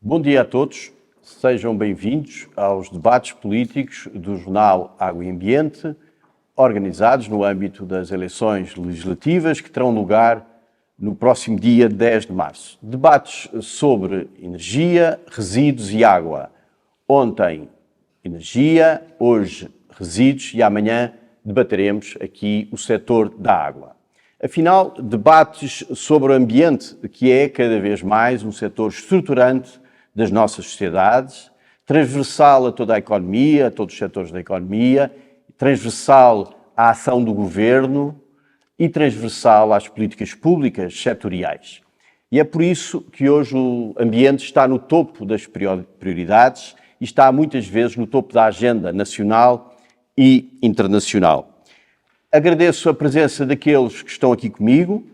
Bom dia a todos, sejam bem-vindos aos debates políticos do jornal Água e Ambiente, organizados no âmbito das eleições legislativas que terão lugar no próximo dia 10 de março. Debates sobre energia, resíduos e água. Ontem, energia, hoje, resíduos e amanhã debateremos aqui o setor da água. Afinal, debates sobre o ambiente, que é cada vez mais um setor estruturante das nossas sociedades, transversal a toda a economia, a todos os setores da economia, transversal à ação do governo e transversal às políticas públicas setoriais. E é por isso que hoje o ambiente está no topo das prioridades e está muitas vezes no topo da agenda nacional e internacional. Agradeço a presença daqueles que estão aqui comigo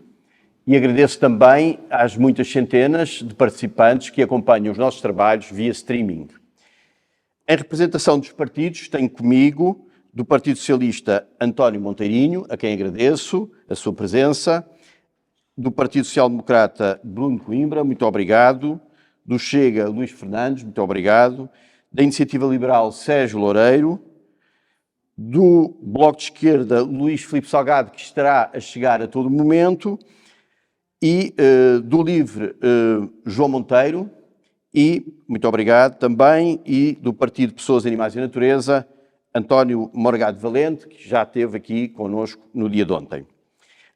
e agradeço também às muitas centenas de participantes que acompanham os nossos trabalhos via streaming. Em representação dos partidos, tenho comigo, do Partido Socialista, António Monteirinho, a quem agradeço a sua presença, do Partido Social Democrata, Bruno Coimbra, muito obrigado, do Chega, Luís Fernandes, muito obrigado, da Iniciativa Liberal, Sérgio Loureiro, do Bloco de Esquerda, Luís Filipe Salgado, que estará a chegar a todo momento, e do Livre, João Monteiro, e, muito obrigado também, e do Partido Pessoas, Animais e Natureza, António Morgado Valente, que já esteve aqui connosco no dia de ontem.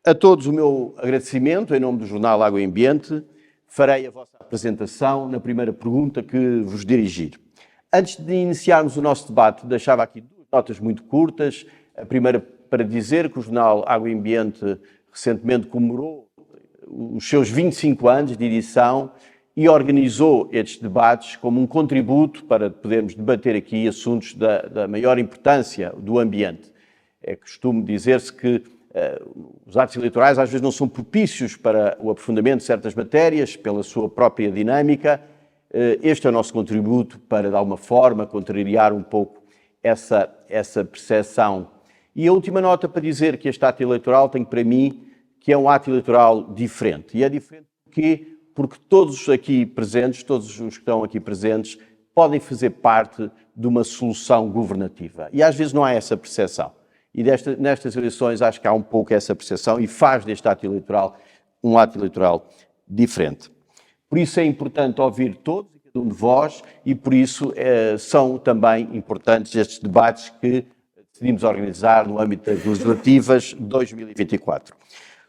A todos o meu agradecimento, em nome do jornal Água e Ambiente, farei a vossa apresentação na primeira pergunta que vos dirigir. Antes de iniciarmos o nosso debate, deixava aqui duas notas muito curtas. A primeira para dizer que o jornal Água e Ambiente recentemente comemorou os seus 25 anos de edição e organizou estes debates como um contributo para podermos debater aqui assuntos da maior importância do ambiente. É costume dizer-se que os atos eleitorais às vezes não são propícios para o aprofundamento de certas matérias, pela sua própria dinâmica. Este é o nosso contributo para, de alguma forma, contrariar um pouco essa percepção. E a última nota para dizer que este ato eleitoral tem para mim que é um ato eleitoral diferente. E é diferente porque todos aqui presentes, todos os que estão aqui presentes, podem fazer parte de uma solução governativa. E às vezes não há essa percepção. E nestas eleições acho que há um pouco essa percepção e faz deste ato eleitoral um ato eleitoral diferente. Por isso é importante ouvir todos e cada um de vós e por isso são também importantes estes debates que decidimos organizar no âmbito das legislativas de 2024.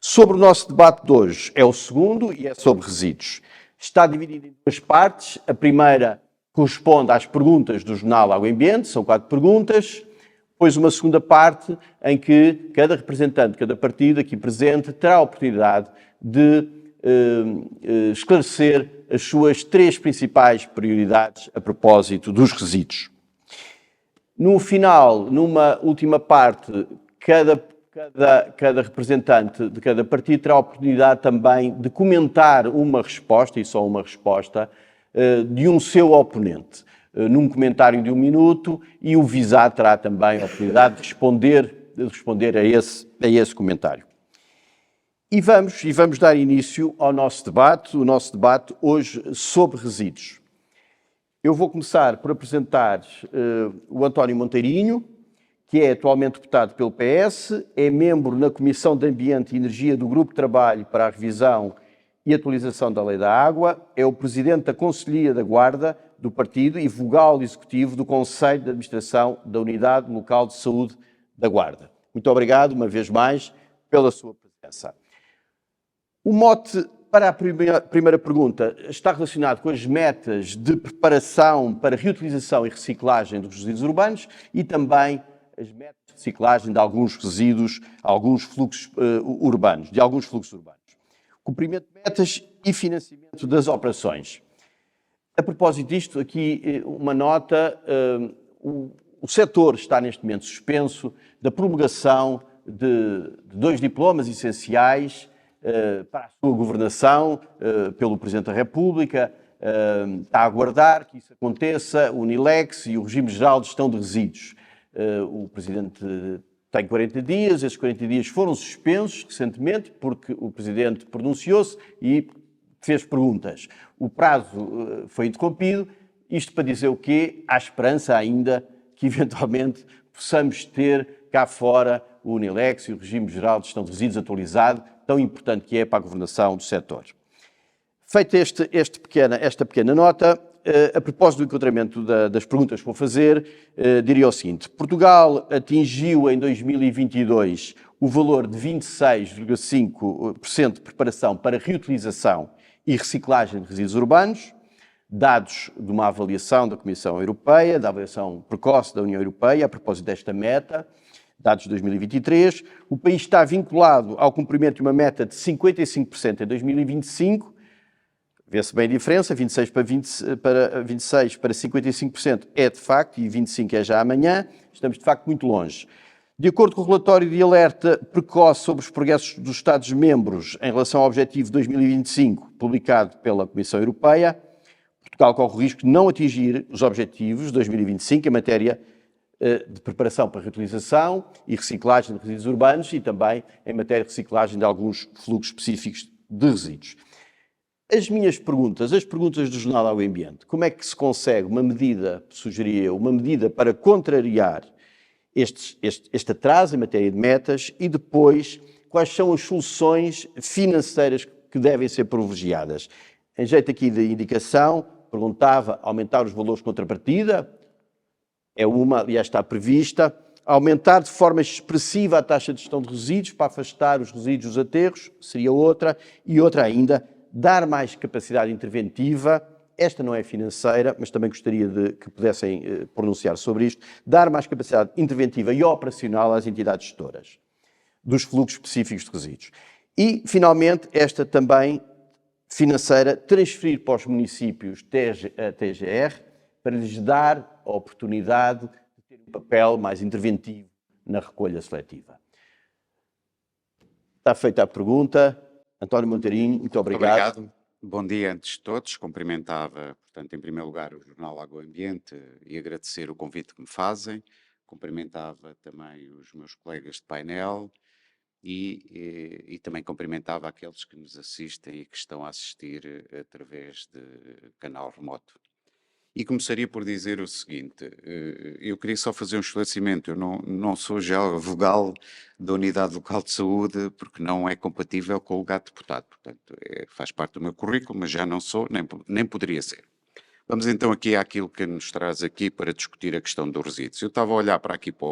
Sobre o nosso debate de hoje, é o segundo e é sobre resíduos. Está dividido em duas partes. A primeira corresponde às perguntas do jornal Água e Ambiente, são 4 perguntas. Depois uma segunda parte em que cada representante, cada partido aqui presente, terá a oportunidade de esclarecer as suas 3 principais prioridades a propósito dos resíduos. No final, numa última parte, cada representante de cada partido terá a oportunidade também de comentar uma resposta, e só uma resposta, de um seu oponente, num comentário de 1 minuto, e o visado terá também a oportunidade de responder a esse comentário. E vamos dar início ao nosso debate, o nosso debate hoje sobre resíduos. Eu vou começar por apresentar o António Monteirinho, que é atualmente deputado pelo PS, é membro na Comissão de Ambiente e Energia do Grupo de Trabalho para a Revisão e Atualização da Lei da Água, é o presidente da Conselhia da Guarda do partido e vogal executivo do Conselho de Administração da Unidade Local de Saúde da Guarda. Muito obrigado, uma vez mais, pela sua presença. O mote para a primeira pergunta está relacionado com as metas de preparação para reutilização e reciclagem dos resíduos urbanos e também as metas de reciclagem de alguns resíduos, de alguns fluxos urbanos. Cumprimento de metas e financiamento das operações. A propósito disto, aqui uma nota, o setor está neste momento suspenso da promulgação de 2 diplomas essenciais para a sua governação pelo Presidente da República. Está a aguardar que isso aconteça, o UNILEX e o Regime Geral de Gestão de Resíduos. O Presidente tem 40 dias, esses 40 dias foram suspensos recentemente porque o Presidente pronunciou-se e fez perguntas. O prazo foi interrompido, isto para dizer o quê? Há esperança ainda que eventualmente possamos ter cá fora o Unilex e o Regime Geral de Gestão de Resíduos atualizado, tão importante que é para a governação do setor. Feita esta pequena nota, a propósito do enquadramento das perguntas que vou fazer, diria o seguinte: Portugal atingiu em 2022 o valor de 26,5% de preparação para reutilização e reciclagem de resíduos urbanos, dados de uma avaliação da Comissão Europeia, da avaliação precoce da União Europeia, a propósito desta meta, dados de 2023. O país está vinculado ao cumprimento de uma meta de 55% em 2025. Vê-se bem a diferença, 26 para 55% é de facto, e 25% é já amanhã. Estamos de facto muito longe. De acordo com o relatório de alerta precoce sobre os progressos dos Estados-membros em relação ao objetivo de 2025, publicado pela Comissão Europeia, Portugal corre o risco de não atingir os objetivos de 2025 em matéria de preparação para reutilização e reciclagem de resíduos urbanos e também em matéria de reciclagem de alguns fluxos específicos de resíduos. As minhas perguntas, as perguntas do Jornal ao Ambiente, como é que se consegue uma medida, sugeria eu, uma medida para contrariar este atraso em matéria de metas e depois quais são as soluções financeiras que devem ser privilegiadas? Em jeito aqui de indicação, perguntava aumentar os valores de contrapartida, é uma, aliás está prevista, aumentar de forma expressiva a taxa de gestão de resíduos para afastar os resíduos dos aterros, seria outra, e outra ainda, dar mais capacidade interventiva, esta não é financeira, mas também gostaria de que pudessem pronunciar sobre isto, dar mais capacidade interventiva e operacional às entidades gestoras dos fluxos específicos de resíduos. E, finalmente, esta também financeira, transferir para os municípios a TGR para lhes dar a oportunidade de ter um papel mais interventivo na recolha seletiva. Está feita a pergunta. António Monteirinho, muito obrigado. Obrigado. Bom dia antes de todos. Cumprimentava, portanto, em primeiro lugar, o Jornal Água Ambiente e agradecer o convite que me fazem. Cumprimentava também os meus colegas de painel e também cumprimentava aqueles que nos assistem e que estão a assistir através de canal remoto. E começaria por dizer o seguinte, eu queria só fazer um esclarecimento, eu não sou já vogal da Unidade Local de Saúde, porque não é compatível com o lugar de deputado, portanto, faz parte do meu currículo, mas já não sou, nem poderia ser. Vamos então aqui àquilo que nos traz aqui para discutir a questão dos resíduos. Eu estava a olhar para aqui para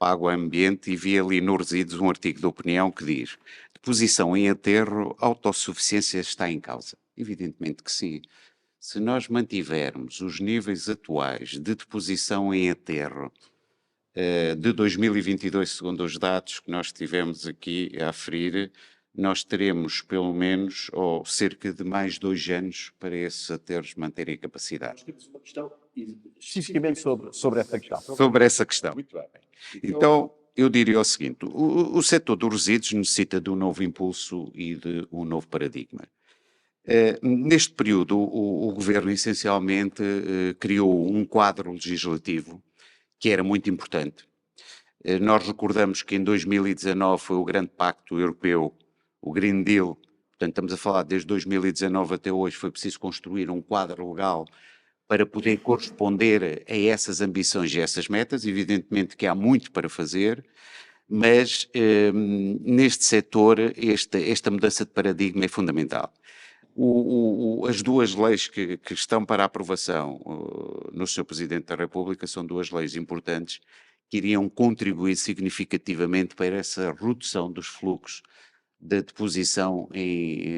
a água ambiente e vi ali nos resíduos um artigo de opinião que diz: deposição em aterro, autossuficiência está em causa. Evidentemente que sim. Se nós mantivermos os níveis atuais de deposição em aterro de 2022, segundo os dados que nós tivemos aqui a aferir, nós teremos pelo menos ou cerca de mais 2 anos para esses aterros manterem capacidade. Nós temos uma questão especificamente sobre essa questão. Sobre essa questão. Muito bem. Então, eu diria o seguinte, o setor dos resíduos necessita de um novo impulso e de um novo paradigma. Neste período, o Governo essencialmente criou um quadro legislativo que era muito importante. Nós recordamos que em 2019 foi o grande pacto europeu, o Green Deal, portanto estamos a falar desde 2019 até hoje, foi preciso construir um quadro legal para poder corresponder a essas ambições e essas metas. Evidentemente que há muito para fazer, mas neste setor esta mudança de paradigma é fundamental. As duas leis que estão para aprovação no Sr. Presidente da República são duas leis importantes que iriam contribuir significativamente para essa redução dos fluxos de deposição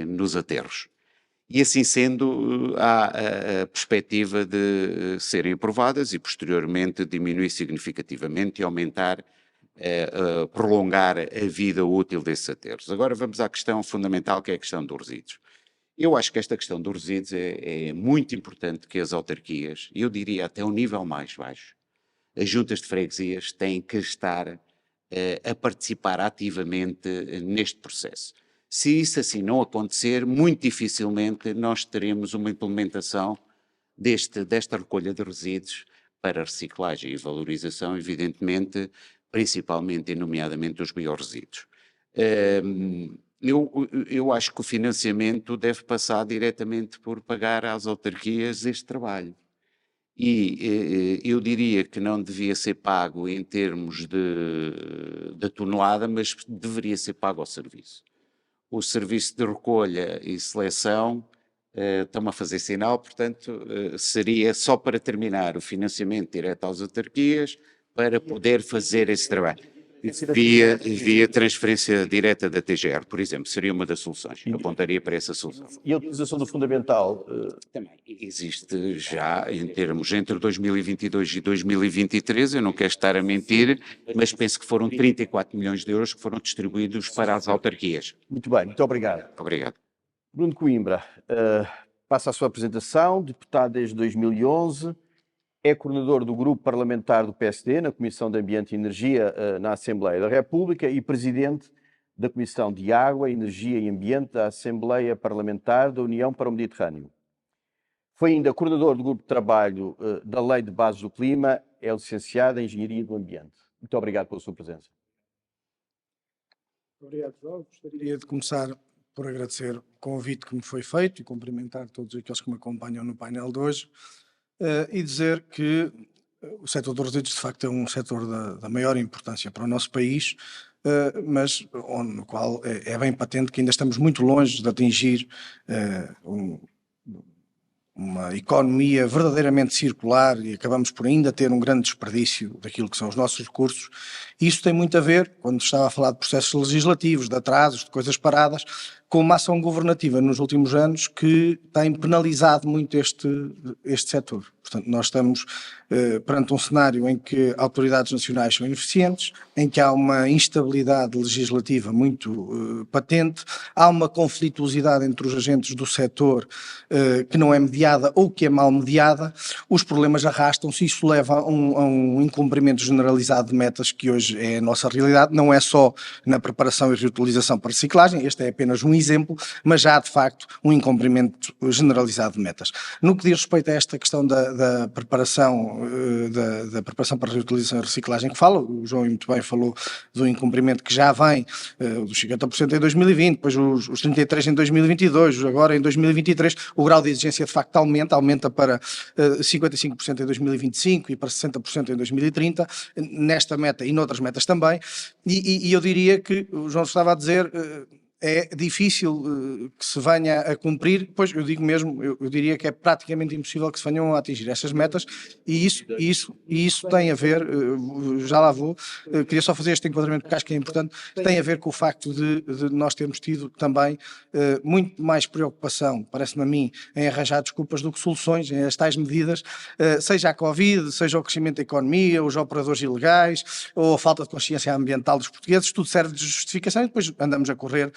nos aterros. E assim sendo, há a perspectiva de serem aprovadas e posteriormente diminuir significativamente e aumentar, prolongar a vida útil desses aterros. Agora vamos à questão fundamental, que é a questão dos resíduos. Eu acho que esta questão dos resíduos é muito importante que as autarquias, eu diria até um nível mais baixo, as juntas de freguesias têm que estar a participar ativamente neste processo. Se isso assim não acontecer, muito dificilmente nós teremos uma implementação desta recolha de resíduos para reciclagem e valorização, evidentemente, principalmente e nomeadamente os biorresíduos. eu acho que o financiamento deve passar diretamente por pagar às autarquias este trabalho. E eu diria que não devia ser pago em termos de tonelada, mas deveria ser pago ao serviço. O serviço de recolha e seleção estão a fazer sinal, portanto, seria só para terminar o financiamento direto às autarquias para poder fazer esse trabalho. Via transferência direta da TGR, por exemplo, seria uma das soluções. Apontaria para essa solução. E a utilização do fundamental? Também existe já, em termos, entre 2022 e 2023, eu não quero estar a mentir, mas penso que foram 34 milhões de euros que foram distribuídos para as autarquias. Muito bem, muito obrigado. Obrigado. Bruno Coimbra, passa a sua apresentação, deputado desde 2011, é coordenador do grupo parlamentar do PSD na Comissão de Ambiente e Energia na Assembleia da República e presidente da Comissão de Água, Energia e Ambiente da Assembleia Parlamentar da União para o Mediterrâneo. Foi ainda coordenador do grupo de trabalho da Lei de Bases do Clima, é licenciado em Engenharia do Ambiente. Muito obrigado pela sua presença. Obrigado, João. Gostaria de começar por agradecer o convite que me foi feito e cumprimentar todos aqueles que me acompanham no painel de hoje e dizer que o setor dos resíduos, de facto, é um setor da maior importância para o nosso país, mas no qual é bem patente que ainda estamos muito longe de atingir uma economia verdadeiramente circular e acabamos por ainda ter um grande desperdício daquilo que são os nossos recursos. E isso tem muito a ver, quando estava a falar de processos legislativos, de atrasos, de coisas paradas, com uma ação governativa nos últimos anos que tem penalizado muito este setor. Portanto, nós estamos perante um cenário em que autoridades nacionais são ineficientes, em que há uma instabilidade legislativa muito patente, há uma conflituosidade entre os agentes do setor que não é mediada ou que é mal mediada, os problemas arrastam-se e isso leva a um incumprimento generalizado de metas que hoje é a nossa realidade, não é só na preparação e reutilização para reciclagem, este é apenas um exemplo, mas já há de facto um incumprimento generalizado de metas. No que diz respeito a esta questão da preparação para reutilização e reciclagem que fala, o João muito bem falou do incumprimento que já vem dos 50% em 2020, depois os 33% em 2022, agora em 2023, o grau de exigência de facto aumenta para 55% em 2025 e para 60% em 2030, nesta meta e noutras metas também, e eu diria que o João estava a dizer é difícil que se venha a cumprir, pois eu digo mesmo, eu diria que é praticamente impossível que se venham a atingir estas metas e isso tem a ver, já lá vou, queria só fazer este enquadramento porque acho que é importante, tem a ver com o facto de nós termos tido também muito mais preocupação, parece-me a mim, em arranjar desculpas do que soluções, em as tais medidas, seja a Covid, seja o crescimento da economia, os operadores ilegais, ou a falta de consciência ambiental dos portugueses, tudo serve de justificação e depois andamos a correr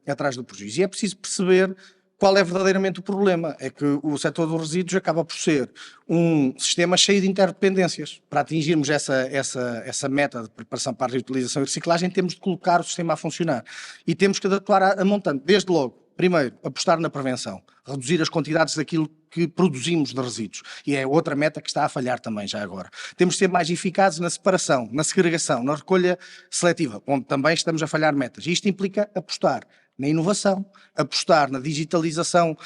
atrás do prejuízo. E é preciso perceber qual é verdadeiramente o problema. É que o setor dos resíduos acaba por ser um sistema cheio de interdependências. Para atingirmos essa meta de preparação para a reutilização e reciclagem, temos de colocar o sistema a funcionar. E temos que atuar a montante. Desde logo, primeiro, apostar na prevenção. Reduzir as quantidades daquilo que produzimos de resíduos. E é outra meta que está a falhar também, já agora. Temos de ser mais eficazes na separação, na segregação, na recolha seletiva, onde também estamos a falhar metas. Isto implica apostar na inovação, apostar na digitalização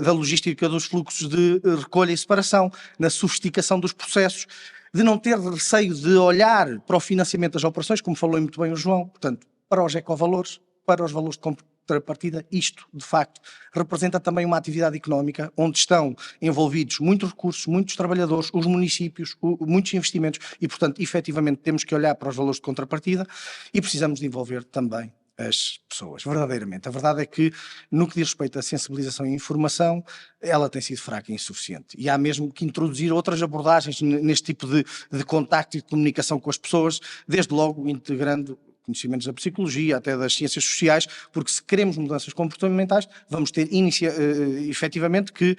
da logística dos fluxos de recolha e separação, na sofisticação dos processos, de não ter receio de olhar para o financiamento das operações, como falou muito bem o João, portanto, para os ecovalores, para os valores de contrapartida, isto, de facto, representa também uma atividade económica onde estão envolvidos muitos recursos, muitos trabalhadores, os municípios, muitos investimentos e, portanto, efetivamente temos que olhar para os valores de contrapartida e precisamos de envolver também as pessoas, verdadeiramente. A verdade é que, no que diz respeito à sensibilização e informação, ela tem sido fraca e insuficiente. E há mesmo que introduzir outras abordagens neste tipo de contacto e de comunicação com as pessoas, desde logo integrando conhecimentos da psicologia, até das ciências sociais, porque se queremos mudanças comportamentais, vamos ter efetivamente que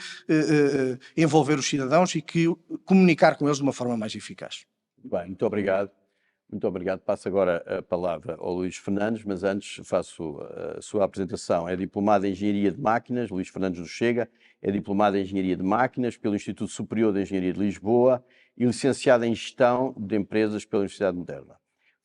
envolver os cidadãos e que comunicar com eles de uma forma mais eficaz. Bem, muito obrigado. Muito obrigado. Passo agora a palavra ao Luís Fernandes, mas antes faço a sua apresentação. É diplomado em Engenharia de Máquinas, Luís Fernandes do Chega, é diplomado em Engenharia de Máquinas pelo Instituto Superior de Engenharia de Lisboa e licenciado em Gestão de Empresas pela Universidade Moderna.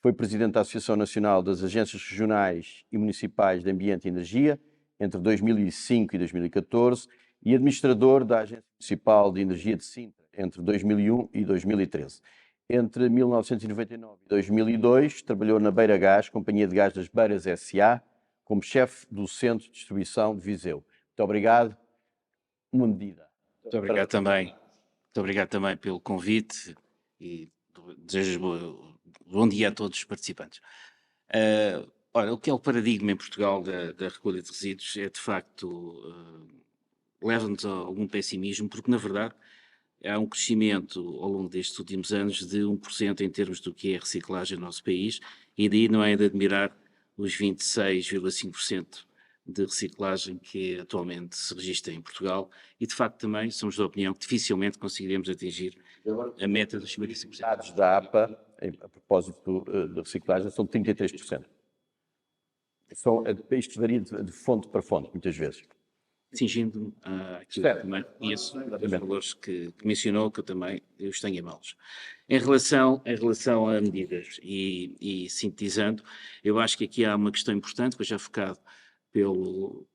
Foi presidente da Associação Nacional das Agências Regionais e Municipais de Ambiente e Energia entre 2005 e 2014 e administrador da Agência Municipal de Energia de Sintra entre 2001 e 2013. Entre 1999 e 2002, trabalhou na Beira Gás, Companhia de Gás das Beiras S.A., como chefe do Centro de Distribuição de Viseu. Muito obrigado. Uma medida. Muito obrigado também. Muito obrigado também pelo convite e desejo bom dia a todos os participantes. Ora, o que é o paradigma em Portugal da recolha de resíduos é, de facto, leva-nos a algum pessimismo, porque, na verdade, há um crescimento ao longo destes últimos anos de 1% em termos do que é reciclagem no nosso país, e daí não é de admirar os 26,5% de reciclagem que atualmente se registra em Portugal, e de facto também somos da opinião que dificilmente conseguiremos atingir a meta dos 55%. Dados da APA, a propósito da reciclagem, são 33%. Isto varia de fonte para fonte, muitas vezes. Cingindo àquilo que também conheço, os valores que mencionou, que eu também os tenho em mãos. Em relação a medidas e sintetizando, eu acho que aqui há uma questão importante, que eu já focado pelo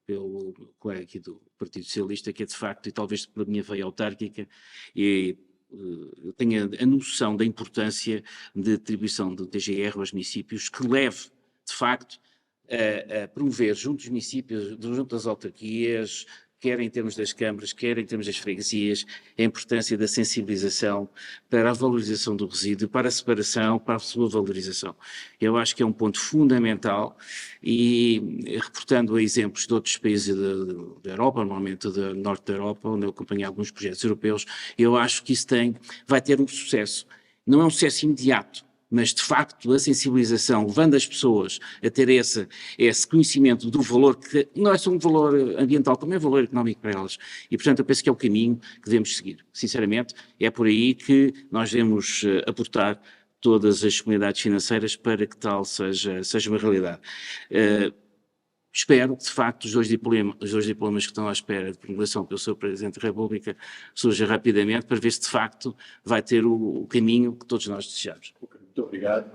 colega aqui do Partido Socialista, que é de facto, e talvez pela minha veia autárquica, eu tenho a noção da importância de atribuição do TGR aos municípios, que leve, de facto, a promover junto dos municípios, junto das autarquias, quer em termos das câmaras, quer em termos das freguesias, a importância da sensibilização para a valorização do resíduo, para a separação, para a sua valorização. Eu acho que é um ponto fundamental e, reportando a exemplos de outros países da Europa, normalmente do norte da Europa, onde eu acompanhei alguns projetos europeus, eu acho que isso vai ter um sucesso. Não é um sucesso imediato, mas de facto a sensibilização, levando as pessoas a ter esse conhecimento do valor, que não é só um valor ambiental, também é um valor económico para elas. E portanto eu penso que é o caminho que devemos seguir. Sinceramente, é por aí que nós devemos aportar todas as comunidades financeiras para que tal seja uma realidade. Espero que, de facto, os dois diplomas que estão à espera de promulgação pelo Sr. Presidente da República surjam rapidamente para ver se, de facto, vai ter o caminho que todos nós desejamos. Muito obrigado.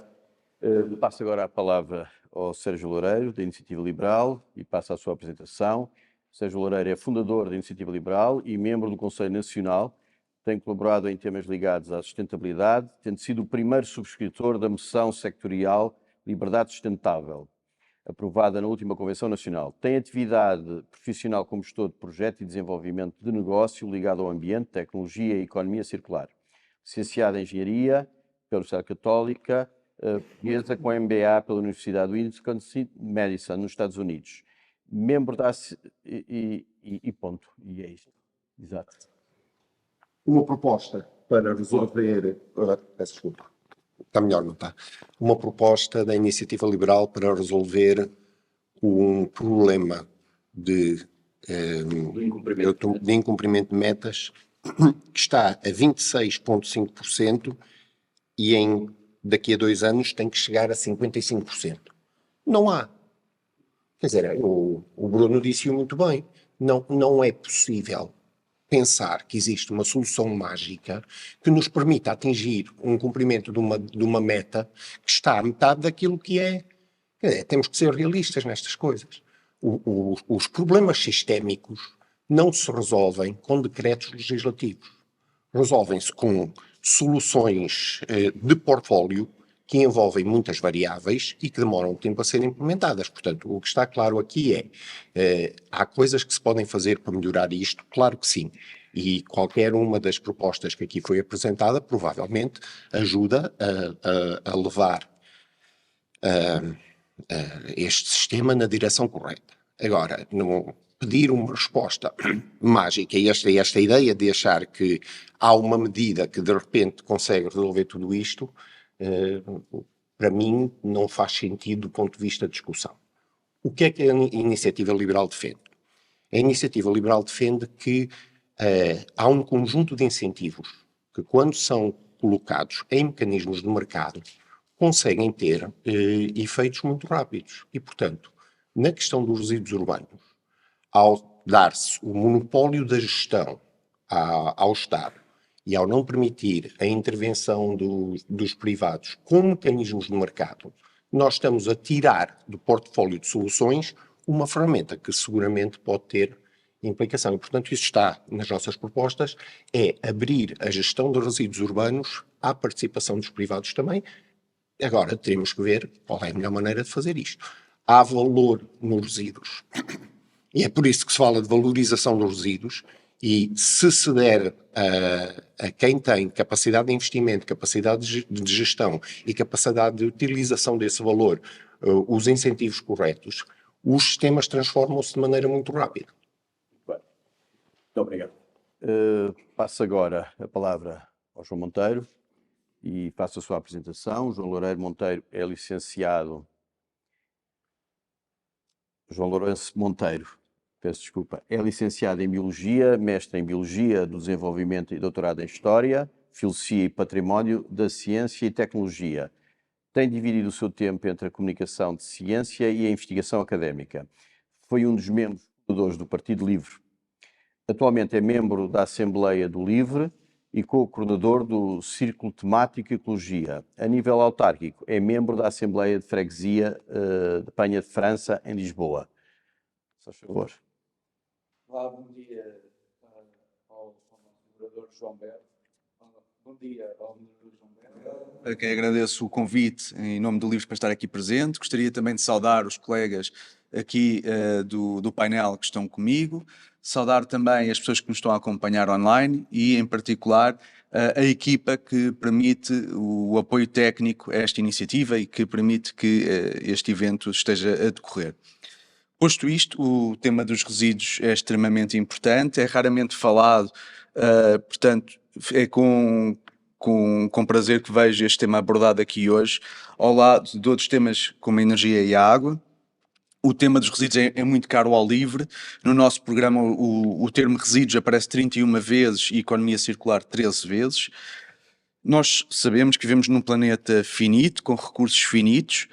Passo agora a palavra ao Sérgio Loureiro, da Iniciativa Liberal, e passo à sua apresentação. Sérgio Loureiro é fundador da Iniciativa Liberal e membro do Conselho Nacional. Tem colaborado em temas ligados à sustentabilidade, tendo sido o primeiro subscritor da moção sectorial Liberdade Sustentável, aprovada na última Convenção Nacional. Tem atividade profissional como gestor de projeto e desenvolvimento de negócio ligado ao ambiente, tecnologia e economia circular. Licenciado em Engenharia pela Universidade Católica Portuguesa, com MBA pela Universidade de Wisconsin-Madison, nos Estados Unidos. Membro da... ponto. E é isto. Exato. Uma proposta para resolver... Peço desculpa. Está melhor, não está? Uma proposta da Iniciativa Liberal para resolver um problema de incumprimento de metas que está a 26,5% e daqui a 2 anos tem que chegar a 55%. Não há. Quer dizer, o Bruno disse-o muito bem. Não é possível pensar que existe uma solução mágica que nos permita atingir um cumprimento de uma meta que está à metade daquilo que é. Quer dizer, temos que ser realistas nestas coisas. Os problemas sistémicos não se resolvem com decretos legislativos. Resolvem-se com soluções de portfólio que envolvem muitas variáveis e que demoram tempo a serem implementadas. Portanto, o que está claro aqui há coisas que se podem fazer para melhorar isto? Claro que sim. E qualquer uma das propostas que aqui foi apresentada provavelmente ajuda a levar este sistema na direção correta. Agora, não pedir uma resposta mágica e esta ideia de achar que há uma medida que de repente consegue resolver tudo isto, para mim não faz sentido do ponto de vista de discussão. O que é que a Iniciativa Liberal defende? A Iniciativa Liberal defende que há um conjunto de incentivos que, quando são colocados em mecanismos de mercado, conseguem ter efeitos muito rápidos. E, portanto, na questão dos resíduos urbanos, ao dar-se o monopólio da gestão ao Estado e ao não permitir a intervenção dos privados com mecanismos de mercado, nós estamos a tirar do portfólio de soluções uma ferramenta que seguramente pode ter implicação. E, portanto, isso está nas nossas propostas, é abrir a gestão de resíduos urbanos à participação dos privados também. Agora, teremos que ver qual é a melhor maneira de fazer isto. Há valor nos resíduos. E é por isso que se fala de valorização dos resíduos, e se der a quem tem capacidade de investimento, capacidade de gestão e capacidade de utilização desse valor, os incentivos corretos, os sistemas transformam-se de maneira muito rápida. Bem, muito obrigado. Passo agora a palavra ao João Monteiro e faço a sua apresentação. João Loureiro Monteiro é licenciado. João Lourenço Monteiro, peço desculpa, é licenciado em Biologia, mestre em Biologia do Desenvolvimento e doutorado em História, Filosofia e Património da Ciência e Tecnologia. Tem dividido o seu tempo entre a comunicação de ciência e a investigação académica. Foi um dos membros fundadores do Partido Livre. Atualmente é membro da Assembleia do Livre e co-coordenador do Círculo Temático Ecologia. A nível autárquico, é membro da Assembleia de Freguesia de Penha de França, em Lisboa. Só favor. Olá, bom dia ao moderador João Berto. Bom dia ao moderador João Berto. A quem agradeço o convite em nome do Livre para estar aqui presente. Gostaria também de saudar os colegas aqui do painel que estão comigo. Saudar também as pessoas que nos estão a acompanhar online e, em particular, a equipa que permite o apoio técnico a esta iniciativa e que permite que este evento esteja a decorrer. Posto isto, o tema dos resíduos é extremamente importante, é raramente falado, portanto, é com prazer que vejo este tema abordado aqui hoje, ao lado de outros temas como a energia e a água. O tema dos resíduos é muito caro ao Livre. No nosso programa o termo resíduos aparece 31 vezes e economia circular 13 vezes. Nós sabemos que vivemos num planeta finito, com recursos finitos,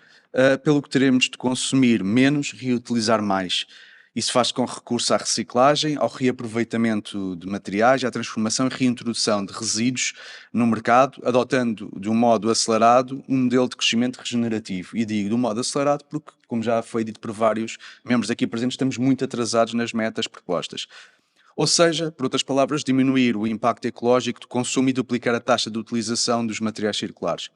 pelo que teremos de consumir menos, reutilizar mais. Isso faz com recurso à reciclagem, ao reaproveitamento de materiais, à transformação e reintrodução de resíduos no mercado, adotando de um modo acelerado um modelo de crescimento regenerativo. E digo de um modo acelerado porque, como já foi dito por vários membros aqui presentes, estamos muito atrasados nas metas propostas. Ou seja, por outras palavras, diminuir o impacto ecológico do consumo e duplicar a taxa de utilização dos materiais circulares.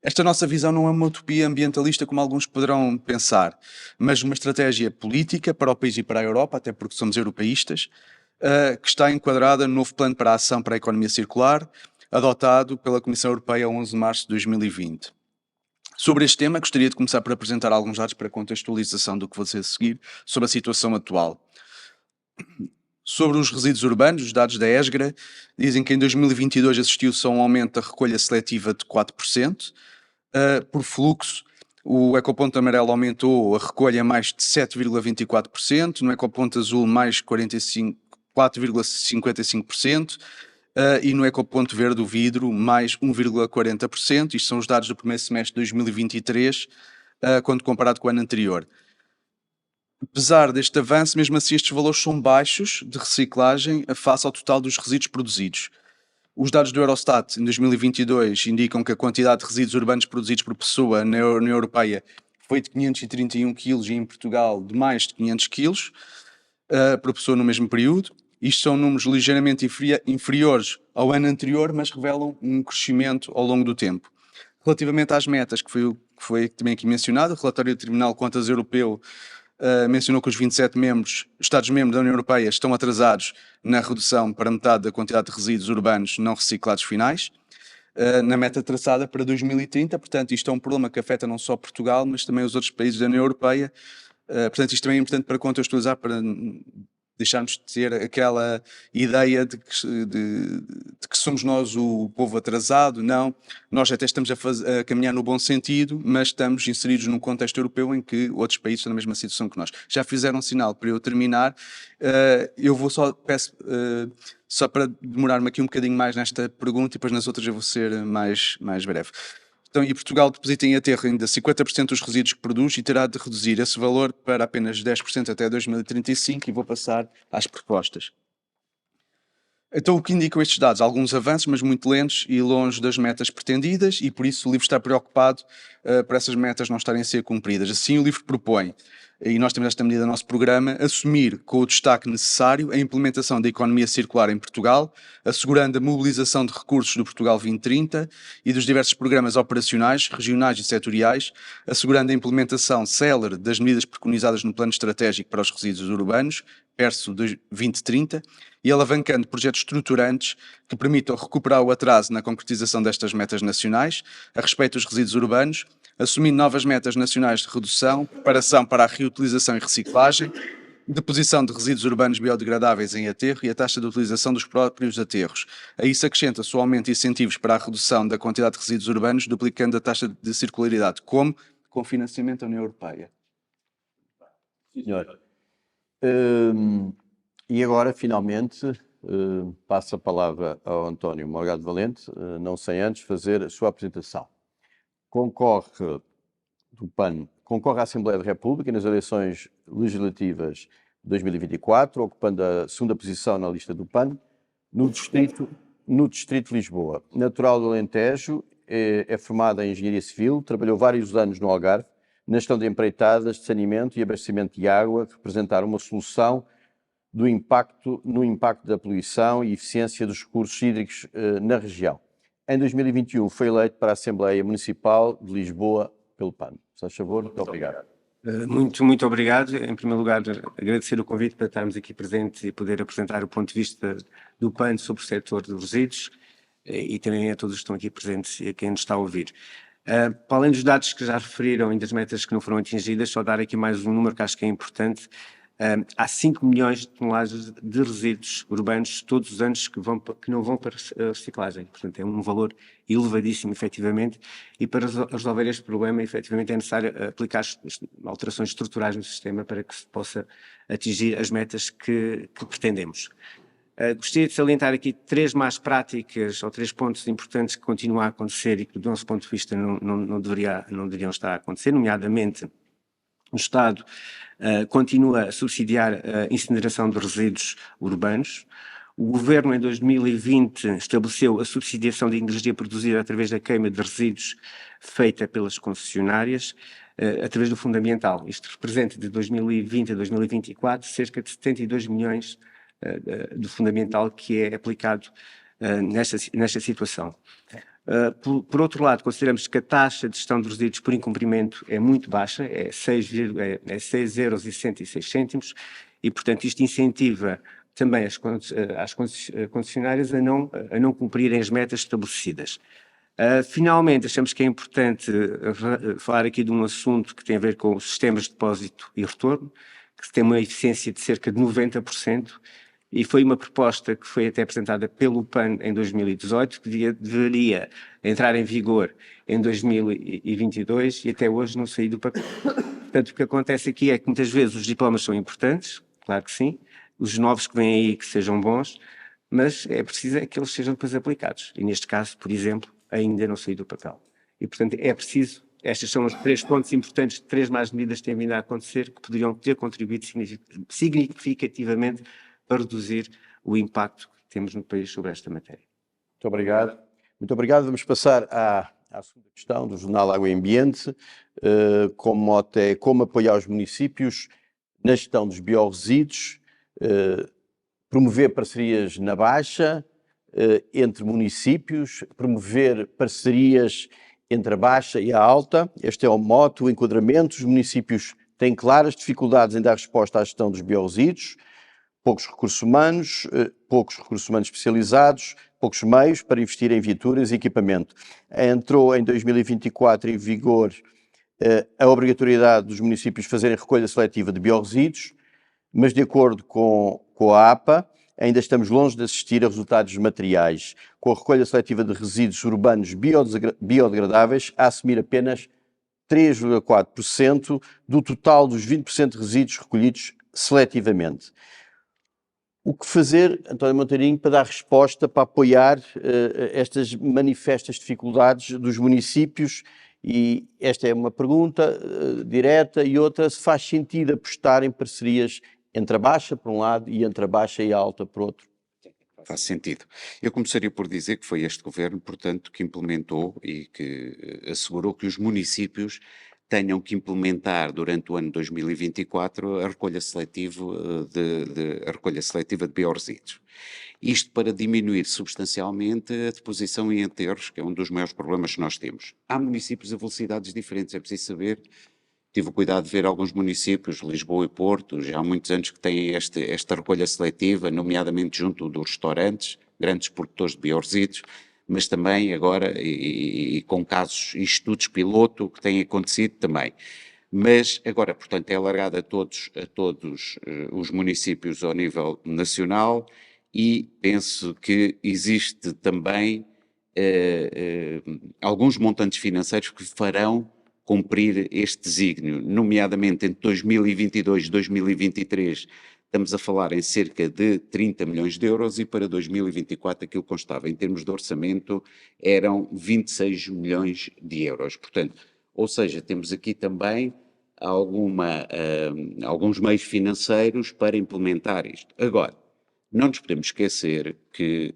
Esta nossa visão não é uma utopia ambientalista como alguns poderão pensar, mas uma estratégia política para o país e para a Europa, até porque somos europeístas, que está enquadrada no novo plano para a ação para a economia circular, adotado pela Comissão Europeia a 11 de março de 2020. Sobre este tema, gostaria de começar por apresentar alguns dados para contextualização do que vou dizer a seguir sobre a situação atual. Sobre os resíduos urbanos, os dados da ESGRA dizem que em 2022 assistiu-se a um aumento da recolha seletiva de 4%. Por fluxo, o ecoponto amarelo aumentou a recolha mais de 7,24%, no ecoponto azul mais 4,55%, e no ecoponto verde o vidro mais 1,40%. Isto são os dados do primeiro semestre de 2023, quando comparado com o ano anterior. Apesar deste avanço, mesmo assim estes valores são baixos de reciclagem face ao total dos resíduos produzidos. Os dados do Eurostat em 2022 indicam que a quantidade de resíduos urbanos produzidos por pessoa na União Europeia foi de 531 kg e em Portugal de mais de 500 kg por pessoa no mesmo período. Isto são números ligeiramente inferiores ao ano anterior, mas revelam um crescimento ao longo do tempo. Relativamente às metas, que foi também aqui mencionado, o relatório do Tribunal de Contas Europeu mencionou que os 27 Estados-membros da União Europeia estão atrasados na redução para metade da quantidade de resíduos urbanos não reciclados finais, na meta traçada para 2030. Portanto, isto é um problema que afeta não só Portugal, mas também os outros países da União Europeia. Portanto, isto também é importante para contextualizar, para deixarmos de ter aquela ideia de que somos nós o povo atrasado. Não, nós até estamos a caminhar no bom sentido, mas estamos inseridos num contexto europeu em que outros países estão na mesma situação que nós. Já fizeram um sinal para eu terminar, eu vou só para demorar-me aqui um bocadinho mais nesta pergunta e depois nas outras eu vou ser mais breve. Então, e Portugal deposita em aterro ainda 50% dos resíduos que produz e terá de reduzir esse valor para apenas 10% até 2035, e vou passar às propostas. Então, o que indicam estes dados? Alguns avanços, mas muito lentos e longe das metas pretendidas, e por isso o LIVRE está preocupado por essas metas não estarem a ser cumpridas. Assim, o LIVRE propõe, e nós temos esta medida no nosso programa, assumir com o destaque necessário a implementação da economia circular em Portugal, assegurando a mobilização de recursos do Portugal 2030 e dos diversos programas operacionais, regionais e setoriais, assegurando a implementação célere das medidas preconizadas no Plano Estratégico para os Resíduos Urbanos, PERSO 2030, e alavancando projetos estruturantes que permitam recuperar o atraso na concretização destas metas nacionais a respeito dos resíduos urbanos, assumindo novas metas nacionais de redução, preparação para a reutilização e reciclagem, deposição de resíduos urbanos biodegradáveis em aterro e a taxa de utilização dos próprios aterros. A isso acrescenta-se o aumento de incentivos para a redução da quantidade de resíduos urbanos, duplicando a taxa de circularidade, como com financiamento da União Europeia. Senhor. E agora, finalmente, passo a palavra ao António Morgado Valente, não sem antes fazer a sua apresentação. Concorre à Assembleia da República nas eleições legislativas de 2024, ocupando a segunda posição na lista do PAN, no distrito de Lisboa. Natural do Alentejo, é formada em Engenharia Civil, trabalhou vários anos no Algarve, na gestão de empreitadas de saneamento e abastecimento de água, que representaram uma solução no impacto da poluição e eficiência dos recursos hídricos na região. Em 2021 foi eleito para a Assembleia Municipal de Lisboa pelo PAN. Se faz favor, muito obrigado. Muito obrigado. Em primeiro lugar, agradecer o convite para estarmos aqui presentes e poder apresentar o ponto de vista do PAN sobre o setor dos resíduos e também a todos que estão aqui presentes e a quem nos está a ouvir. Para além dos dados que já referiram e das metas que não foram atingidas, só dar aqui mais um número que acho que é importante. Há 5 milhões de toneladas de resíduos urbanos todos os anos que não vão para a reciclagem. Portanto, é um valor elevadíssimo, efetivamente, e para resolver este problema, efetivamente, é necessário aplicar alterações estruturais no sistema para que se possa atingir as metas que pretendemos. Gostaria de salientar aqui 3 más práticas ou 3 pontos importantes que continuam a acontecer e que, do nosso ponto de vista, não deveriam estar a acontecer, nomeadamente o Estado continua a subsidiar a incineração de resíduos urbanos. O Governo, em 2020, estabeleceu a subsidiação de energia produzida através da queima de resíduos feita pelas concessionárias, através do Fundo Ambiental. Isto representa, de 2020 a 2024, cerca de 72 milhões do Fundo Ambiental que é aplicado nesta situação. Por outro lado, consideramos que a taxa de gestão de resíduos por incumprimento é muito baixa, é 6,66 €, e, portanto, isto incentiva também as concessionárias a não cumprirem as metas estabelecidas. Finalmente, achamos que é importante falar aqui de um assunto que tem a ver com os sistemas de depósito e retorno, que tem uma eficiência de cerca de 90%, e foi uma proposta que foi até apresentada pelo PAN em 2018, que deveria entrar em vigor em 2022 e até hoje não saiu do papel. Portanto, o que acontece aqui é que muitas vezes os diplomas são importantes, claro que sim, os novos que vêm aí que sejam bons, mas é preciso que eles sejam depois aplicados. E neste caso, por exemplo, ainda não saiu do papel. E, portanto, é preciso, estes são os 3 pontos importantes, 3 mais medidas que têm vindo a acontecer, que poderiam ter contribuído significativamente para reduzir o impacto que temos no país sobre esta matéria. Muito obrigado. Muito obrigado. Vamos passar à segunda questão do Jornal Água e Ambiente, como apoiar os municípios na gestão dos biorresíduos, promover parcerias na Baixa entre municípios, promover parcerias entre a Baixa e a Alta. Este é o mote, o enquadramento. Os municípios têm claras dificuldades em dar resposta à gestão dos biorresíduos, poucos recursos humanos especializados, poucos meios para investir em viaturas e equipamento. Entrou em 2024 em vigor a obrigatoriedade dos municípios fazerem recolha seletiva de biorresíduos, mas de acordo com a APA, ainda estamos longe de assistir a resultados materiais, com a recolha seletiva de resíduos urbanos biodegradáveis a assumir apenas 3,4% do total dos 20% de resíduos recolhidos seletivamente. O que fazer, António Monteirinho, para dar resposta, para apoiar estas manifestas dificuldades dos municípios? E esta é uma pergunta direta, e outra, se faz sentido apostar em parcerias entre a Baixa, por um lado, e entre a Baixa e a Alta, por outro? Faz sentido. Eu começaria por dizer que foi este governo, portanto, que implementou e que assegurou que os municípios tenham que implementar durante o ano 2024 a recolha seletiva a recolha seletiva de biorresíduos. Isto para diminuir substancialmente a deposição em aterros, que é um dos maiores problemas que nós temos. Há municípios a velocidades diferentes, é preciso saber. Tive o cuidado de ver alguns municípios, Lisboa e Porto, já há muitos anos que têm esta recolha seletiva, nomeadamente junto dos restaurantes, grandes produtores de biorresíduos, mas também agora, e com casos e estudos piloto que têm acontecido também. Mas agora, portanto, é alargado a todos os municípios ao nível nacional e penso que existe também alguns montantes financeiros que farão cumprir este desígnio, nomeadamente entre 2022 e 2023, estamos a falar em cerca de 30 milhões de euros e para 2024 aquilo que constava em termos de orçamento eram 26 milhões de euros. Portanto, ou seja, temos aqui também alguns meios financeiros para implementar isto. Agora, não nos podemos esquecer que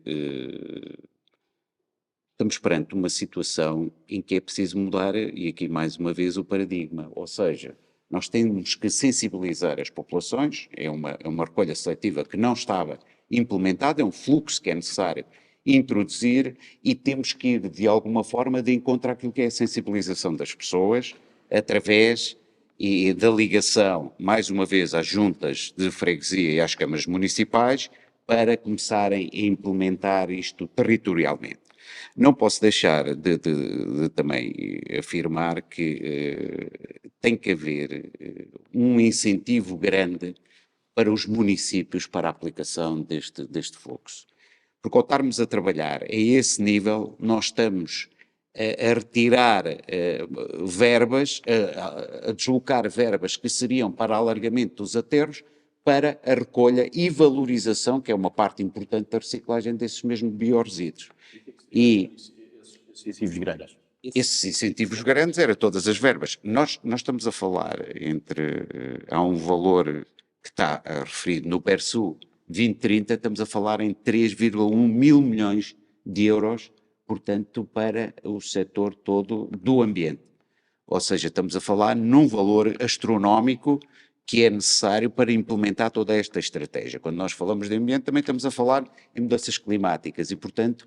estamos perante uma situação em que é preciso mudar, e aqui mais uma vez, o paradigma. Ou seja, nós temos que sensibilizar as populações, é uma recolha seletiva que não estava implementada, é um fluxo que é necessário introduzir e temos que ir, de alguma forma, de encontro àquilo que é a sensibilização das pessoas, através e da ligação, mais uma vez, às juntas de freguesia e às câmaras municipais, para começarem a implementar isto territorialmente. Não posso deixar de também afirmar que tem que haver um incentivo grande para os municípios para a aplicação deste fluxo. Porque ao estarmos a trabalhar a esse nível, nós estamos a retirar verbas, a deslocar verbas que seriam para alargamento dos aterros para a recolha e valorização, que é uma parte importante da reciclagem desses mesmos biorresíduos. E incentivos grandes. Esses incentivos grandes eram todas as verbas. Nós estamos a falar há um valor que está referido no PERSU 2030, estamos a falar em 3,1 mil milhões de euros, portanto, para o setor todo do ambiente. Ou seja, estamos a falar num valor astronómico que é necessário para implementar toda esta estratégia. Quando nós falamos de ambiente, também estamos a falar em mudanças climáticas e, portanto,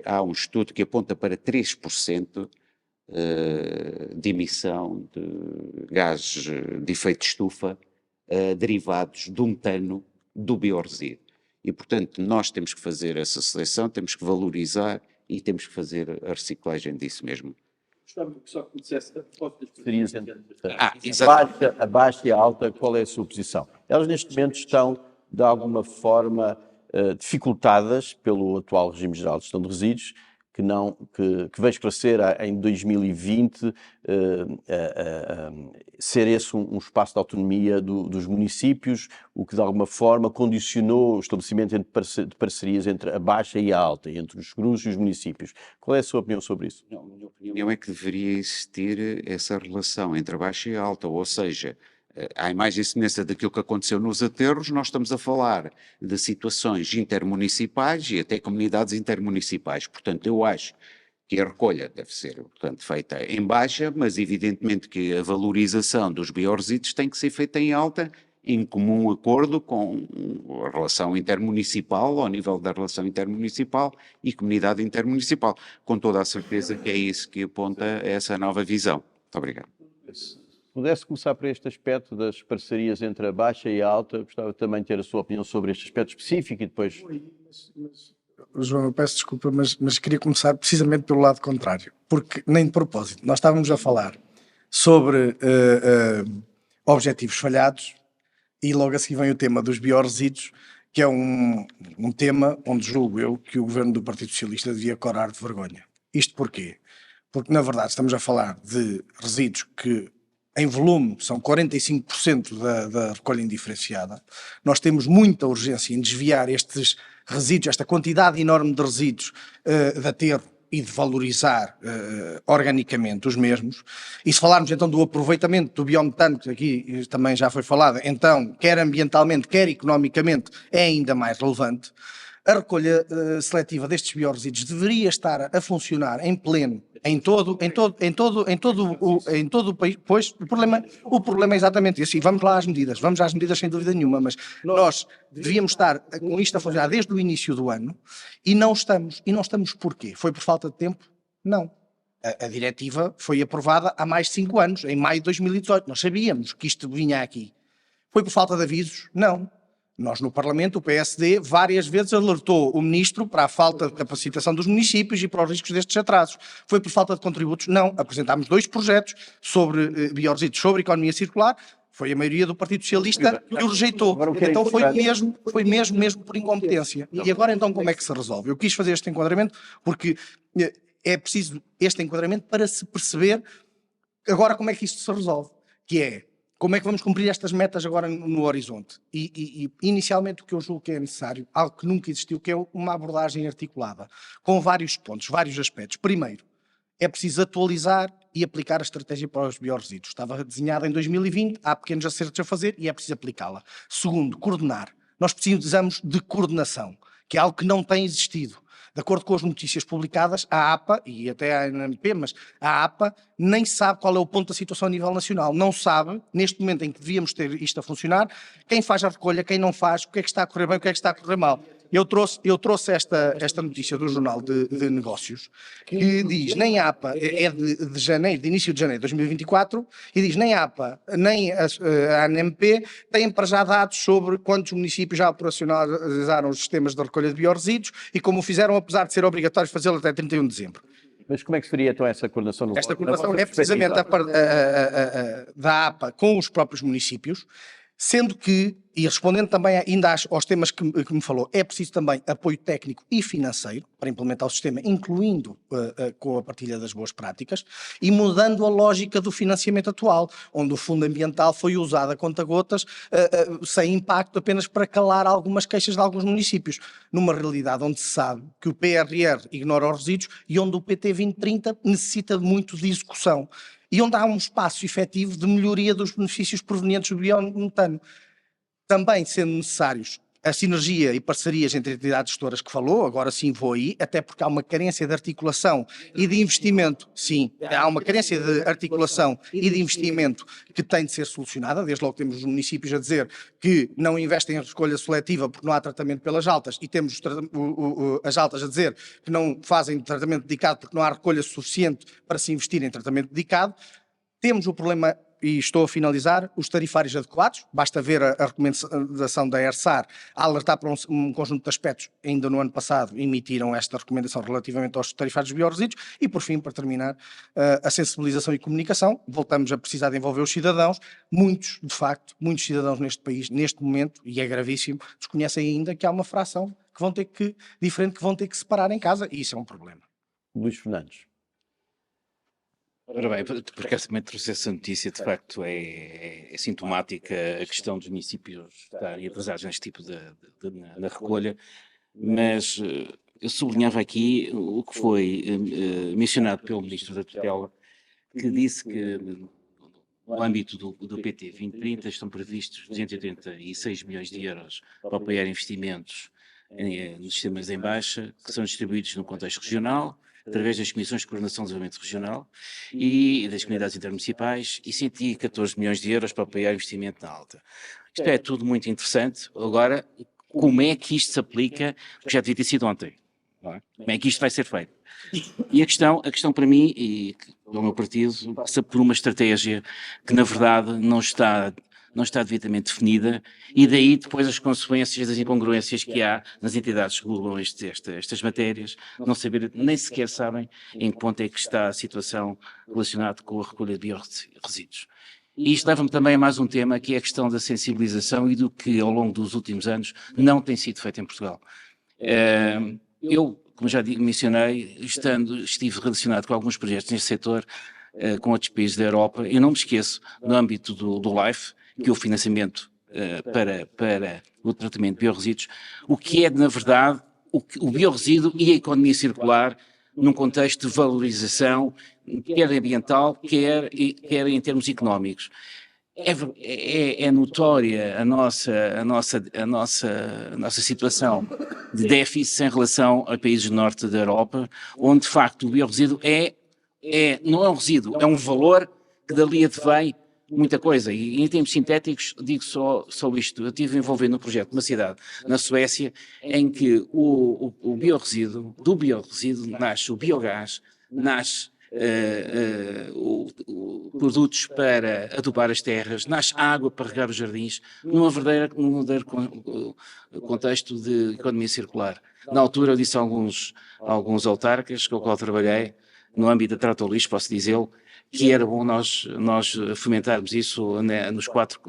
há um estudo que aponta para 3% de emissão de gases de efeito de estufa derivados do metano do biorresíduo. E, portanto, nós temos que fazer essa seleção, temos que valorizar e temos que fazer a reciclagem disso mesmo. Gostava só que me dissesse a proposta das parcerias entre exatamente. a baixa e a alta, qual é a sua posição? Elas neste momento estão, de alguma forma, dificultadas pelo atual regime geral de gestão de resíduos, que veio esclarecer em 2020 ser esse um espaço de autonomia dos municípios, o que de alguma forma condicionou o estabelecimento de parcerias entre a baixa e a alta, entre os CRUs e os municípios. Qual é a sua opinião sobre isso? Não, a minha opinião é que deveria existir essa relação entre a baixa e a alta, ou seja, à imagem e semelhança daquilo que aconteceu nos aterros, nós estamos a falar de situações intermunicipais e até comunidades intermunicipais. Portanto, eu acho que a recolha deve ser, portanto, feita em baixa, mas evidentemente que a valorização dos biorresíduos tem que ser feita em alta, em comum acordo com a relação intermunicipal, ao nível da relação intermunicipal e comunidade intermunicipal. Com toda a certeza que é isso que aponta essa nova visão. Muito obrigado. Pudesse começar por este aspecto das parcerias entre a baixa e a alta, gostava também de ter a sua opinião sobre este aspecto específico e depois... João, eu peço desculpa, mas queria começar precisamente pelo lado contrário, porque nem de propósito. Nós estávamos a falar sobre objetivos falhados e logo a seguir vem o tema dos biorresíduos, que é um tema onde julgo eu que o governo do Partido Socialista devia corar de vergonha. Isto porquê? Porque, na verdade, estamos a falar de resíduos que em volume são 45% da recolha indiferenciada. Nós temos muita urgência em desviar estes resíduos, esta quantidade enorme de resíduos de aterro e de valorizar organicamente os mesmos. E se falarmos então do aproveitamento do biometano, que aqui também já foi falado, então, quer ambientalmente, quer economicamente, é ainda mais relevante. a recolha seletiva destes biorresíduos deveria estar a funcionar em pleno em todo o país. Pois o problema é exatamente esse. E vamos lá às medidas, vamos às medidas sem dúvida nenhuma, mas nós devíamos estar com isto a funcionar desde o início do ano e não estamos. E não estamos porquê? Foi por falta de tempo? Não. A diretiva foi aprovada há mais de 5 anos, em maio de 2018. Nós sabíamos que isto vinha aqui. Foi por falta de avisos? Não. Nós no Parlamento, o PSD, várias vezes alertou o Ministro para a falta de capacitação dos municípios e para os riscos destes atrasos. Foi por falta de contributos? Não. Apresentámos 2 projetos sobre biorresíduos, sobre economia circular. Foi a maioria do Partido Socialista que o rejeitou. Então foi mesmo por incompetência. E agora então como é que se resolve? Eu quis fazer este enquadramento porque é preciso este enquadramento para se perceber agora como é que isto se resolve. Que é, como é que vamos cumprir estas metas agora no horizonte? E inicialmente o que eu julgo que é necessário, algo que nunca existiu, que é uma abordagem articulada, com vários pontos, vários aspectos. Primeiro, é preciso atualizar e aplicar a estratégia para os biorresíduos. Estava desenhada em 2020, há pequenos acertos a fazer e é preciso aplicá-la. Segundo, coordenar. Nós precisamos de coordenação, que é algo que não tem existido. De acordo com as notícias publicadas, a APA, e até a ANP, mas a APA nem sabe qual é o ponto da situação a nível nacional. Não sabe, neste momento em que devíamos ter isto a funcionar, quem faz a recolha, quem não faz, o que é que está a correr bem, o que é que está a correr mal. Eu trouxe esta notícia do Jornal de Negócios, que diz, nem a APA, é de início de janeiro de 2024, e diz, nem a APA, nem a ANP têm para já dados sobre quantos municípios já operacionalizaram os sistemas de recolha de biorresíduos e como o fizeram, apesar de ser obrigatório fazê-lo até 31 de dezembro. Mas como é que seria então essa coordenação? Esta coordenação é precisamente da APA com os próprios municípios, sendo que, e respondendo também ainda aos temas que me falou, é preciso também apoio técnico e financeiro para implementar o sistema, incluindo com a partilha das boas práticas, e mudando a lógica do financiamento atual, onde o fundo ambiental foi usado a conta-gotas, sem impacto, apenas para calar algumas queixas de alguns municípios, numa realidade onde se sabe que o PRR ignora os resíduos e onde o PT 2030 necessita muito de execução. E onde há um espaço efetivo de melhoria dos benefícios provenientes do biometano. Também sendo necessários a sinergia e parcerias entre entidades gestoras que falou, agora sim vou aí, até porque há uma carência de articulação e de investimento, sim, há uma carência de articulação e de investimento que tem de ser solucionada, desde logo temos os municípios a dizer que não investem em recolha seletiva porque não há tratamento pelas altas e temos as altas a dizer que não fazem tratamento dedicado porque não há recolha suficiente para se investir em tratamento dedicado. Temos o problema, e estou a finalizar, os tarifários adequados. Basta ver a recomendação da ERSAR a alertar para um conjunto de aspectos. Ainda no ano passado emitiram esta recomendação relativamente aos tarifários de biorresíduos. E, por fim, para terminar, a sensibilização e comunicação. Voltamos a precisar de envolver os cidadãos. Muitos, de facto, muitos cidadãos neste país, neste momento, e é gravíssimo, desconhecem ainda que há uma fração diferente que vão ter que separar em casa. E isso é um problema. Luís Fernandes. Ora bem, porque também trouxe essa notícia, de facto é sintomática a questão dos municípios estarem atrasados neste tipo na recolha, mas eu sublinhava aqui o que foi mencionado pelo Ministro da Tutela, que disse que no âmbito do PT 2030 estão previstos 286 milhões de euros para apoiar investimentos nos sistemas em baixa, que são distribuídos no contexto regional, através das Comissões de Coordenação de Desenvolvimento Regional e das Comunidades Intermunicipais, e 114 milhões de euros para apoiar investimento na alta. Isto é tudo muito interessante. Agora, como é que isto se aplica? Porque já devia ter sido ontem. Não é? Como é que isto vai ser feito? E a questão para mim, e do meu partido, passa por uma estratégia que, na verdade, não está devidamente definida, e daí depois as consequências das incongruências que há nas entidades que regulam estas matérias, não saber, nem sequer sabem em que ponto é que está a situação relacionada com a recolha de biorresíduos. E isto leva-me também a mais um tema, que é a questão da sensibilização e do que ao longo dos últimos anos não tem sido feito em Portugal. Eu, como já mencionei, estive relacionado com alguns projetos neste setor, com outros países da Europa, e não me esqueço, no âmbito do LIFE, que é o financiamento para o tratamento de biorresíduos, o que é, na verdade, o biorresíduo e a economia circular num contexto de valorização, quer ambiental, quer em termos económicos. É notória a nossa situação de déficit em relação a países do norte da Europa, onde de facto o biorresíduo não é um resíduo, é um valor que dali advém muita coisa. E em termos sintéticos, digo só isto. Eu estive envolvido num projeto numa cidade na Suécia em que do biorresíduo nasce o biogás, nasce produtos para adubar as terras, nasce água para regar os jardins, num verdadeiro contexto de economia circular. Na altura eu disse a alguns autarcas com os quais trabalhei, no âmbito da Trata ao Lixo, posso dizê-lo, que era bom nós fomentarmos isso nos quatro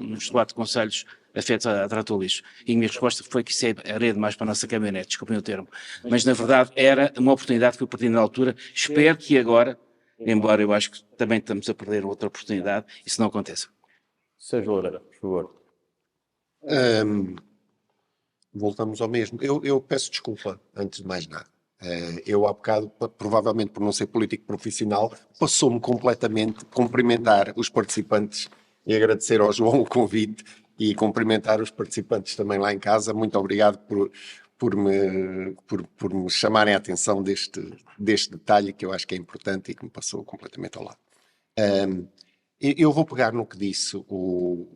concelhos afetos à Trata ao Lixo. E a minha resposta foi que isso é areia demais para a nossa caminhonete, desculpem o termo. Mas, na verdade, era uma oportunidade que eu perdi na altura. Espero que agora, embora eu acho que também estamos a perder outra oportunidade, isso não aconteça. Sérgio Loureiro, por favor. Voltamos ao mesmo. Eu peço desculpa, antes de mais nada. Eu há bocado, provavelmente por não ser político profissional, passou-me completamente cumprimentar os participantes e agradecer ao João o convite e cumprimentar os participantes também lá em casa. Muito obrigado por me chamarem a atenção deste detalhe que eu acho que é importante e que me passou completamente ao lado. Eu vou pegar no que disse o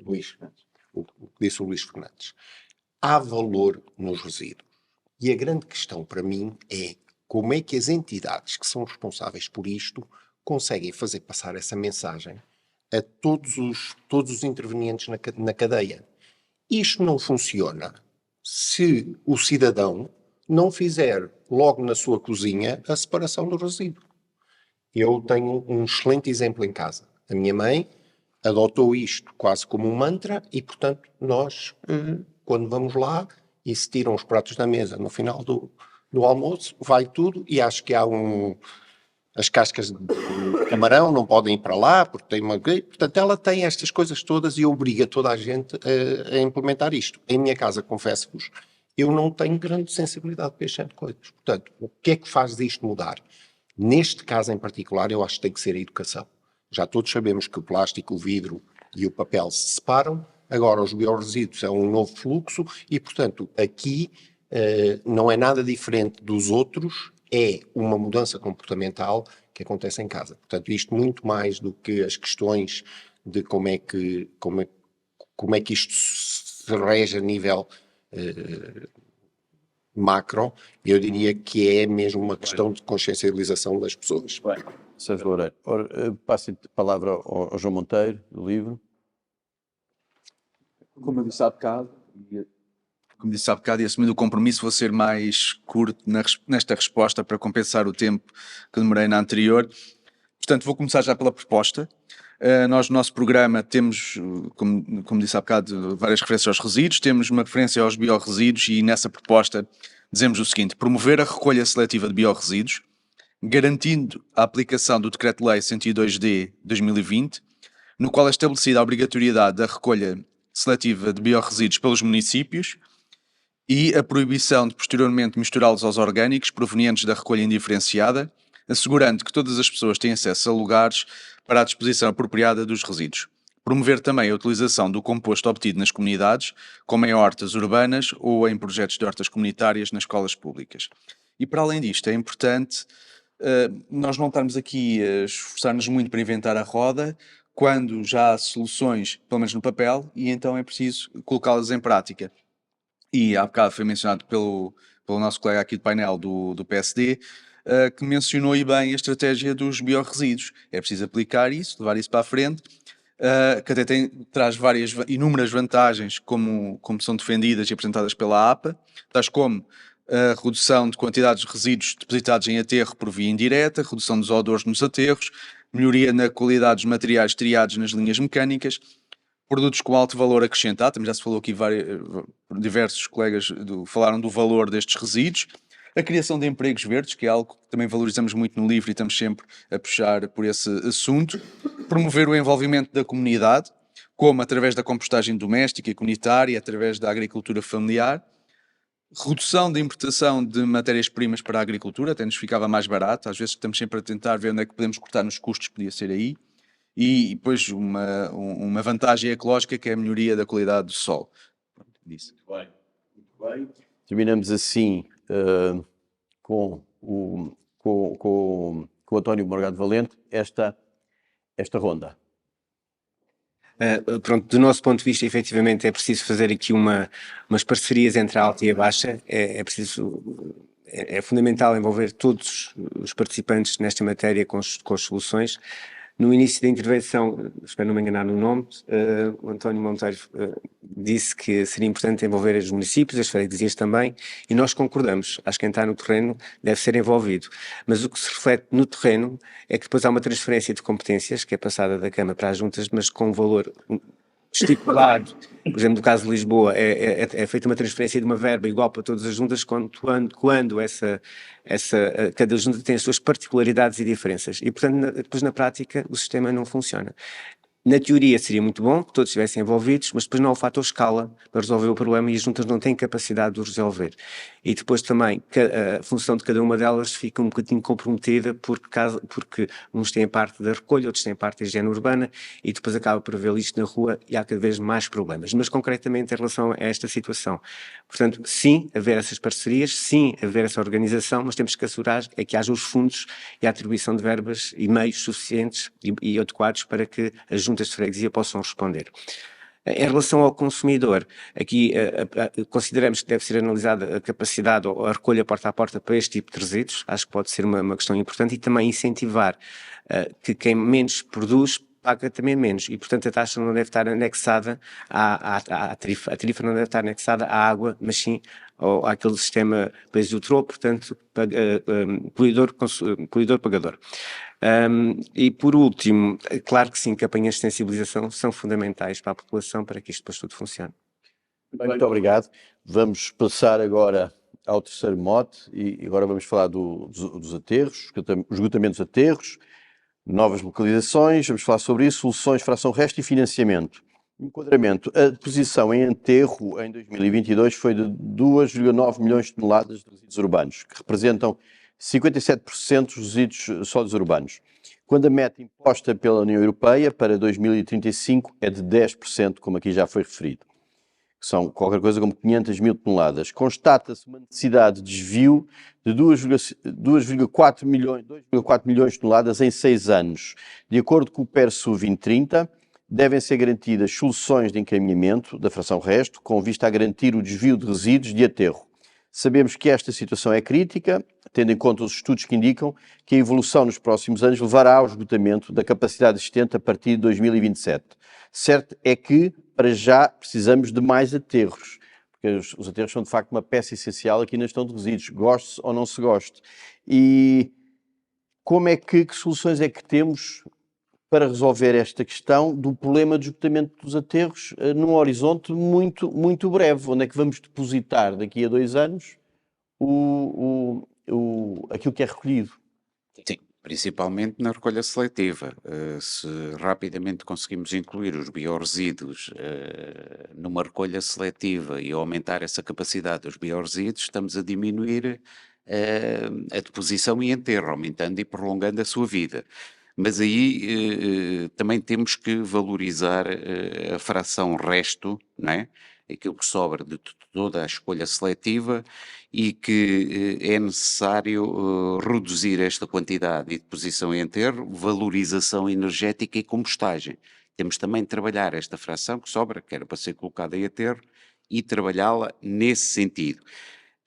Luís Fernandes. Há valor nos resíduos. E a grande questão para mim é como é que as entidades que são responsáveis por isto conseguem fazer passar essa mensagem a todos os intervenientes na cadeia. Isto não funciona se o cidadão não fizer logo na sua cozinha a separação do resíduo. Eu tenho um excelente exemplo em casa. A minha mãe adotou isto quase como um mantra e, portanto, nós, quando vamos lá e se tiram os pratos da mesa no final do almoço, vai tudo e acho que há as cascas de camarão não podem ir para lá porque tem uma... Portanto, ela tem estas coisas todas e obriga toda a gente a implementar isto. Em minha casa, confesso-vos, eu não tenho grande sensibilidade para este tipo de coisas. Portanto, o que é que faz isto mudar? Neste caso em particular, eu acho que tem que ser a educação. Já todos sabemos que o plástico, o vidro e o papel se separam. Agora os biorresíduos é um novo fluxo e, portanto, aqui não é nada diferente dos outros, é uma mudança comportamental que acontece em casa. Portanto, isto muito mais do que as questões de como é que isto se rege a nível macro, eu diria que é mesmo uma questão de consciencialização das pessoas. Bem, Sérgio Loureiro. Ora, passo a palavra ao João Monteiro, do livro. Como eu disse há bocado, e assumindo o compromisso, vou ser mais curto nesta resposta para compensar o tempo que demorei na anterior. Portanto, vou começar já pela proposta. Nós, no nosso programa, temos, como disse há bocado, várias referências aos resíduos, temos uma referência aos biorresíduos e nessa proposta dizemos o seguinte: promover a recolha seletiva de biorresíduos, garantindo a aplicação do Decreto-Lei 102/2020, no qual é estabelecida a obrigatoriedade da recolha seletiva de biorresíduos pelos municípios e a proibição de posteriormente misturá-los aos orgânicos provenientes da recolha indiferenciada, assegurando que todas as pessoas têm acesso a lugares para a disposição apropriada dos resíduos. Promover também a utilização do composto obtido nas comunidades, como em hortas urbanas ou em projetos de hortas comunitárias nas escolas públicas. E para além disto, é importante nós não estarmos aqui a esforçar-nos muito para inventar a roda, quando já há soluções, pelo menos no papel, e então é preciso colocá-las em prática. E há bocado foi mencionado pelo nosso colega aqui do painel do PSD, que mencionou e bem a estratégia dos biorresíduos. É preciso aplicar isso, levar isso para a frente, que até traz inúmeras vantagens, como são defendidas e apresentadas pela APA, tais como a redução de quantidades de resíduos depositados em aterro por via indireta, redução dos odores nos aterros, melhoria na qualidade dos materiais triados nas linhas mecânicas, produtos com alto valor acrescentado, também já se falou aqui, diversos colegas falaram do valor destes resíduos, a criação de empregos verdes, que é algo que também valorizamos muito no livro e estamos sempre a puxar por esse assunto, promover o envolvimento da comunidade, como através da compostagem doméstica e comunitária, através da agricultura familiar, redução da importação de matérias-primas para a agricultura, até nos ficava mais barato, às vezes estamos sempre a tentar ver onde é que podemos cortar nos custos, podia ser aí, e depois uma vantagem ecológica que é a melhoria da qualidade do solo. Muito bem. Terminamos assim com o António Morgado Valente esta ronda. Pronto, do nosso ponto de vista, efetivamente, é preciso fazer aqui umas parcerias entre a alta e a baixa. É fundamental envolver todos os participantes nesta matéria com as soluções. No início da intervenção, espero não me enganar no nome, o António Monteiro disse que seria importante envolver os municípios, as freguesias também, e nós concordamos. Acho que quem está no terreno deve ser envolvido. Mas o que se reflete no terreno é que depois há uma transferência de competências, que é passada da Câmara para as juntas, mas com um valor estipulado. Por exemplo, no caso de Lisboa, é feita uma transferência de uma verba igual para todas as juntas quando cada junta tem as suas particularidades e diferenças. E, portanto, depois na prática o sistema não funciona. Na teoria seria muito bom que todos estivessem envolvidos, mas depois não há o fator escala para resolver o problema e as juntas não têm capacidade de o resolver. E depois também a função de cada uma delas fica um bocadinho comprometida porque uns têm a parte da recolha, outros têm a parte da higiene urbana e depois acaba por haver lixo na rua e há cada vez mais problemas. Mas concretamente em relação a esta situação, portanto, sim, haver essas parcerias, sim, haver essa organização, mas temos que assegurar é que haja os fundos e a atribuição de verbas e meios suficientes e adequados para que as juntas de freguesia possam responder. Em relação ao consumidor, aqui consideramos que deve ser analisada a capacidade ou a recolha porta a porta para este tipo de resíduos, acho que pode ser uma questão importante, e também incentivar que quem menos produz paga também menos, e portanto a taxa não deve estar anexada à tarifa, a tarifa não deve estar anexada à água, mas sim àquele sistema pais-do-troco, portanto poluidor-pagador. E por último, claro que sim, campanhas de sensibilização são fundamentais para a população para que isto depois tudo funcione. Muito obrigado. Vamos passar agora ao terceiro mote e agora vamos falar dos aterros, esgotamentos de aterros, novas localizações, vamos falar sobre isso, soluções, fração resto e financiamento. Enquadramento. A deposição em aterro em 2022 foi de 2,9 milhões de toneladas de resíduos urbanos, que representam 57% dos resíduos sólidos urbanos, quando a meta imposta pela União Europeia para 2035 é de 10%, como aqui já foi referido, que são qualquer coisa como 500 mil toneladas. Constata-se uma necessidade de desvio de 2,4 milhões de toneladas em 6 anos. De acordo com o PERSU 2030, devem ser garantidas soluções de encaminhamento da fração resto, com vista a garantir o desvio de resíduos de aterro. Sabemos que esta situação é crítica, tendo em conta os estudos que indicam que a evolução nos próximos anos levará ao esgotamento da capacidade existente a partir de 2027. Certo é que, para já, precisamos de mais aterros, porque os aterros são, de facto, uma peça essencial aqui na gestão de resíduos, goste ou não se goste. E como é que soluções é que temos para resolver esta questão do problema de esgotamento dos aterros num horizonte muito, muito breve? Onde é que vamos depositar daqui a 2 anos aquilo que é recolhido? Sim, principalmente na recolha seletiva. Se rapidamente conseguimos incluir os biorresíduos numa recolha seletiva e aumentar essa capacidade dos biorresíduos, estamos a diminuir a deposição e enterro, aumentando e prolongando a sua vida. Mas aí também temos que valorizar a fração resto, não é? Aquilo que sobra de toda a escolha seletiva e que é necessário reduzir esta quantidade de deposição e enterro, valorização energética e compostagem. Temos também de trabalhar esta fração que sobra, que era para ser colocada em aterro, e trabalhá-la nesse sentido.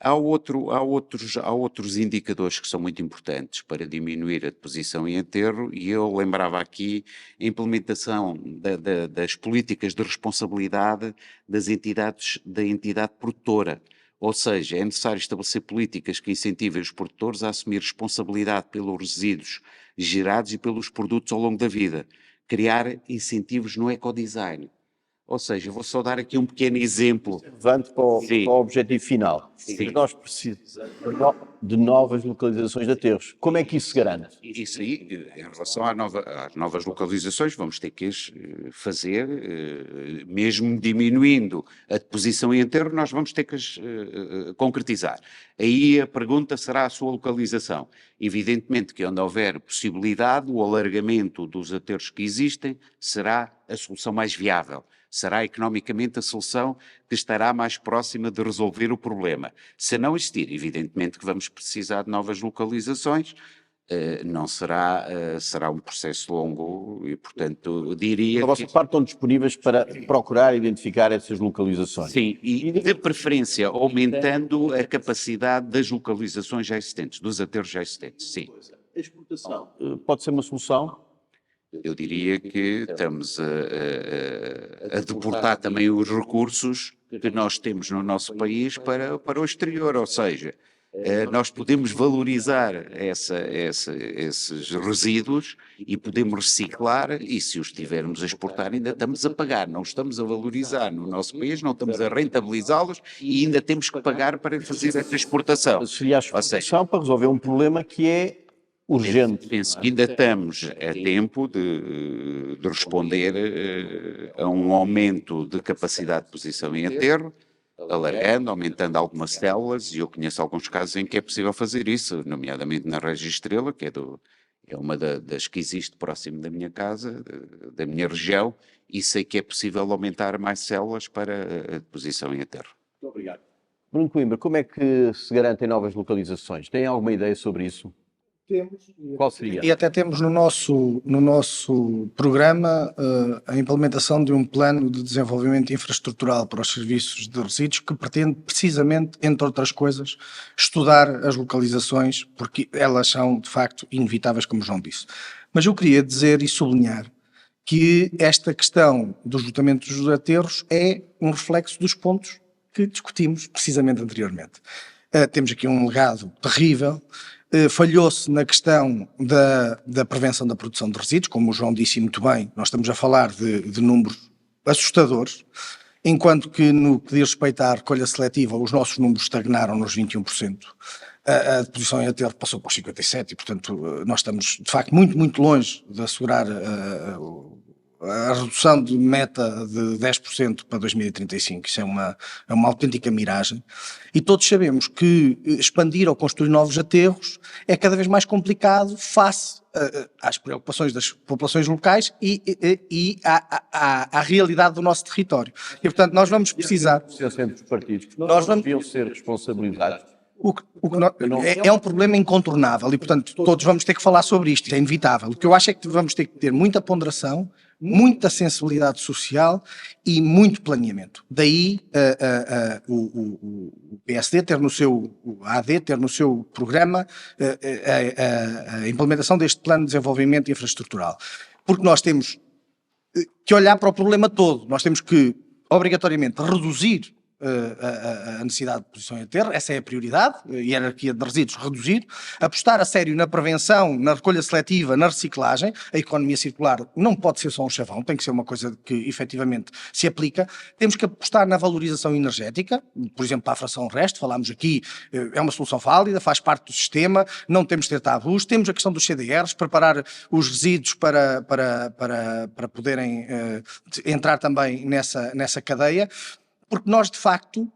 Há outros indicadores que são muito importantes para diminuir a deposição e enterro, e eu lembrava aqui a implementação das políticas de responsabilidade da entidade produtora. Ou seja, é necessário estabelecer políticas que incentivem os produtores a assumir responsabilidade pelos resíduos gerados e pelos produtos ao longo da vida. Criar incentivos no ecodesign. Ou seja, vou só dar aqui um pequeno exemplo. Relevante para o objetivo final. Sim. Mas nós precisamos de novas localizações de aterros. Como é que isso se garante? Isso aí, em relação às novas localizações, vamos ter que as fazer, mesmo diminuindo a deposição e enterro, nós vamos ter que as concretizar. Aí a pergunta será a sua localização. Evidentemente que onde houver possibilidade, o alargamento dos aterros que existem será a solução mais viável. Será economicamente a solução que estará mais próxima de resolver o problema. Se não existir, evidentemente que vamos precisar de novas localizações, não será, será um processo longo e, portanto, diria Da vossa parte estão disponíveis para procurar identificar essas localizações? Sim, e de preferência aumentando a capacidade das localizações já existentes, dos aterros já existentes, sim. A exportação pode ser uma solução? Eu diria que estamos a deportar também os recursos que nós temos no nosso país para o exterior, ou seja, nós podemos valorizar esses resíduos e podemos reciclar, e se os tivermos a exportar ainda estamos a pagar, não estamos a valorizar no nosso país, não estamos a rentabilizá-los e ainda temos que pagar para fazer essa exportação. Seria a exportação para resolver um problema que é urgente. Penso que ainda estamos a tempo de responder a um aumento de capacidade de posição em aterro, alargando, aumentando algumas células, e eu conheço alguns casos em que é possível fazer isso, nomeadamente na Regia Estrela, que é uma das que existe próximo da minha casa, da minha região, e sei que é possível aumentar mais células para a deposição em aterro. Muito obrigado. Bruno Coimbra, como é que se garantem novas localizações? Tem alguma ideia sobre isso? Temos. Qual seria? E até temos no nosso programa a implementação de um plano de desenvolvimento infraestrutural para os serviços de resíduos que pretende precisamente, entre outras coisas, estudar as localizações, porque elas são de facto inevitáveis, como o João disse. Mas eu queria dizer e sublinhar que esta questão do esgotamento dos aterros é um reflexo dos pontos que discutimos precisamente anteriormente. Temos aqui um legado terrível. Falhou-se na questão da prevenção da produção de resíduos, como o João disse muito bem, nós estamos a falar de números assustadores, enquanto que no que diz respeito à recolha seletiva, os nossos números estagnaram nos 21%. A deposição em aterro passou para os 57% e, portanto, nós estamos, de facto, muito, muito longe de assegurar a redução de meta de 10% para 2035, isso é uma autêntica miragem. E todos sabemos que expandir ou construir novos aterros é cada vez mais complicado face às preocupações das populações locais e à realidade do nosso território. E, portanto, nós vamos precisar... Entre os partidos, Nós vamos... deviam ser responsabilizados. É um problema incontornável e, portanto, todos vamos ter que falar sobre isto, é inevitável. O que eu acho é que vamos ter que ter muita ponderação, muita sensibilidade social e muito planeamento. Daí o PSD ter no seu, a AD ter no seu programa a implementação deste plano de desenvolvimento infraestrutural. Porque nós temos que olhar para o problema todo, nós temos que obrigatoriamente reduzir a necessidade de posição em aterro, essa é a prioridade, a hierarquia de resíduos reduzir, apostar a sério na prevenção, na recolha seletiva, na reciclagem. A economia circular não pode ser só um chavão, tem que ser uma coisa que efetivamente se aplica. Temos que apostar na valorização energética, por exemplo, para a fração reste, falámos aqui, é uma solução válida, faz parte do sistema, não temos de ter tabus. Temos a questão dos CDRs, preparar os resíduos para poderem entrar também nessa cadeia. Porque nós, de facto,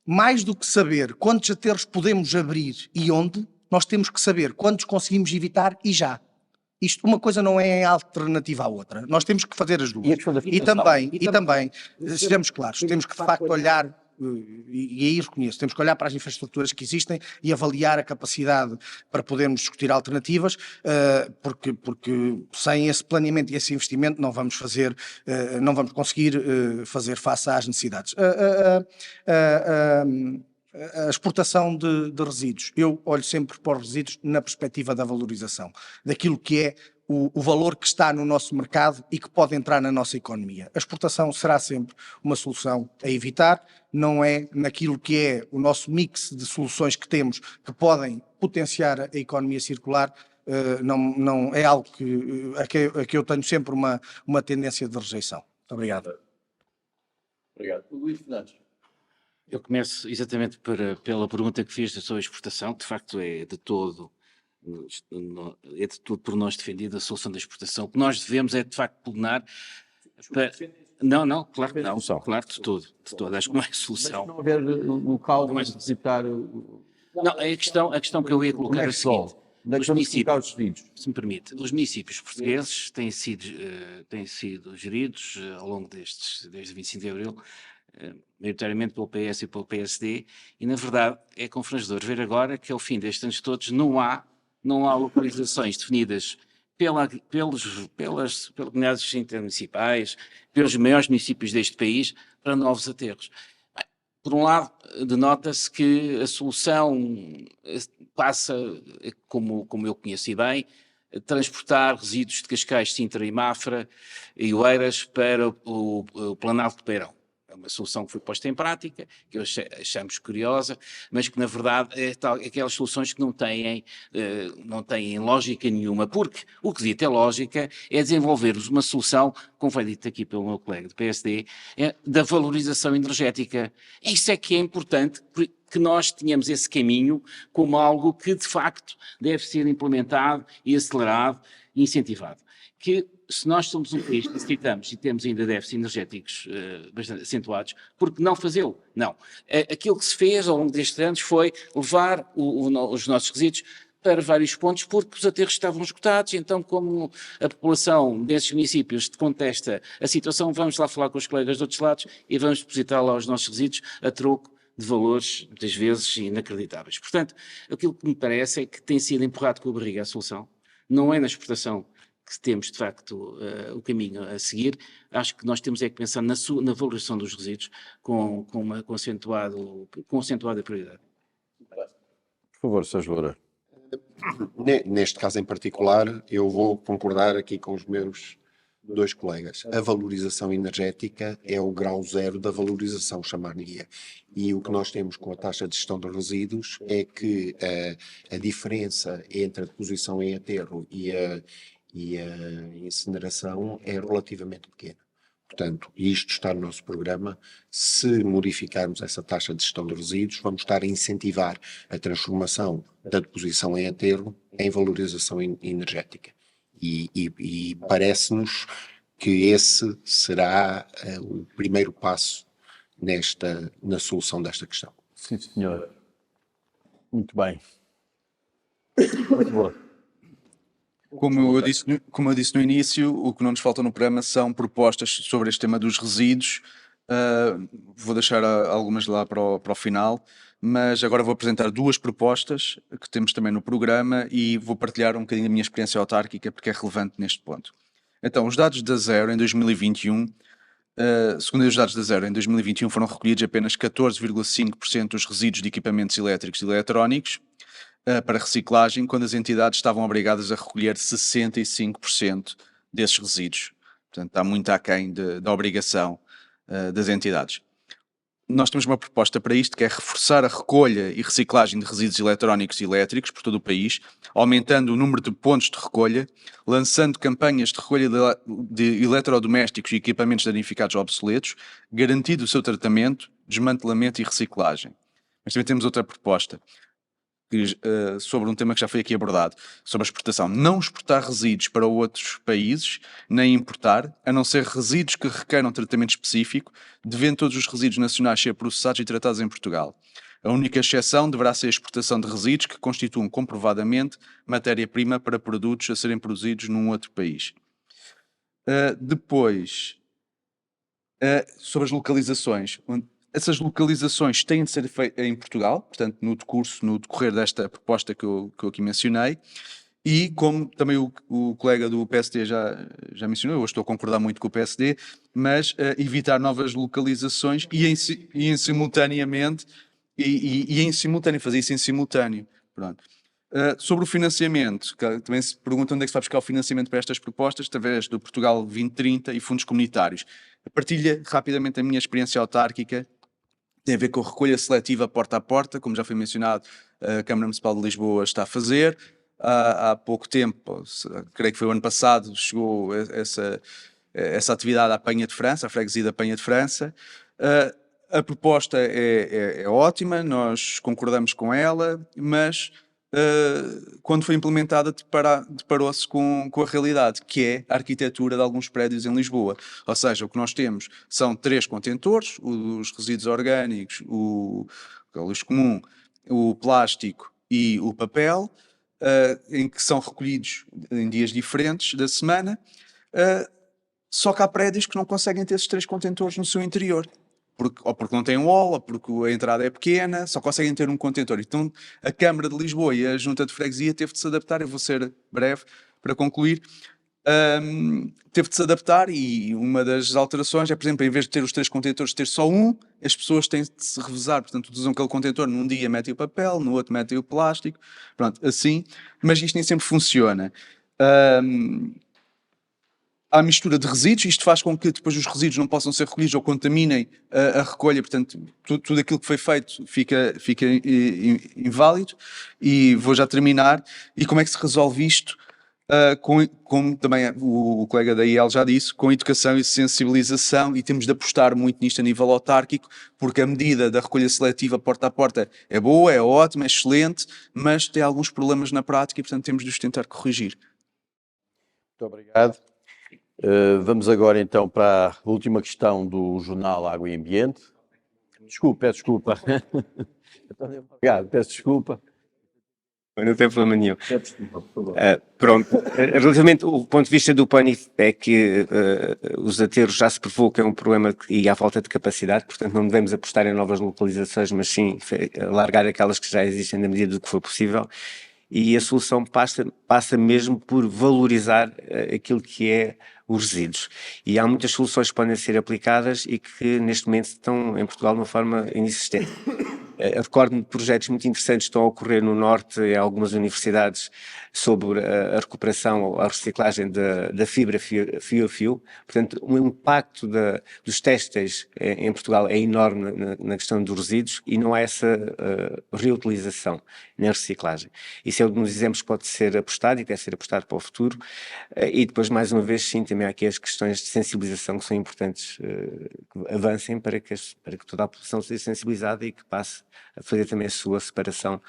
mais do que saber quantos aterros podemos abrir e onde, nós temos que saber quantos conseguimos evitar e já. Isto, uma coisa não é alternativa à outra. Nós temos que fazer as duas. E também, sejamos claros, temos que, de facto, olhar, e aí reconheço, temos que olhar para as infraestruturas que existem e avaliar a capacidade para podermos discutir alternativas, porque sem esse planeamento e esse investimento não vamos conseguir fazer face às necessidades. A exportação de resíduos. Eu olho sempre para os resíduos na perspectiva da valorização, daquilo que é o valor que está no nosso mercado e que pode entrar na nossa economia. A exportação será sempre uma solução a evitar, não é naquilo que é o nosso mix de soluções que temos que podem potenciar a economia circular. Não é algo a que eu tenho sempre uma tendência de rejeição. Muito obrigado. Obrigado. Luís Fernandes. Eu começo exatamente pela pergunta que fiz sobre a exportação, que de facto é de todo por nós defendida a solução da exportação. O que nós devemos é de facto pugnar para... Não, claro que não, claro, de todo, acho que não é solução. Mas não haver local onde visitar... Não, a questão que eu ia colocar é a seguinte. Deixa-me explicar os vídeos. Se me permite, os municípios portugueses têm sido geridos ao longo desde 25 de Abril, maioritariamente pelo PS e pelo PSD, e na verdade é confrangedor ver agora que ao fim destes anos todos não há localizações definidas pelas comunidades intermunicipais, pelos maiores municípios deste país, para novos aterros. Por um lado, denota-se que a solução passa, como eu conheci bem, transportar resíduos de Cascais, Sintra e Mafra e Oeiras para o Planalto de Beirão. É uma solução que foi posta em prática, que achamos curiosa, mas que na verdade é aquelas soluções que não têm lógica nenhuma, porque o que devia ter lógica é desenvolvermos uma solução, como foi dito aqui pelo meu colega do PSD, da valorização energética. Isso é que é importante, que nós tenhamos esse caminho como algo que de facto deve ser implementado e acelerado e incentivado. Que se nós somos um país que necessitamos e temos ainda déficits energéticos bastante acentuados, porque não fazê-lo? Não. Aquilo que se fez ao longo destes anos foi levar os nossos resíduos para vários pontos, porque os aterros estavam esgotados, então como a população desses municípios contesta a situação, vamos lá falar com os colegas de outros lados e vamos depositar lá os nossos resíduos a troco de valores, muitas vezes, inacreditáveis. Portanto, aquilo que me parece é que tem sido empurrado com a barriga a solução, não é na exportação que temos, de facto, o caminho a seguir. Acho que nós temos é que pensar na valorização dos resíduos com acentuada prioridade. Por favor, Sr. Loura. Neste caso em particular, eu vou concordar aqui com os meus dois colegas. A valorização energética é o grau zero da valorização, chamar-lhe-ia. E o que nós temos com a taxa de gestão de resíduos é que a diferença entre a deposição em aterro e a incineração é relativamente pequena. Portanto, isto está no nosso programa. Se modificarmos essa taxa de gestão de resíduos, vamos estar a incentivar a transformação da deposição em aterro em valorização energética. E parece-nos que esse será o primeiro passo na solução desta questão. Sim, senhor. Muito bem. Por favor. Como eu disse no início, o que não nos falta no programa são propostas sobre este tema dos resíduos. Vou deixar algumas lá para o final, mas agora vou apresentar duas propostas que temos também no programa e vou partilhar um bocadinho a minha experiência autárquica, porque é relevante neste ponto. Então, os dados da Zero em 2021, segundo os dados da Zero, em 2021 foram recolhidos apenas 14,5% dos resíduos de equipamentos elétricos e eletrónicos para reciclagem, quando as entidades estavam obrigadas a recolher 65% desses resíduos. Portanto, está muito aquém da obrigação das entidades. Nós temos uma proposta para isto, que é reforçar a recolha e reciclagem de resíduos eletrónicos e elétricos por todo o país, aumentando o número de pontos de recolha, lançando campanhas de recolha de eletrodomésticos e equipamentos danificados ou obsoletos, garantindo o seu tratamento, desmantelamento e reciclagem. Mas também temos outra proposta, sobre um tema que já foi aqui abordado, sobre a exportação. Não exportar resíduos para outros países, nem importar, a não ser resíduos que requeram tratamento específico, devendo todos os resíduos nacionais ser processados e tratados em Portugal. A única exceção deverá ser a exportação de resíduos que constituam comprovadamente matéria-prima para produtos a serem produzidos num outro país. Depois, sobre as localizações. Essas localizações têm de ser feitas em Portugal, portanto, no decorrer desta proposta que eu aqui mencionei, e como também o colega do PSD já mencionou, eu estou a concordar muito com o PSD, mas evitar novas localizações e em simultaneamente, fazer isso em simultâneo. Pronto. Sobre o financiamento, também se pergunta onde é que se vai buscar o financiamento para estas propostas, através do Portugal 2030 e fundos comunitários. Partilha rapidamente a minha experiência autárquica. Tem a ver com a recolha seletiva porta a porta, como já foi mencionado, a Câmara Municipal de Lisboa está a fazer. Há pouco tempo, creio que foi o ano passado, chegou essa atividade à Penha de França, à freguesia da Penha de França. A proposta é ótima, nós concordamos com ela, mas quando foi implementada deparou-se com a realidade, que é a arquitetura de alguns prédios em Lisboa. Ou seja, o que nós temos são 3 contentores, os resíduos orgânicos, o lixo comum, o plástico e o papel, em que são recolhidos em dias diferentes da semana, só que há prédios que não conseguem ter esses 3 contentores no seu interior. Ou porque não têm wall, ou porque a entrada é pequena, só conseguem ter um contentor. Então a Câmara de Lisboa e a Junta de Freguesia teve de se adaptar, eu vou ser breve para concluir, teve de se adaptar e uma das alterações é, por exemplo, em vez de ter os 3 contentores, ter só um, as pessoas têm de se revezar, portanto usam aquele contentor, num dia metem o papel, no outro metem o plástico, pronto, assim, mas isto nem sempre funciona. Há mistura de resíduos, isto faz com que depois os resíduos não possam ser recolhidos ou contaminem a recolha, portanto tudo aquilo que foi feito fica inválido. E vou já terminar. E como é que se resolve isto? Como também o colega da IEL já disse, com educação e sensibilização, e temos de apostar muito nisto a nível autárquico, porque a medida da recolha seletiva porta a porta é boa, é ótima, é excelente, mas tem alguns problemas na prática e, portanto, temos de os tentar corrigir. Muito obrigado. Vamos agora então para a última questão do jornal Água e Ambiente. Peço desculpa. Obrigado, peço desculpa. Não tem problema nenhum. Pronto, relativamente o ponto de vista do PANI é que os aterros já se provou que é um problema e há falta de capacidade, portanto não devemos apostar em novas localizações, mas sim largar aquelas que já existem na medida do que for possível. E a solução passa mesmo por valorizar aquilo que é os resíduos. E há muitas soluções que podem ser aplicadas e que neste momento estão em Portugal de uma forma inexistente. Recordo-me de projetos muito interessantes que estão a ocorrer no Norte, em algumas universidades, sobre a recuperação ou a reciclagem da fibra fio a fio. Portanto, o impacto dos têxteis em Portugal é enorme na questão dos resíduos e não há essa reutilização nem reciclagem. Isso é um dos exemplos que pode ser apostado e deve ser apostado para o futuro. E depois, mais uma vez, sim, também há aqui as questões de sensibilização que são importantes, que avancem para que toda a população seja sensibilizada e que passe a fazer também a sua separação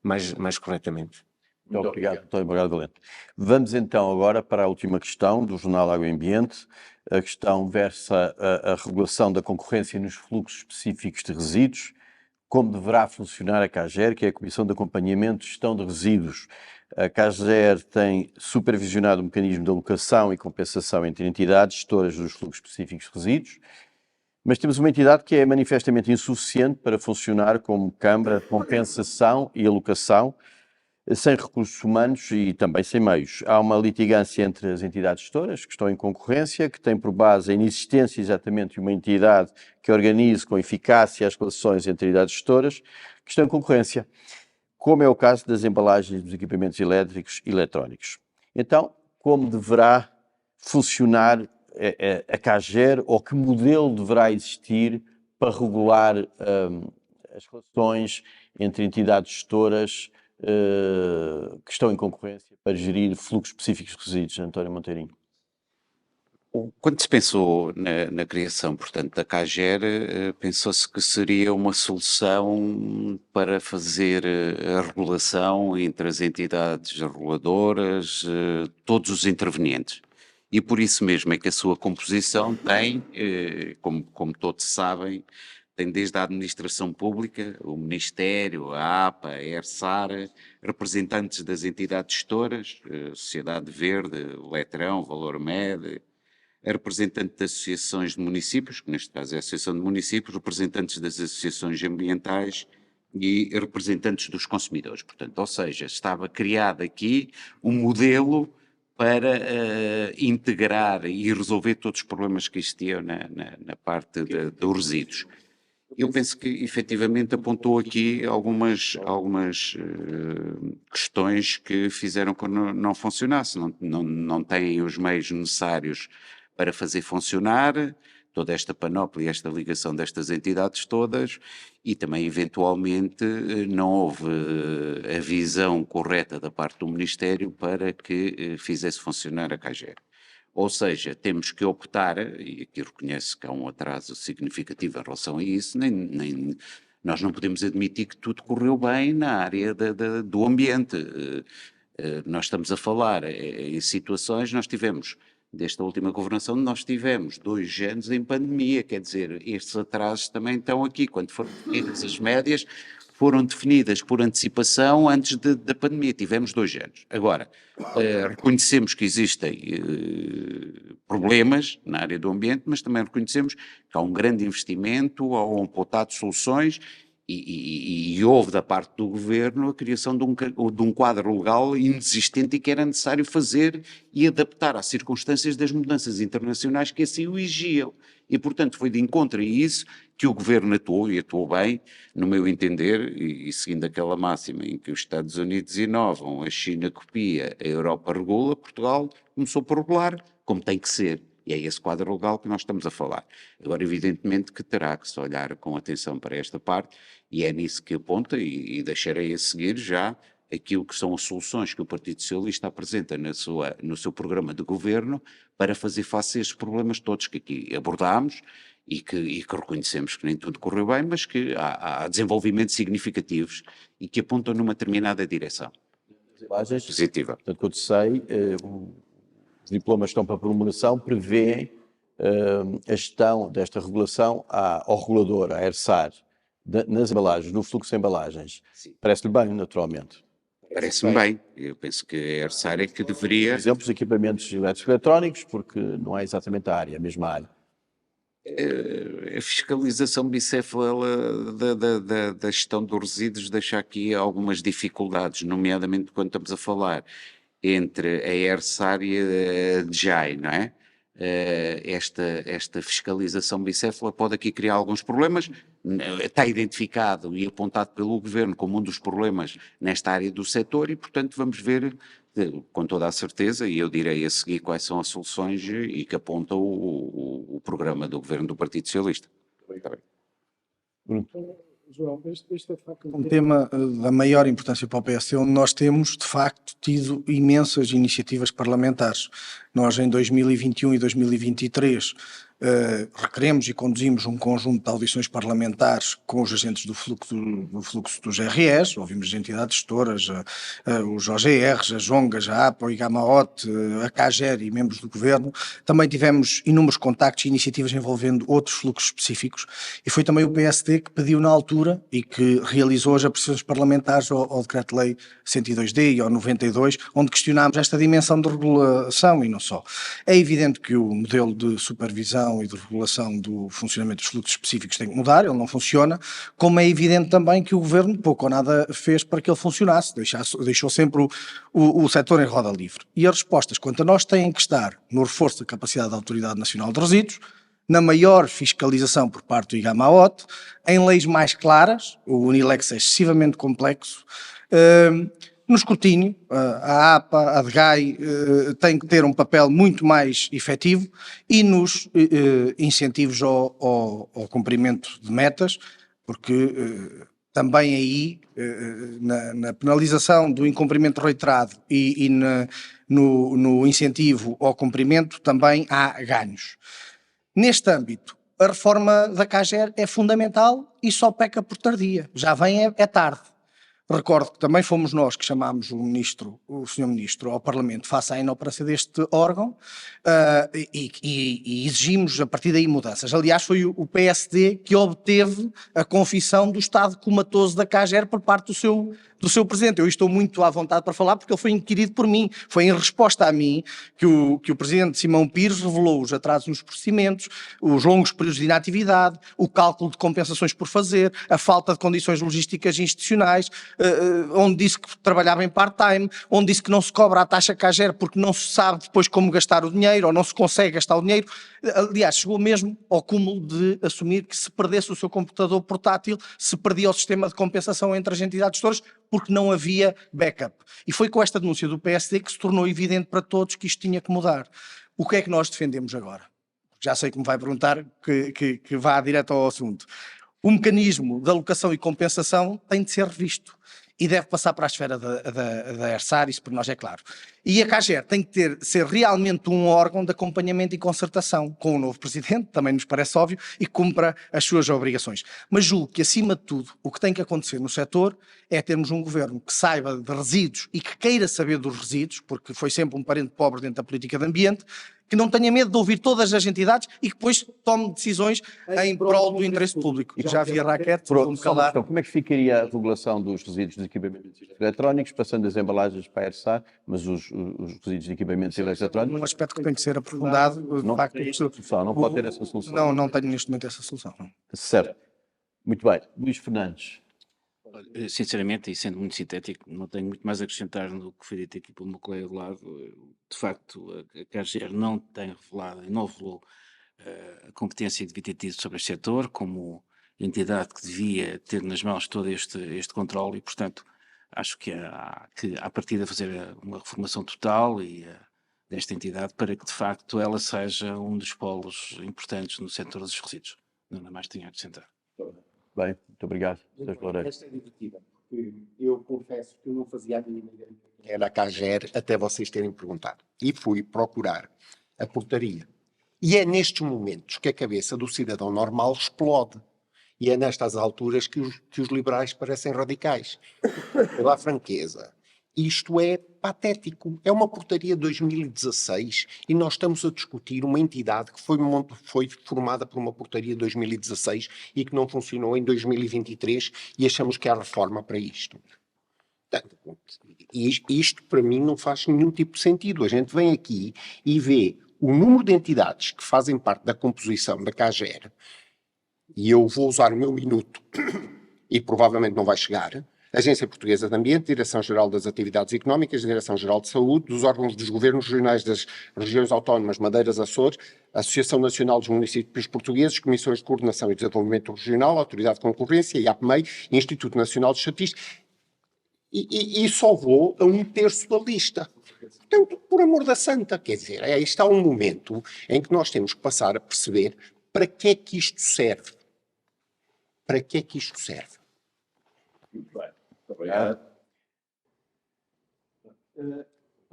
mais corretamente. Muito obrigado, Valente. Vamos então agora para a última questão do jornal Água e Ambiente. A questão versa a regulação da concorrência nos fluxos específicos de resíduos, como deverá funcionar a CAGER, que é a Comissão de Acompanhamento de Gestão de Resíduos. A CAGER tem supervisionado o mecanismo de alocação e compensação entre entidades gestoras dos fluxos específicos de resíduos, mas temos uma entidade que é manifestamente insuficiente para funcionar como Câmara de Compensação e Alocação, sem recursos humanos e também sem meios. Há uma litigância entre as entidades gestoras que estão em concorrência, que tem por base a inexistência exatamente de uma entidade que organize com eficácia as relações entre entidades gestoras que estão em concorrência, como é o caso das embalagens dos equipamentos elétricos e eletrónicos. Então, como deverá funcionar a CAGER, ou que modelo deverá existir para regular as relações entre entidades gestoras que estão em concorrência para gerir fluxos específicos de resíduos? António Monteirinho. Quando se pensou na criação, portanto, da CAGER, pensou-se que seria uma solução para fazer a regulação entre as entidades reguladoras, todos os intervenientes. E por isso mesmo é que a sua composição tem, como todos sabem, tem desde a administração pública, o Ministério, a APA, a ERSAR, representantes das entidades gestoras, Sociedade Verde, Letrão, Valor Med, a representante das associações de municípios, que neste caso é a Associação de Municípios, representantes das associações ambientais e representantes dos consumidores. Portanto, ou seja, estava criado aqui um modelo para integrar e resolver todos os problemas que existiam na parte dos resíduos. Eu penso que efetivamente apontou aqui algumas questões que fizeram que não funcionasse, não têm os meios necessários para fazer funcionar toda esta panóplia, esta ligação destas entidades todas, e também eventualmente não houve a visão correta da parte do Ministério para que fizesse funcionar a CAGER. Ou seja, temos que optar, e aqui reconheço que há um atraso significativo em relação a isso, nós não podemos admitir que tudo correu bem na área do ambiente. Nós estamos a falar em situações, nós tivemos, desta última governação, nós tivemos 2 anos em pandemia, quer dizer, estes atrasos também estão aqui, quando foram definidas as médias, foram definidas por antecipação antes da pandemia. Tivemos 2 anos. Agora, reconhecemos que existem problemas na área do ambiente, mas também reconhecemos que há um grande investimento, há um apontado de soluções e houve da parte do Governo a criação de um quadro legal inexistente e que era necessário fazer e adaptar às circunstâncias das mudanças internacionais que assim o exigiam. E, portanto, foi de encontro a isso que o Governo atuou, e atuou bem, no meu entender, e seguindo aquela máxima em que os Estados Unidos inovam, a China copia, a Europa regula, Portugal começou por regular, como tem que ser. E é esse quadro legal que nós estamos a falar. Agora, evidentemente que terá que se olhar com atenção para esta parte, e é nisso que aponta, e deixarei a seguir já aquilo que são as soluções que o Partido Socialista apresenta no seu programa de governo para fazer face a estes problemas todos que aqui abordámos e que reconhecemos que nem tudo correu bem, mas que há desenvolvimentos significativos e que apontam numa determinada direção. Positiva. Portanto, quando sei, os diplomas que estão para promulgação prevêem a gestão desta regulação ao regulador, à ERSAR, nas embalagens, no fluxo de embalagens. Parece-lhe bem, naturalmente. Parece-me bem. Eu penso que a ERSAR é que deveria... Por exemplo, os equipamentos elétricos eletrónicos, porque não é exatamente a mesma área. A fiscalização bicéfala da gestão dos resíduos deixa aqui algumas dificuldades, nomeadamente quando estamos a falar entre a ERSAR e a DJAI, não é? Esta fiscalização bicéfala pode aqui criar alguns problemas, está identificado e apontado pelo Governo como um dos problemas nesta área do setor e, portanto, vamos ver com toda a certeza, e eu direi a seguir quais são as soluções e que aponta o programa do Governo do Partido Socialista. Está bem. João, este é de facto um tema da maior importância para o PSD, onde nós temos, de facto, tido imensas iniciativas parlamentares. Nós, em 2021 e 2023, requeremos e conduzimos um conjunto de audições parlamentares com os agentes do fluxo dos RS, ouvimos as entidades gestoras, os OGRs, as ONGs, a APA, o IGAMAOT, a CAGER e membros do Governo. Também tivemos inúmeros contactos e iniciativas envolvendo outros fluxos específicos e foi também o PSD que pediu na altura e que realizou as apreciações parlamentares ao Decreto-Lei 102D e ao 92, onde questionámos esta dimensão de regulação e não só. É evidente que o modelo de supervisão e de regulação do funcionamento dos fluxos específicos tem que mudar, ele não funciona, como é evidente também que o Governo pouco ou nada fez para que ele funcionasse, deixou sempre o setor em roda livre. E as respostas quanto a nós têm que estar no reforço da capacidade da Autoridade Nacional de Resíduos, na maior fiscalização por parte do IGAMAOT, em leis mais claras, o Unilex é excessivamente complexo, no escrutínio, a APA, a DGAI tem que ter um papel muito mais efetivo e nos incentivos ao cumprimento de metas, porque também aí, na penalização do incumprimento reiterado e no incentivo ao cumprimento, também há ganhos. Neste âmbito, a reforma da CAGER é fundamental e só peca por tardia, já vem é tarde. Recordo que também fomos nós que chamámos o Sr. Ministro ao Parlamento face à inoperância deste órgão e exigimos a partir daí mudanças. Aliás, foi o PSD que obteve a confissão do estado comatoso da CAGER por parte do seu Presidente. Eu estou muito à vontade para falar porque ele foi inquirido por mim. Foi em resposta a mim que o Presidente Simão Pires revelou os atrasos nos procedimentos, os longos períodos de inatividade, o cálculo de compensações por fazer, a falta de condições logísticas institucionais, onde disse que trabalhava em part-time, onde disse que não se cobra a taxa CAGER porque não se sabe depois como gastar o dinheiro ou não se consegue gastar o dinheiro. Aliás, chegou mesmo ao cúmulo de assumir que se perdesse o seu computador portátil, se perdia o sistema de compensação entre as entidades gestoras, porque não havia backup. E foi com esta denúncia do PSD que se tornou evidente para todos que isto tinha que mudar. O que é que nós defendemos agora? Já sei que me vai perguntar, que vá direto ao assunto. O mecanismo de alocação e compensação tem de ser revisto e deve passar para a esfera da ERSAR, isso para nós é claro. E a CAGER tem que ser realmente um órgão de acompanhamento e concertação com o novo Presidente, também nos parece óbvio, e cumpra as suas obrigações. Mas julgo que, acima de tudo, o que tem que acontecer no setor é termos um governo que saiba de resíduos e que queira saber dos resíduos, porque foi sempre um parente pobre dentro da política de ambiente, que não tenha medo de ouvir todas as entidades e que depois tome decisões em prol do interesse público. E já havia raquete, vou-me Só uma calar. questão, como é que ficaria a regulação dos resíduos de equipamentos eletrónicos, passando as embalagens para a ERSA, mas os resíduos de equipamentos eletrónicos? Um aspecto que tem que ser aprofundado, de facto, Não pode ter essa solução. não tenho neste momento essa solução. Não. Certo. Muito bem. Luís Fernandes. Sinceramente, e sendo muito sintético, não tenho muito mais a acrescentar no que foi dito aqui pelo meu colega de lado. De facto, a CAGER não tem revelado e não revelou a competência que devia ter tido sobre este setor, como entidade que devia ter nas mãos todo este controle e, portanto, acho que há à partida fazer uma reformação total desta entidade para que, de facto, ela seja um dos polos importantes no setor dos resíduos. Não mais tenho a acrescentar. Bem, muito obrigado. Sr. Loureiro. Esta é divertida, porque eu confesso que eu não fazia a mínima ideia que era a CAGER até vocês terem perguntado. E fui procurar a portaria. E é nestes momentos que a cabeça do cidadão normal explode. E é nestas alturas que os liberais parecem radicais. Pela franqueza. Isto é patético. É uma portaria de 2016 e nós estamos a discutir uma entidade que foi formada por uma portaria de 2016 e que não funcionou em 2023 e achamos que há reforma para isto. Portanto, isto para mim não faz nenhum tipo de sentido. A gente vem aqui e vê o número de entidades que fazem parte da composição da CAGER e eu vou usar o meu minuto e provavelmente não vai chegar. Agência Portuguesa de Ambiente, Direção-Geral das Atividades Económicas, Direção-Geral de Saúde, dos órgãos dos governos regionais das regiões autónomas Madeiras, Açores, Associação Nacional dos Municípios Portugueses, Comissões de Coordenação e Desenvolvimento Regional, Autoridade de Concorrência, IAPMEI, Instituto Nacional de Estatística, e só vou a 1/3 da lista. Portanto, por amor da santa, quer dizer, está um momento em que nós temos que passar a perceber para que é que isto serve. Para que é que isto serve? Muito bem. Muito obrigado.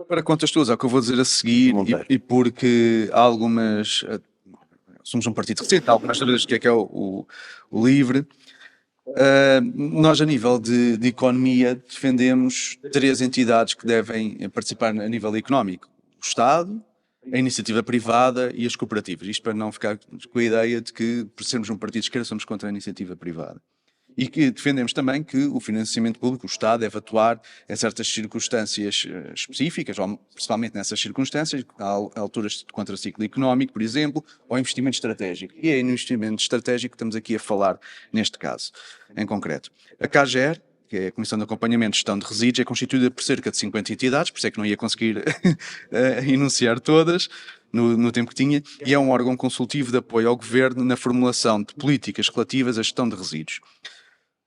Para contas tuas, é o que eu vou dizer a seguir, e porque há algumas. Somos um partido recente, há algumas dúvidas do que é o LIVRE. Nós, a nível de economia, defendemos 3 entidades que devem participar a nível económico: o Estado, a iniciativa privada e as cooperativas. Isto para não ficar com a ideia de que, por sermos um partido de esquerda, somos contra a iniciativa privada. E que defendemos também que o financiamento público, o Estado, deve atuar em certas circunstâncias específicas, ou principalmente nessas circunstâncias, há alturas de contraciclo económico, por exemplo, ou investimento estratégico. E é no investimento estratégico que estamos aqui a falar neste caso, em concreto. A CAGER, que é a Comissão de Acompanhamento e Gestão de Resíduos, é constituída por cerca de 50 entidades, por isso é que não ia conseguir enunciar todas no tempo que tinha, e é um órgão consultivo de apoio ao Governo na formulação de políticas relativas à gestão de resíduos.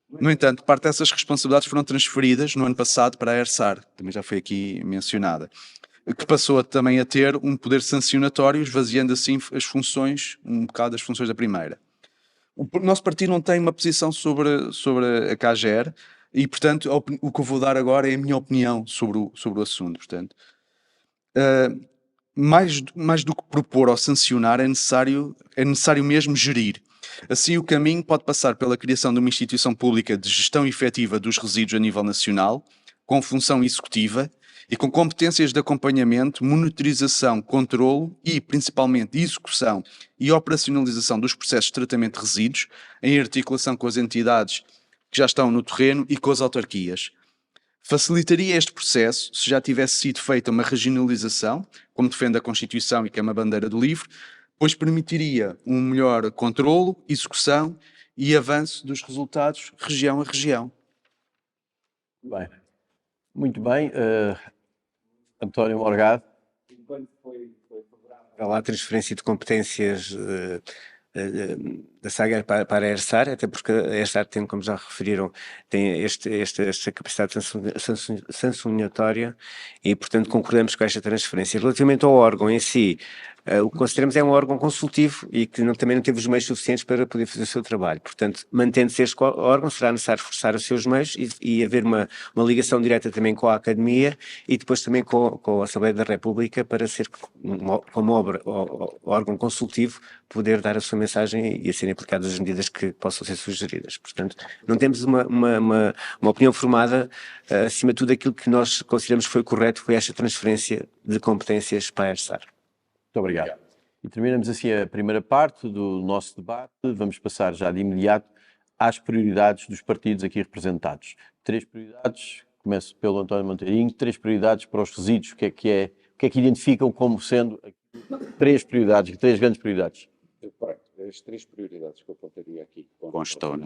No entanto, parte dessas responsabilidades foram transferidas no ano passado para a ERSAR, também já foi aqui mencionada, que passou também a ter um poder sancionatório, esvaziando assim as funções, um bocado as funções da primeira. O nosso partido não tem uma posição sobre a CAGER e, portanto, o que eu vou dar agora é a minha opinião sobre o assunto. Portanto, mais do que propor ou sancionar, é necessário mesmo gerir. Assim, o caminho pode passar pela criação de uma instituição pública de gestão efetiva dos resíduos a nível nacional, com função executiva e com competências de acompanhamento, monitorização, controlo e, principalmente, execução e operacionalização dos processos de tratamento de resíduos, em articulação com as entidades que já estão no terreno e com as autarquias. Facilitaria este processo se já tivesse sido feita uma regionalização, como defende a Constituição e que é uma bandeira do LIVRE, pois permitiria um melhor controlo, execução e avanço dos resultados região a região. Bem. Muito bem. António Morgado. Enquanto foi favorável à transferência de competências da SAGER para a ERSAR, até porque a ERSAR tem, como já referiram, tem esta capacidade sancionatória e, portanto, concordamos com esta transferência. Relativamente ao órgão em si, o que consideramos é um órgão consultivo e que também não teve os meios suficientes para poder fazer o seu trabalho. Portanto, mantendo-se este órgão, será necessário reforçar os seus meios e haver uma ligação direta também com a Academia e depois também com a Assembleia da República para ser, como órgão consultivo, poder dar a sua mensagem e a serem aplicadas as medidas que possam ser sugeridas. Portanto, não temos uma opinião formada. Acima de tudo, aquilo que nós consideramos que foi correto foi esta transferência de competências para a ERSAR. Muito Muito obrigado. E terminamos assim a primeira parte do nosso debate. Vamos passar já de imediato às prioridades dos partidos aqui representados. 3 prioridades, começo pelo António Monteirinho, 3 prioridades para os resíduos, o que é que identificam como sendo 3 prioridades, 3 grandes prioridades? As 3 prioridades que eu apontaria aqui constam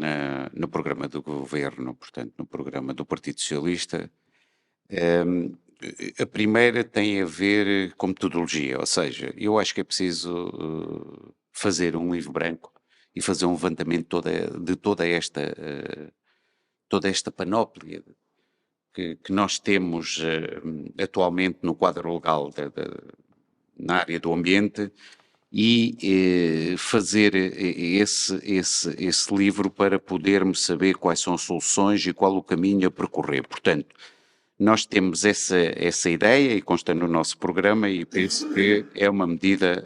no programa do Governo, portanto, no programa do Partido Socialista. A primeira tem a ver com metodologia, ou seja, eu acho que é preciso fazer um livro branco e fazer um levantamento de toda esta panóplia que nós temos atualmente no quadro legal na área do ambiente e fazer esse livro para podermos saber quais são as soluções e qual o caminho a percorrer. Portanto, nós temos essa ideia e consta no nosso programa e penso que é uma medida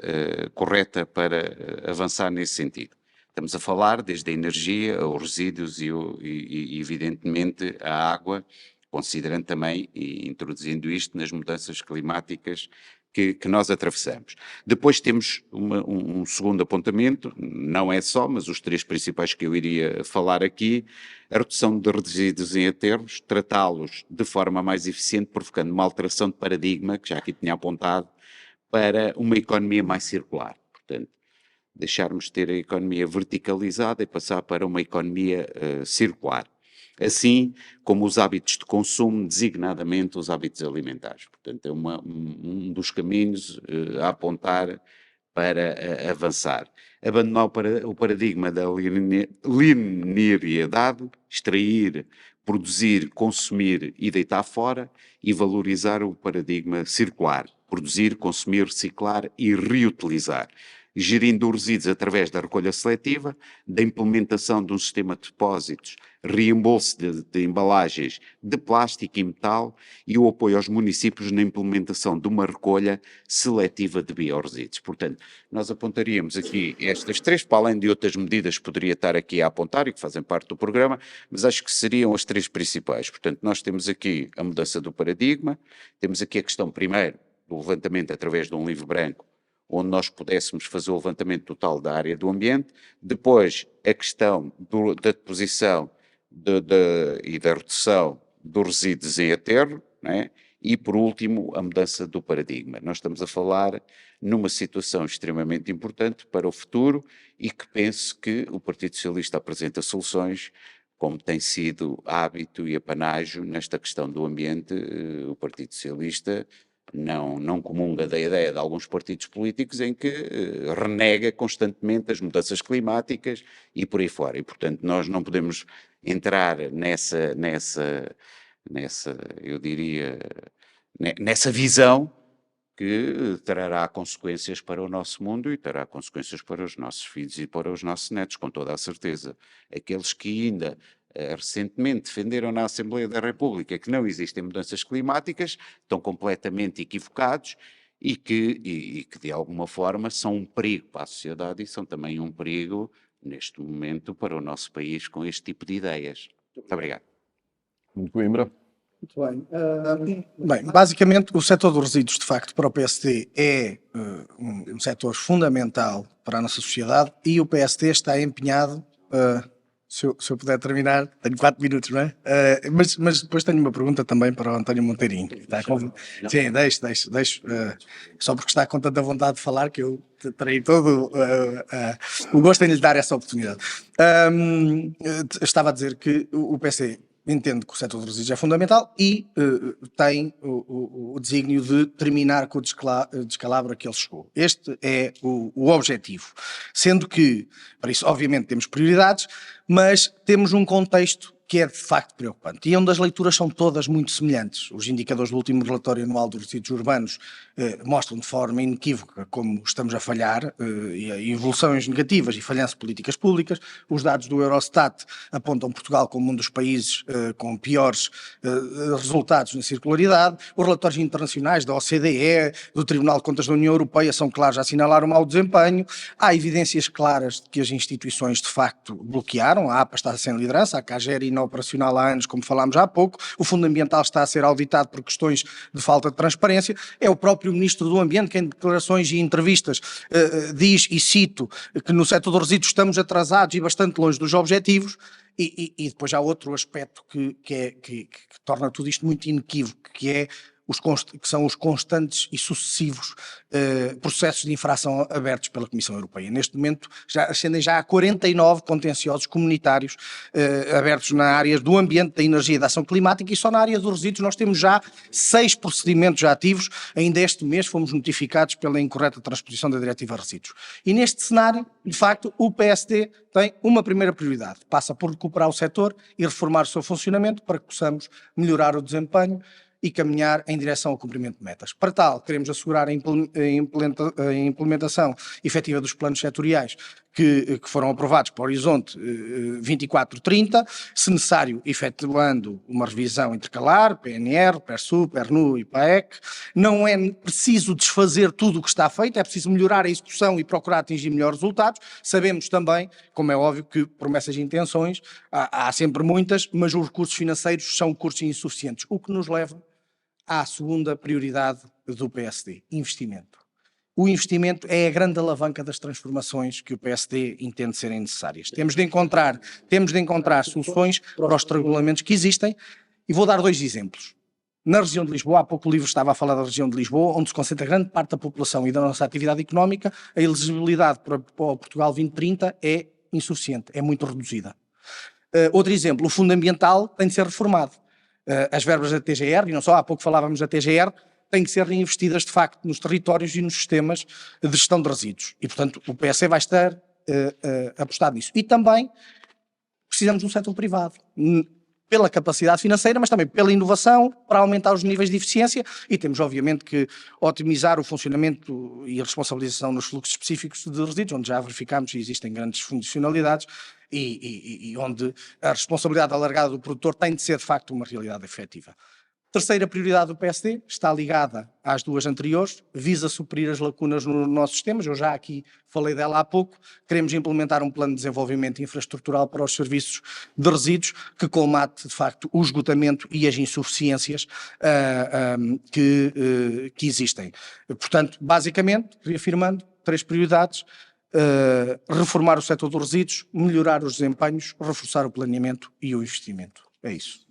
correta para avançar nesse sentido. Estamos a falar desde a energia, aos resíduos e evidentemente, a água, considerando também e introduzindo isto nas mudanças climáticas que nós atravessamos. Depois temos um segundo apontamento, não é só, mas os 3 principais que eu iria falar aqui, a redução de resíduos em aterros, tratá-los de forma mais eficiente, provocando uma alteração de paradigma, que já aqui tinha apontado, para uma economia mais circular. Portanto, deixarmos de ter a economia verticalizada e passar para uma economia circular. Assim como os hábitos de consumo, designadamente os hábitos alimentares. Portanto, é um dos caminhos a apontar para avançar. Abandonar o paradigma da linearidade, extrair, produzir, consumir e deitar fora, e valorizar o paradigma circular, produzir, consumir, reciclar e reutilizar. Gerindo os resíduos através da recolha seletiva, da implementação de um sistema de depósitos, reembolso de embalagens de plástico e metal e o apoio aos municípios na implementação de uma recolha seletiva de biorresíduos. Portanto, nós apontaríamos aqui estas 3, para além de outras medidas que poderia estar aqui a apontar e que fazem parte do programa, mas acho que seriam as 3 principais. Portanto, nós temos aqui a mudança do paradigma, temos aqui a questão, primeiro, do levantamento através de um livro branco, onde nós pudéssemos fazer o levantamento total da área do ambiente, depois a questão da deposição e da redução dos resíduos em aterro, não é? E por último a mudança do paradigma. Nós estamos a falar numa situação extremamente importante para o futuro e que penso que o Partido Socialista apresenta soluções, como tem sido hábito e apanágio nesta questão do ambiente. O Partido Socialista não comunga da ideia de alguns partidos políticos em que renega constantemente as mudanças climáticas e por aí fora. E, portanto, nós não podemos entrar eu diria, nessa visão que trará consequências para o nosso mundo e terá consequências para os nossos filhos e para os nossos netos, com toda a certeza. Aqueles que ainda recentemente defenderam na Assembleia da República que não existem mudanças climáticas, estão completamente equivocados e que de alguma forma são um perigo para a sociedade e são também um perigo, neste momento, para o nosso país com este tipo de ideias. Muito obrigado. Muito Coimbra. Muito bem. Bem, basicamente o setor dos resíduos, de facto, para o PSD é um setor fundamental para a nossa sociedade e o PSD está empenhado... Se eu puder terminar, tenho 4 minutos, não é? Mas depois tenho uma pergunta também para o António Monteirinho. Sim, deixo. Só porque está com tanta vontade de falar que eu terei todo o gosto em lhe dar essa oportunidade. Estava a dizer que o PC entende que o setor dos resíduos é fundamental e tem o desígnio de terminar com o descalabro a que ele chegou. Este é o objetivo. Sendo que, para isso, obviamente, temos prioridades, mas temos um contexto que é de facto preocupante e onde as leituras são todas muito semelhantes. Os indicadores do último relatório anual dos resíduos urbanos mostram de forma inequívoca como estamos a falhar, e evoluções negativas e falhanças de políticas públicas. Os dados do Eurostat apontam Portugal como um dos países com piores resultados na circularidade. Os relatórios internacionais da OCDE, do Tribunal de Contas da União Europeia são claros a assinalar o mau desempenho. Há evidências claras de que as instituições de facto bloquearam. A APA está sem liderança, a CAGER inoperacional há anos, como falámos há pouco. O Fundo Ambiental está a ser auditado por questões de falta de transparência. É o próprio Ministro do Ambiente que em declarações e entrevistas diz, e cito, que no setor dos resíduos estamos atrasados e bastante longe dos objetivos. E depois há outro aspecto que torna tudo isto muito inequívoco, que é que são os constantes e sucessivos processos de infração abertos pela Comissão Europeia. Neste momento ascendem já a 49 contenciosos comunitários abertos na área do ambiente, da energia e da ação climática, e só na área dos resíduos nós temos já 6 procedimentos ativos. Ainda este mês fomos notificados pela incorreta transposição da Diretiva Resíduos. E neste cenário, de facto, o PSD tem uma primeira prioridade, passa por recuperar o setor e reformar o seu funcionamento para que possamos melhorar o desempenho e caminhar em direção ao cumprimento de metas. Para tal, queremos assegurar a implementação efetiva dos planos setoriais que foram aprovados para o Horizonte 24-30, se necessário, efetuando uma revisão intercalar, PNR, PERSU, PERNU e PAEC. Não é preciso desfazer tudo o que está feito, é preciso melhorar a execução e procurar atingir melhores resultados. Sabemos também, como é óbvio, que promessas e intenções há sempre muitas, mas os recursos financeiros são curtos e insuficientes, o que nos leva à segunda prioridade do PSD, investimento. O investimento é a grande alavanca das transformações que o PSD entende serem necessárias. Temos de encontrar soluções para os regulamentos que existem, e vou dar 2 exemplos. Na região de Lisboa, há pouco o livro estava a falar da região de Lisboa, onde se concentra grande parte da população e da nossa atividade económica, a elegibilidade para o Portugal 2030 é insuficiente, é muito reduzida. Outro exemplo, o Fundo Ambiental tem de ser reformado. As verbas da TGR, e não só, há pouco falávamos da TGR, têm que ser reinvestidas de facto nos territórios e nos sistemas de gestão de resíduos. E, portanto, o PSD vai estar apostado nisso. E também precisamos de um setor privado, pela capacidade financeira, mas também pela inovação, para aumentar os níveis de eficiência, e temos obviamente que otimizar o funcionamento e a responsabilização nos fluxos específicos de resíduos, onde já verificamos que existem grandes funcionalidades e onde a responsabilidade alargada do produtor tem de ser de facto uma realidade efetiva. Terceira prioridade do PSD está ligada às 2 anteriores, visa suprir as lacunas nos nossos sistemas. Eu já aqui falei dela há pouco. Queremos implementar um plano de desenvolvimento infraestrutural para os serviços de resíduos que colmate, de facto, o esgotamento e as insuficiências que existem. Portanto, basicamente, reafirmando, 3 prioridades: reformar o setor dos resíduos, melhorar os desempenhos, reforçar o planeamento e o investimento. É isso.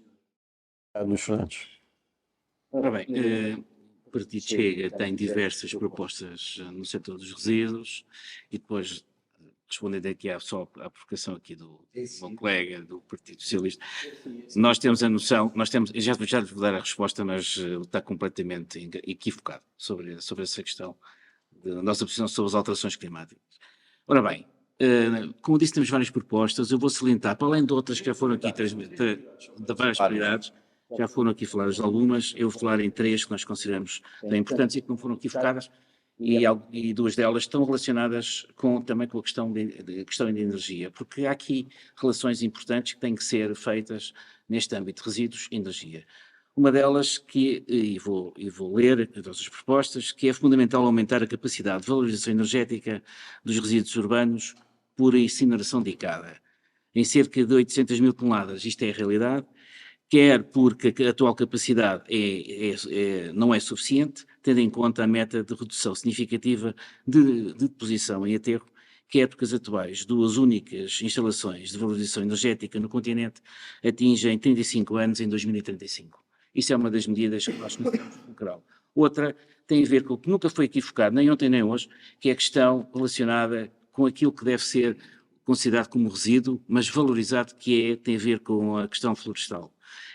Luís Fernandes. Ora bem, o Partido Chega tem diversas propostas no setor dos resíduos, e depois, respondendo aqui só à provocação aqui do meu colega do Partido Socialista, nós temos a noção, já lhe vou dar a resposta, mas está completamente equivocado sobre essa questão da nossa posição sobre as alterações climáticas. Ora bem, como disse, temos várias propostas. Eu vou salientar, para além de outras que já foram aqui de várias prioridades, já foram aqui faladas algumas, eu vou falar em 3 que nós consideramos bem importantes e que não foram aqui focadas, e 2 delas estão relacionadas também com a questão de energia, porque há aqui relações importantes que têm que ser feitas neste âmbito de resíduos e energia. Uma delas, e vou ler todas as propostas, que é fundamental aumentar a capacidade de valorização energética dos resíduos urbanos por incineração dedicada, em cerca de 800 mil toneladas. Isto é a realidade, quer porque a atual capacidade não é suficiente, tendo em conta a meta de redução significativa de deposição em aterro, que é porque as atuais 2 únicas instalações de valorização energética no continente atingem 35 anos em 2035. Isso é uma das medidas que nós necessitamos colocar. Outra tem a ver com o que nunca foi aqui focado, nem ontem nem hoje, que é a questão relacionada com aquilo que deve ser considerado como resíduo, mas valorizado, tem a ver com a questão florestal.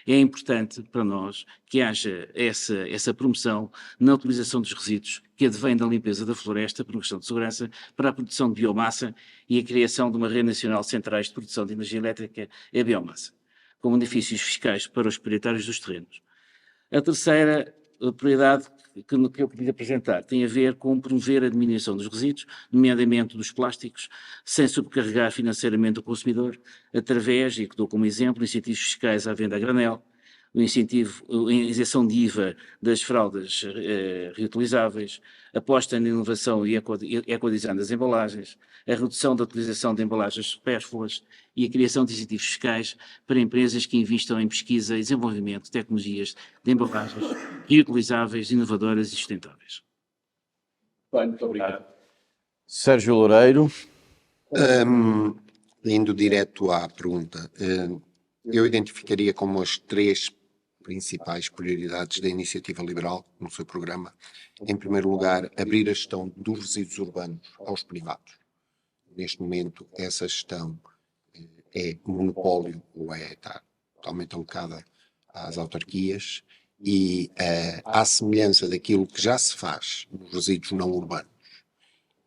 É importante para nós que haja essa promoção na utilização dos resíduos que advém da limpeza da floresta, por uma questão de segurança, para a produção de biomassa e a criação de uma rede nacional de centrais de produção de energia elétrica e biomassa, com benefícios fiscais para os proprietários dos terrenos. A terceira prioridade que eu queria apresentar tem a ver com promover a diminuição dos resíduos, nomeadamente dos plásticos, sem sobrecarregar financeiramente o consumidor, através, e que dou como exemplo, incentivos fiscais à venda a granel, o incentivo, a isenção de IVA das fraldas reutilizáveis, aposta na inovação e ecodesign das embalagens, a redução da utilização de embalagens supérfluas e a criação de incentivos fiscais para empresas que investam em pesquisa e desenvolvimento de tecnologias de embalagens reutilizáveis, inovadoras e sustentáveis. Bem, muito obrigado. Sérgio Loureiro. Indo direto à pergunta, eu identificaria como as 3 principais prioridades da Iniciativa Liberal no seu programa. Em primeiro lugar, abrir a gestão dos resíduos urbanos aos privados. Neste momento, essa gestão é monopólio ou está totalmente alocada às autarquias e, à semelhança daquilo que já se faz nos resíduos não urbanos,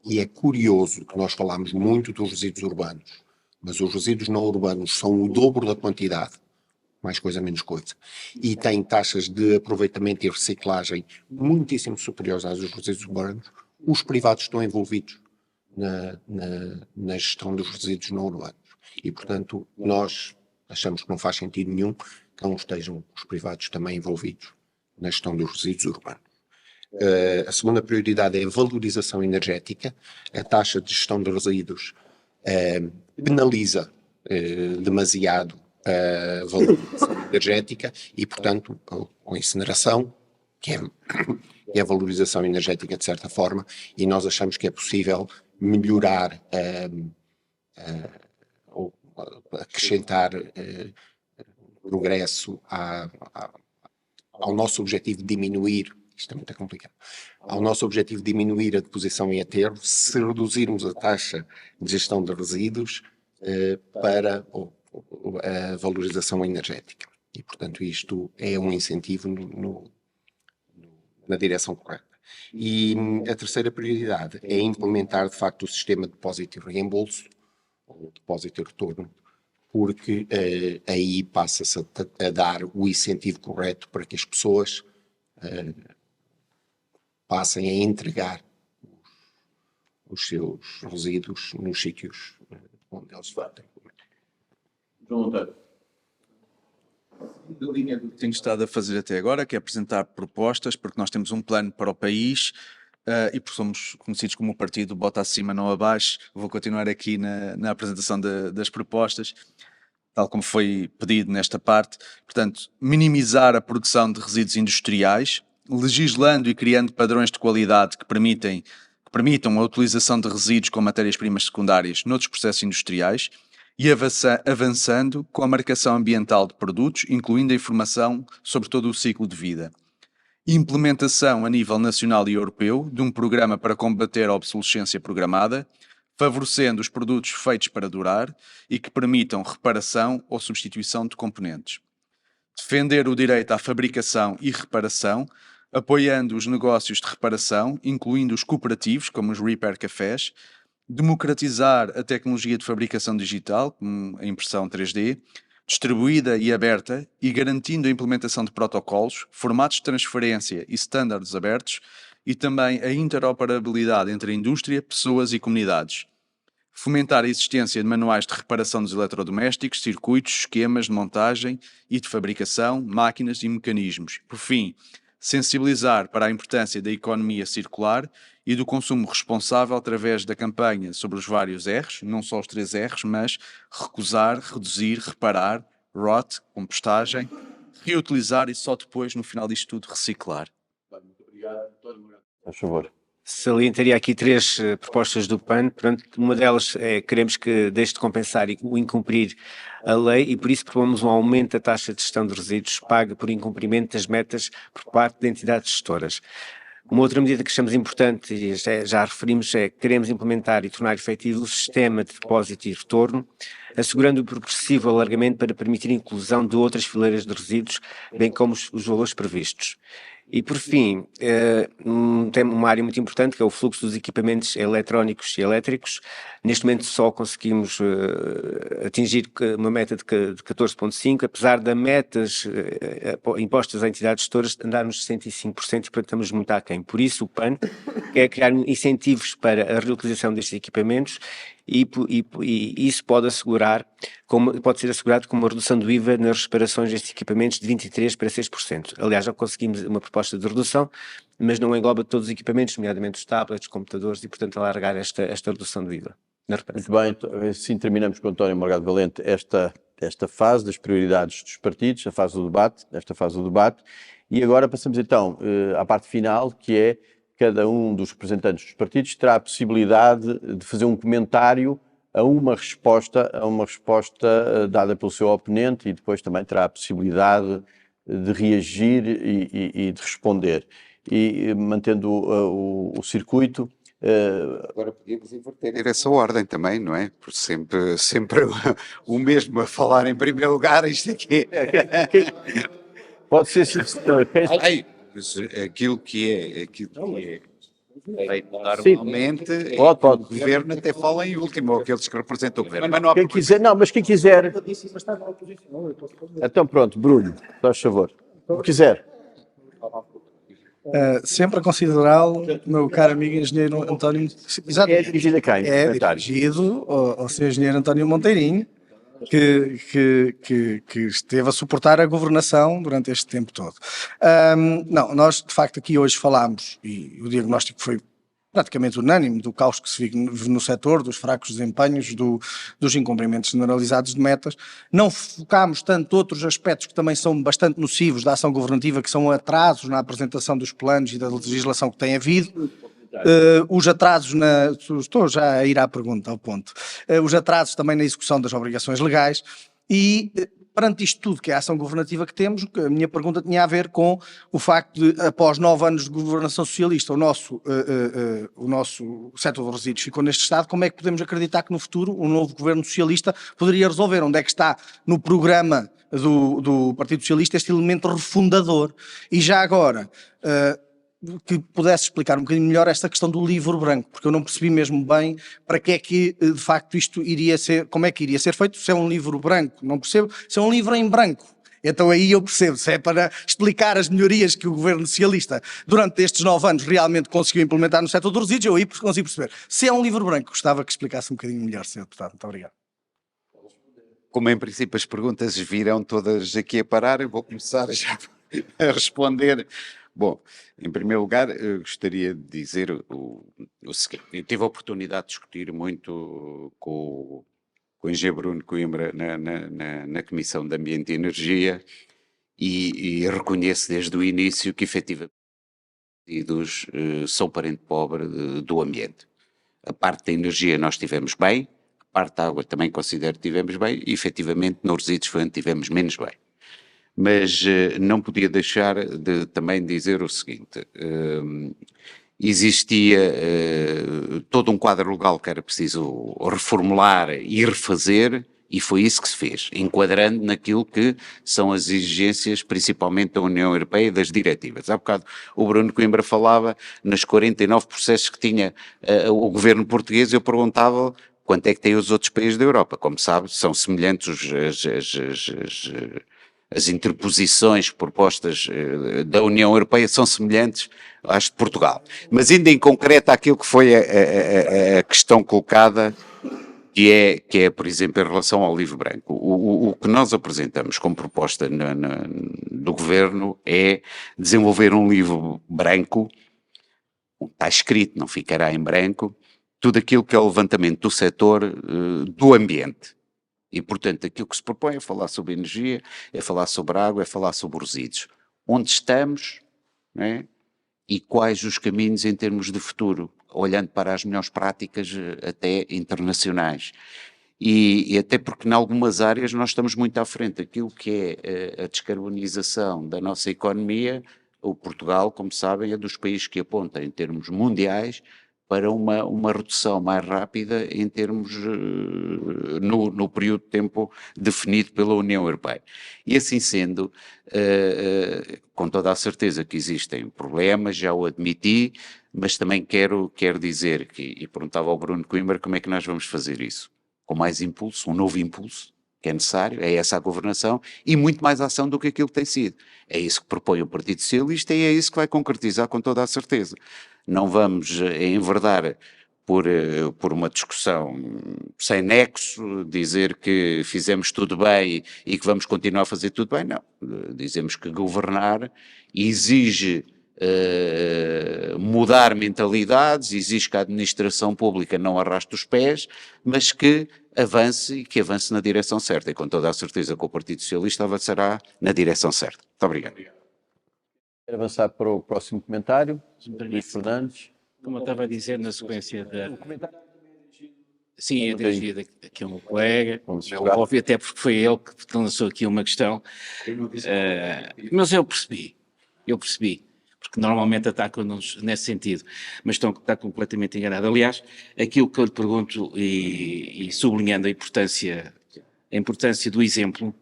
e é curioso que nós falamos muito dos resíduos urbanos, mas os resíduos não urbanos são o dobro da quantidade, mais coisa menos coisa, e têm taxas de aproveitamento e reciclagem muitíssimo superiores às dos resíduos urbanos. Os privados estão envolvidos na gestão dos resíduos não urbanos e, portanto, nós achamos que não faz sentido nenhum que não estejam os privados também envolvidos na gestão dos resíduos urbanos. A segunda prioridade é a valorização energética. A taxa de gestão de resíduos penaliza demasiado a valorização energética e, portanto, a incineração, que é a valorização energética de certa forma, e nós achamos que é possível melhorar ou acrescentar progresso ao nosso objetivo de diminuir. Isto é muito complicado. Ao nosso objetivo de diminuir a deposição em aterro, se reduzirmos a taxa de gestão de resíduos para a valorização energética. E, portanto, isto é um incentivo na direção correta. E a terceira prioridade é implementar, de facto, o sistema de depósito e reembolso, ou depósito e retorno, porque aí passa-se a dar o incentivo correto para que as pessoas passem a entregar os seus resíduos nos sítios onde eles batem. João Monteiro. Da linha do que tenho estado a fazer até agora, que é apresentar propostas, porque nós temos um plano para o país e porque somos conhecidos como o partido bota acima, não abaixo, vou continuar aqui na apresentação das propostas, tal como foi pedido nesta parte. Portanto, minimizar a produção de resíduos industriais, legislando e criando padrões de qualidade que permitam a utilização de resíduos com matérias-primas secundárias noutros processos industriais e avançando com a marcação ambiental de produtos, incluindo a informação sobre todo o ciclo de vida. Implementação a nível nacional e europeu de um programa para combater a obsolescência programada, favorecendo os produtos feitos para durar e que permitam reparação ou substituição de componentes. Defender o direito à fabricação e reparação, apoiando os negócios de reparação, incluindo os cooperativos, como os Repair Cafés, democratizar a tecnologia de fabricação digital, como a impressão 3D, distribuída e aberta, e garantindo a implementação de protocolos, formatos de transferência e estándares abertos, e também a interoperabilidade entre a indústria, pessoas e comunidades. Fomentar a existência de manuais de reparação dos eletrodomésticos, circuitos, esquemas de montagem e de fabricação, máquinas e mecanismos. Por fim, sensibilizar para a importância da economia circular e do consumo responsável através da campanha sobre os vários R's, não só os 3 R's, mas recusar, reduzir, reparar, ROT, compostagem, reutilizar e só depois, no final disto tudo, reciclar. Muito obrigado. Por favor. Salientaria aqui 3 propostas do PAN. Portanto, uma delas é queremos que deixe de compensar o incumprir a lei e por isso propomos um aumento da taxa de gestão de resíduos paga por incumprimento das metas por parte de entidades gestoras. Uma outra medida que achamos importante, e já referimos, é que queremos implementar e tornar efetivo o sistema de depósito e retorno, assegurando o progressivo alargamento para permitir a inclusão de outras fileiras de resíduos, bem como os valores previstos. E, por fim, tem uma área muito importante que é o fluxo dos equipamentos eletrónicos e elétricos. Neste momento só conseguimos atingir uma meta de 14,5%, apesar das metas impostas a entidades gestoras andarmos 65%, e portanto estamos muito aquém. Por isso o PAN quer criar incentivos para a reutilização destes equipamentos e isso pode ser assegurado com uma redução do IVA nas reparações destes equipamentos de 23% para 6%. Aliás, já conseguimos uma proposta de redução, mas não engloba todos os equipamentos, nomeadamente os tablets, computadores, e portanto alargar esta redução do IVA na reparação. Muito bem, assim terminamos com o António Morgado Valente esta fase das prioridades dos partidos, esta fase do debate, e agora passamos então à parte final, que é cada um dos representantes dos partidos terá a possibilidade de fazer um comentário a uma resposta dada pelo seu oponente, e depois também terá a possibilidade de reagir e de responder. E mantendo o circuito. Agora podíamos inverter essa ordem também, não é? Porque sempre o mesmo a falar em primeiro lugar, isto aqui. Pode ser. Mas aquilo que é feito normalmente, Pode. o governo até fala em último, ou aqueles que representam o governo. Mas não há Quem quiser, não, mas quem quiser. Então pronto, Bruno, faz favor. Quem quiser. Sempre a considerá-lo, meu caro amigo engenheiro António. É dirigido a quem? É Comentário. dirigido ao seu engenheiro António Monteirinho, que esteve a suportar a governação durante este tempo todo. Não, nós de facto aqui hoje falámos, e o diagnóstico foi praticamente unânime, do caos que se vive no setor, dos fracos desempenhos, dos incumprimentos generalizados de metas. Não focámos tanto outros aspectos que também são bastante nocivos da ação governativa, que são atrasos na apresentação dos planos e da legislação que tem havido. Os atrasos estou já a ir à pergunta, ao ponto. Os atrasos também na execução das obrigações legais e, perante isto tudo, que é a ação governativa que temos, a minha pergunta tinha a ver com o facto de, após 9 anos de governação socialista, o nosso setor de resíduos ficou neste estado. Como é que podemos acreditar que no futuro um novo governo socialista poderia resolver? Onde é que está no programa do Partido Socialista este elemento refundador? E já agora, que pudesse explicar um bocadinho melhor esta questão do livro branco, porque eu não percebi mesmo bem para que é que de facto isto iria ser, como é que iria ser feito, se é um livro branco, não percebo, se é um livro em branco. Então aí eu percebo, se é para explicar as melhorias que o governo socialista durante estes 9 anos realmente conseguiu implementar no setor dos resíduos, eu aí consigo perceber. Se é um livro branco, gostava que explicasse um bocadinho melhor, Sr. Deputado. Muito obrigado. Como em princípio as perguntas virão todas aqui a parar, eu vou começar já a responder. Bom, em primeiro lugar, eu gostaria de dizer o seguinte. Eu tive a oportunidade de discutir muito com o engenheiro Bruno Coimbra na Comissão de Ambiente e Energia e reconheço desde o início que efetivamente os resíduos são parente pobre do ambiente. A parte da energia nós tivemos bem, a parte da água também considero que tivemos bem e efetivamente nos resíduos foi onde tivemos menos bem. Mas não podia deixar de também dizer o seguinte, existia todo um quadro legal que era preciso reformular e refazer, e foi isso que se fez, enquadrando naquilo que são as exigências, principalmente da União Europeia e das diretivas. Há bocado o Bruno Coimbra falava nas 49 processos que tinha o governo português, eu perguntava quanto é que tem os outros países da Europa. Como sabe, são semelhantes as interposições propostas da União Europeia são semelhantes às de Portugal. Mas ainda em concreto àquilo que foi a questão colocada, que é, por exemplo, em relação ao livro branco. O que nós apresentamos como proposta do Governo é desenvolver um livro branco, está escrito, não ficará em branco, tudo aquilo que é o levantamento do setor do ambiente. E, portanto, aquilo que se propõe é falar sobre energia, é falar sobre água, é falar sobre resíduos. Onde estamos, não é? E quais os caminhos em termos de futuro, olhando para as melhores práticas até internacionais. E até porque em algumas áreas nós estamos muito à frente. Aquilo que é a descarbonização da nossa economia, o Portugal, como sabem, é dos países que aponta em termos mundiais para uma redução mais rápida em termos no período de tempo definido pela União Europeia. E assim sendo, com toda a certeza que existem problemas, já o admiti, mas também quero dizer, e perguntava ao Bruno Coimbra como é que nós vamos fazer isso. Com mais impulso, um novo impulso, que é necessário, é essa a governação, e muito mais ação do que aquilo que tem sido. É isso que propõe o Partido Socialista e é isso que vai concretizar com toda a certeza. Não vamos enverdar por uma discussão sem nexo, dizer que fizemos tudo bem e que vamos continuar a fazer tudo bem, não. Dizemos que governar exige mudar mentalidades, exige que a administração pública não arraste os pés, mas que avance e que avance na direção certa. E com toda a certeza que o Partido Socialista avançará na direção certa. Muito obrigado. Quero avançar para o próximo comentário. Luís Fernandes. Como eu estava a dizer, na sequência da... Sim, é dirigido aqui a um colega, é óbvio, até porque foi ele que lançou aqui uma questão, mas eu percebi, porque normalmente atacam-nos nesse sentido, mas está completamente enganado. Aliás, aquilo que eu lhe pergunto, e sublinhando a importância do exemplo,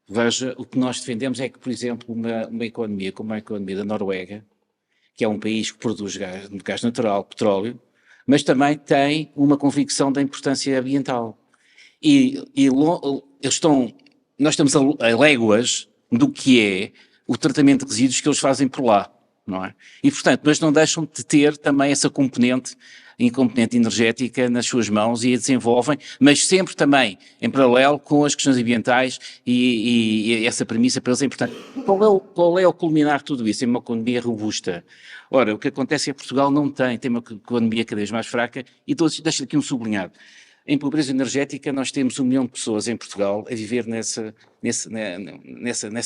veja, o que nós defendemos é que, por exemplo, uma economia como a economia da Noruega, que é um país que produz gás natural, petróleo, mas também tem uma convicção da importância ambiental. Nós estamos a léguas do que é o tratamento de resíduos que eles fazem por lá, não é? E, portanto, mas não deixam de ter também essa componente energética nas suas mãos e a desenvolvem, mas sempre também em paralelo com as questões ambientais e essa premissa para eles é importante. Qual é o culminar de tudo isso? É uma economia robusta. Ora, o que acontece é que Portugal não tem uma economia cada vez mais fraca e deixo aqui um sublinhado. Em pobreza energética nós temos 1 milhão de pessoas em Portugal a viver nessa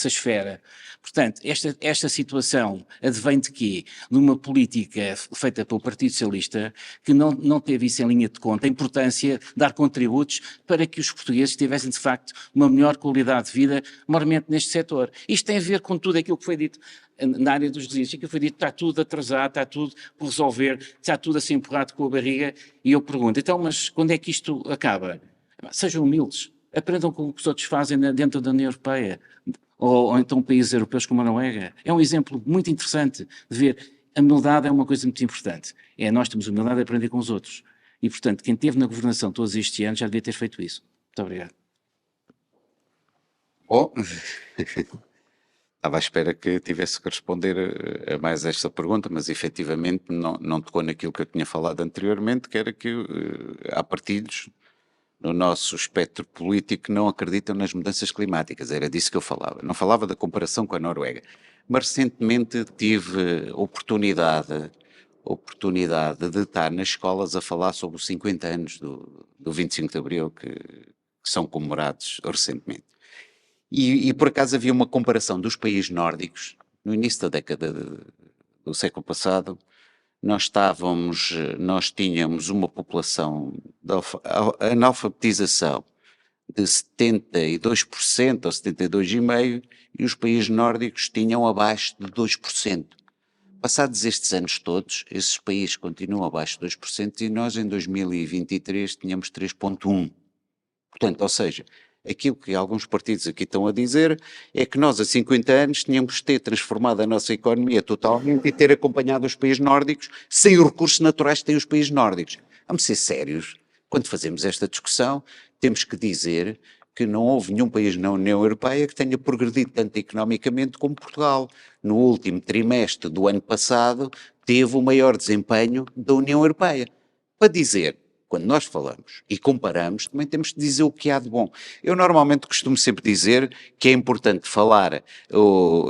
esfera. Portanto, esta situação advém de quê? De uma política feita pelo Partido Socialista que não teve isso em linha de conta, a importância de dar contributos para que os portugueses tivessem de facto uma melhor qualidade de vida, maiormente neste setor. Isto tem a ver com tudo aquilo que foi dito na área dos resíduos, que foi dito, está tudo atrasado, está tudo por resolver, está tudo a ser empurrado com a barriga, e eu pergunto, então, mas quando é que isto acaba? Sejam humildes, aprendam com o que os outros fazem dentro da União Europeia, ou então países europeus como a Noruega. É um exemplo muito interessante de ver, a humildade é uma coisa muito importante, nós temos humildade de aprender com os outros, e portanto, quem esteve na governação todos estes anos já devia ter feito isso. Muito obrigado. Bom, estava à espera que tivesse que responder a mais esta pergunta, mas efetivamente não tocou naquilo que eu tinha falado anteriormente, que era que há partidos no nosso espectro político que não acreditam nas mudanças climáticas. Era disso que eu falava. Não falava da comparação com a Noruega. Mas recentemente tive oportunidade de estar nas escolas a falar sobre os 50 anos do 25 de Abril, que são comemorados recentemente. E por acaso havia uma comparação dos países nórdicos. No início da década do século passado, nós tínhamos uma população de analfabetização de 72% ou 72,5%, e os países nórdicos tinham abaixo de 2%. Passados estes anos todos, esses países continuam abaixo de 2% e nós em 2023 tínhamos 3,1%. Portanto, ou seja, aquilo que alguns partidos aqui estão a dizer é que nós, há 50 anos, tínhamos de ter transformado a nossa economia totalmente e ter acompanhado os países nórdicos sem os recursos naturais que têm os países nórdicos. Vamos ser sérios. Quando fazemos esta discussão, temos que dizer que não houve nenhum país na União Europeia que tenha progredido tanto economicamente como Portugal. No último trimestre do ano passado, teve o maior desempenho da União Europeia. Para dizer, quando nós falamos e comparamos, também temos de dizer o que há de bom. Eu normalmente costumo sempre dizer que é importante falar, eu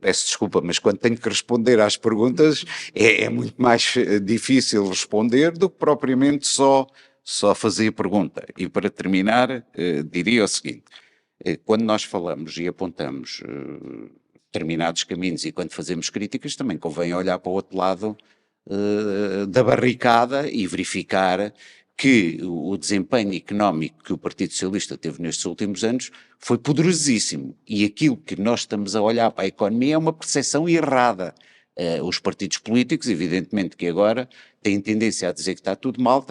peço desculpa, mas quando tenho que responder às perguntas é muito mais difícil responder do que propriamente só fazer a pergunta. E para terminar, diria o seguinte, quando nós falamos e apontamos determinados caminhos e quando fazemos críticas, também convém olhar para o outro lado da barricada e verificar que o desempenho económico que o Partido Socialista teve nestes últimos anos foi poderosíssimo, e aquilo que nós estamos a olhar para a economia é uma percepção errada. Os partidos políticos, evidentemente que agora têm tendência a dizer que está tudo mal,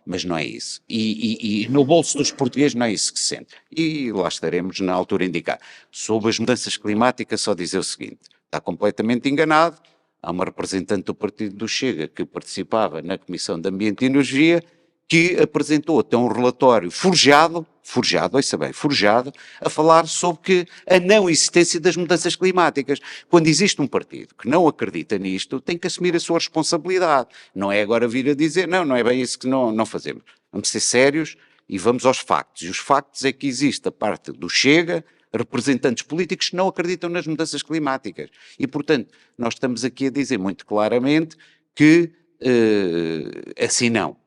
mas não é isso. E no bolso dos portugueses não é isso que se sente. E lá estaremos na altura indicada. Sobre as mudanças climáticas, só dizer o seguinte, está completamente enganado. Há uma representante do partido do Chega que participava na Comissão de Ambiente e Energia que apresentou até um relatório forjado forjado, ouça bem, forjado, a falar sobre a não existência das mudanças climáticas. Quando existe um partido que não acredita nisto, tem que assumir a sua responsabilidade. Não é agora vir a dizer, não é bem isso que não fazemos. Vamos ser sérios e vamos aos factos. E os factos é que existe a parte do Chega, representantes políticos que não acreditam nas mudanças climáticas. E, portanto, nós estamos aqui a dizer muito claramente que assim não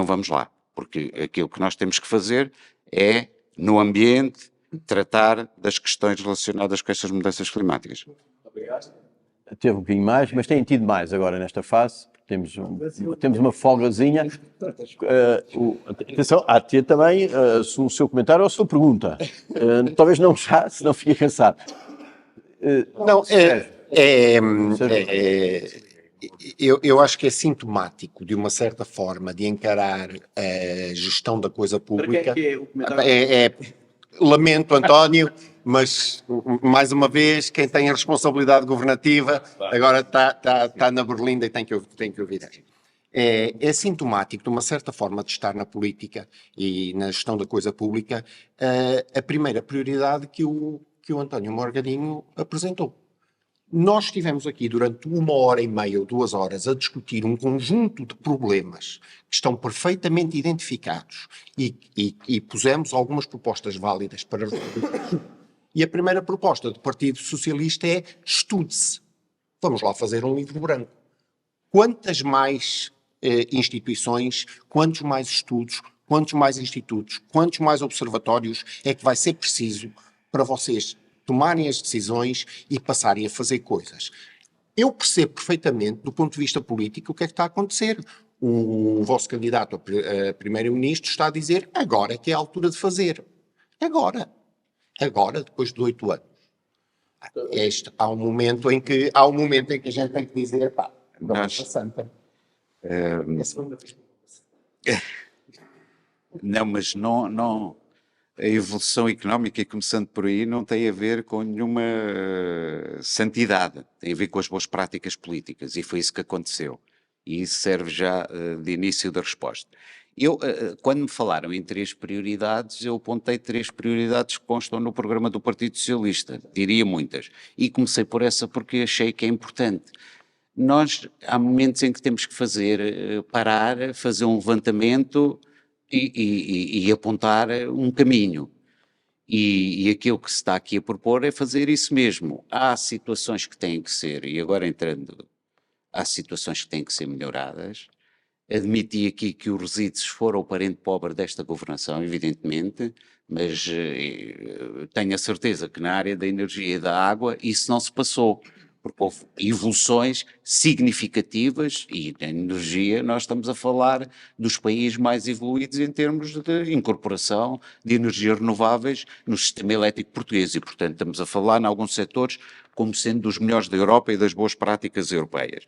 vamos lá. Porque aquilo que nós temos que fazer é, no ambiente, tratar das questões relacionadas com estas mudanças climáticas. Teve um bocadinho mais, mas tem tido mais agora nesta fase. Temos uma folgazinha. Atenção, há de ter também o seu comentário ou a sua pergunta. Talvez não já, senão fica cansado. Não, eu acho que é sintomático, de uma certa forma, de encarar a gestão da coisa pública. Lamento, António, mas, mais uma vez, quem tem a responsabilidade governativa agora está na berlinda e tem que ouvir. É sintomático, de uma certa forma, de estar na política e na gestão da coisa pública, a primeira prioridade que o António Morgadinho apresentou. Nós estivemos aqui durante 1h30 ou 2 horas a discutir um conjunto de problemas que estão perfeitamente identificados e pusemos algumas propostas válidas para resolver. E a primeira proposta do Partido Socialista é: estude-se. Vamos lá fazer um livro branco. Quantas mais instituições, quantos mais estudos, quantos mais institutos, quantos mais observatórios é que vai ser preciso para vocês tomarem as decisões e passarem a fazer coisas? Eu percebo perfeitamente, do ponto de vista político, o que é que está a acontecer. O vosso candidato a primeiro-ministro está a dizer: agora é que é a altura de fazer. Agora, depois de 8 anos. Há um momento em que a gente tem que dizer: pá, não é santa. É a segunda vez que Não, mas não. A evolução económica, e começando por aí, não tem a ver com nenhuma santidade. Tem a ver com as boas práticas políticas. E foi isso que aconteceu. E isso serve já de início da resposta. Quando me falaram em 3 prioridades, eu apontei 3 prioridades que constam no programa do Partido Socialista. Diria muitas. E comecei por essa porque achei que é importante. Nós, há momentos em que temos que parar, fazer um levantamento e apontar um caminho. E aquilo que se está aqui a propor é fazer isso mesmo. Há situações que têm que ser, e agora há situações que têm que ser melhoradas. Admiti aqui que os resíduos foram o parente pobre desta governação, evidentemente, mas tenho a certeza que na área da energia e da água isso não se passou, porque houve evoluções significativas e na energia nós estamos a falar dos países mais evoluídos em termos de incorporação de energias renováveis no sistema elétrico português e, portanto, estamos a falar em alguns setores como sendo dos melhores da Europa e das boas práticas europeias.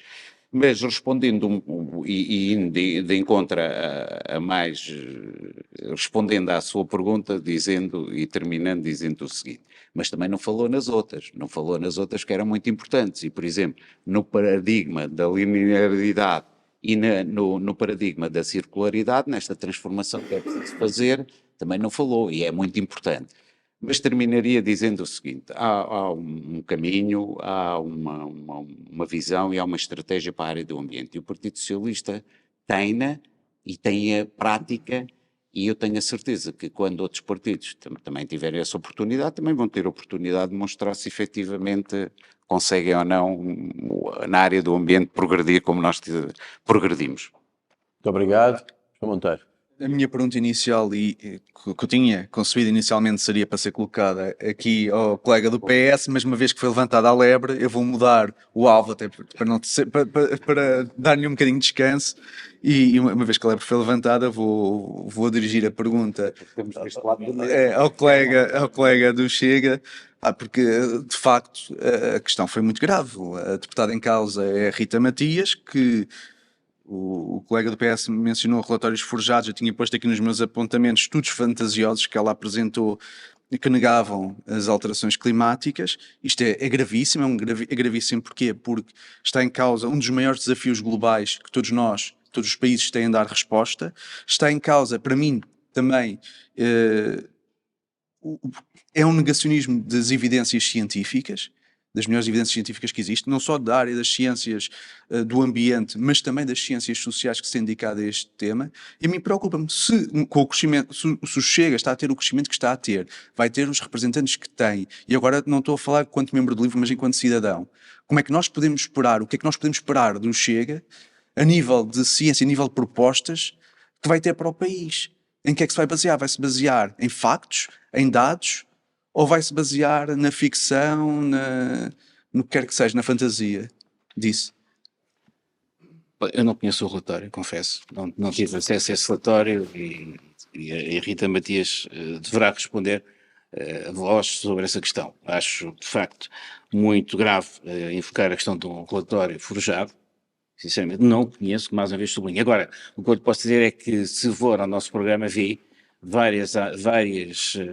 Mas respondendo de encontro respondendo à sua pergunta, terminando dizendo o seguinte: mas também não falou nas outras que eram muito importantes, e, por exemplo, no paradigma da linearidade e no paradigma da circularidade, nesta transformação que é preciso fazer, também não falou, e é muito importante. Mas terminaria dizendo o seguinte: há um caminho, há uma visão e há uma estratégia para a área do ambiente. E o Partido Socialista tem-na e tem a prática, e eu tenho a certeza que quando outros partidos também tiverem essa oportunidade, também vão ter a oportunidade de mostrar se efetivamente conseguem ou não, na área do ambiente, progredir como nós progredimos. Muito obrigado. João Monteiro. A minha pergunta inicial, e que eu tinha concebido inicialmente, seria para ser colocada aqui ao colega do PS, mas uma vez que foi levantada a lebre, eu vou mudar o alvo até para dar-lhe um bocadinho de descanso, e uma vez que a lebre foi levantada, vou dirigir a pergunta ao colega do Chega, porque de facto a questão foi muito grave. A deputada em causa é a Rita Matias, que o colega do PS mencionou relatórios forjados. Eu tinha posto aqui nos meus apontamentos estudos fantasiosos que ela apresentou e que negavam as alterações climáticas. Isto é gravíssimo, é gravíssimo porquê? Porque está em causa um dos maiores desafios globais que todos os países têm a dar resposta. Está em causa, para mim, também é um negacionismo das evidências científicas, das melhores evidências científicas que existem, não só da área das ciências do ambiente, mas também das ciências sociais que se têm dedicado a este tema. E a mim preocupa-me se com o crescimento, se o Chega está a ter o crescimento que está a ter, vai ter os representantes que tem, e agora não estou a falar enquanto membro do LIVRE, mas enquanto cidadão. Como é que nós podemos esperar, o que é que nós podemos esperar do Chega, a nível de ciência, a nível de propostas, que vai ter para o país? Em que é que se vai basear? Vai-se basear em factos, em dados, ou vai-se basear na ficção, no que quer que seja, na fantasia disso? Eu não conheço o relatório, confesso. Não tive acesso a esse relatório e a Rita Matias deverá responder a vós sobre essa questão. Acho, de facto, muito grave invocar a questão de um relatório forjado. Sinceramente, não conheço, mais uma vez sublinho. Agora, o que eu lhe posso dizer é que, se for ao nosso programa, vi várias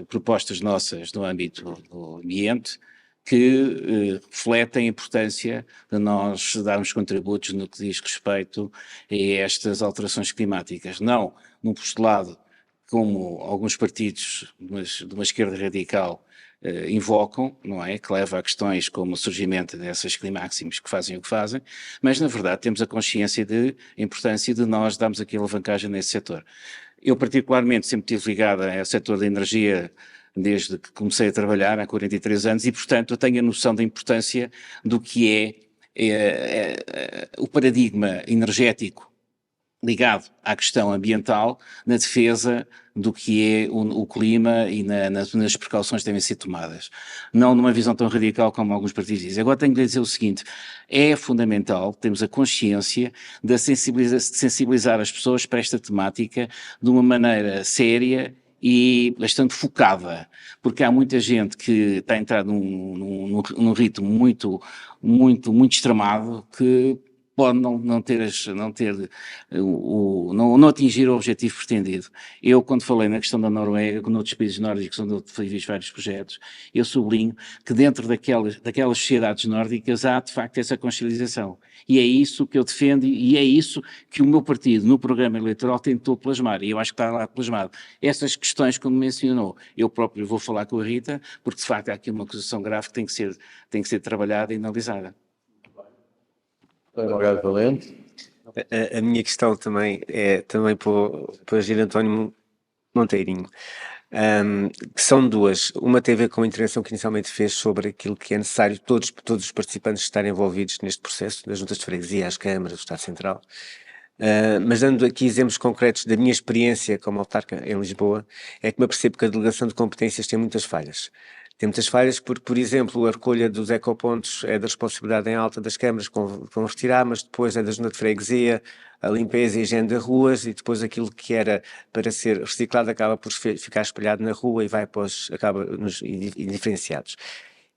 propostas nossas no âmbito do ambiente que refletem a importância de nós darmos contributos no que diz respeito a estas alterações climáticas. Não num postulado como alguns partidos de uma esquerda radical invocam, não é? Que leva a questões como o surgimento dessas climáximos que fazem o que fazem, mas na verdade temos a consciência de a importância de nós darmos aqui alavancagem nesse setor. Eu particularmente sempre estive ligado ao setor da energia desde que comecei a trabalhar há 43 anos e, portanto, eu tenho a noção da importância do que é o paradigma energético ligado à questão ambiental na defesa do que é o clima e nas precauções que devem ser tomadas. Não numa visão tão radical como alguns partidos dizem. Agora tenho de lhe dizer o seguinte, é fundamental termos a consciência de sensibilizar as pessoas para esta temática de uma maneira séria e bastante focada, porque há muita gente que está a entrar num ritmo muito extremado que pode não atingir o objetivo pretendido. Eu, quando falei na questão da Noruega, com outros países nórdicos, onde eu fiz vários projetos, eu sublinho que dentro daquelas sociedades nórdicas há, de facto, essa consciencialização. E é isso que eu defendo e é isso que o meu partido, no programa eleitoral, tentou plasmar. E eu acho que está lá plasmado. Essas questões, como mencionou, eu próprio vou falar com a Rita, porque, de facto, há aqui uma acusação grave que tem que ser trabalhada e analisada. Morgado Valente. A minha questão também é para o Agir António Monteirinho, que são duas. Uma tem a ver com a intervenção que inicialmente fez sobre aquilo que é necessário todos os participantes estarem envolvidos neste processo, das juntas de freguesia, as câmaras, do Estado Central. Mas dando aqui exemplos concretos da minha experiência como autarca em Lisboa, é que me apercebo que a delegação de competências tem muitas falhas. Tem muitas falhas porque, por exemplo, a recolha dos ecopontos é da responsabilidade em alta das câmaras que vão retirar, mas depois é da junta de freguesia, a limpeza e a higiene das ruas, e depois aquilo que era para ser reciclado acaba por ficar espalhado na rua e acaba nos indiferenciados.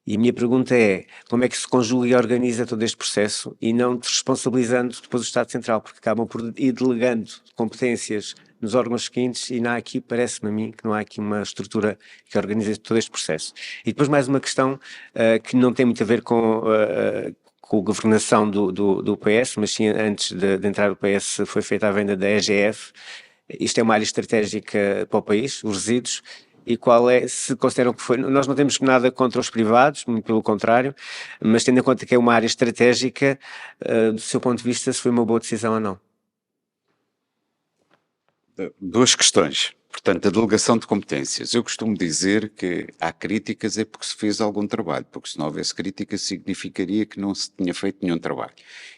E a minha pergunta é, como é que se conjuga e organiza todo este processo e não responsabilizando depois o Estado Central, porque acabam por ir delegando competências nos órgãos seguintes e não há aqui, parece-me a mim, que não há aqui uma estrutura que organize todo este processo. E depois mais uma questão que não tem muito a ver com a governação do PS, mas sim antes de entrar o PS foi feita a venda da EGF. Isto é uma área estratégica para o país, os resíduos, e qual é, se consideram que foi, nós não temos nada contra os privados, muito pelo contrário, mas tendo em conta que é uma área estratégica, do seu ponto de vista, se foi uma boa decisão ou não? Duas questões. Portanto, a delegação de competências. Eu costumo dizer que há críticas é porque se fez algum trabalho, porque se não houvesse críticas significaria que não se tinha feito nenhum trabalho.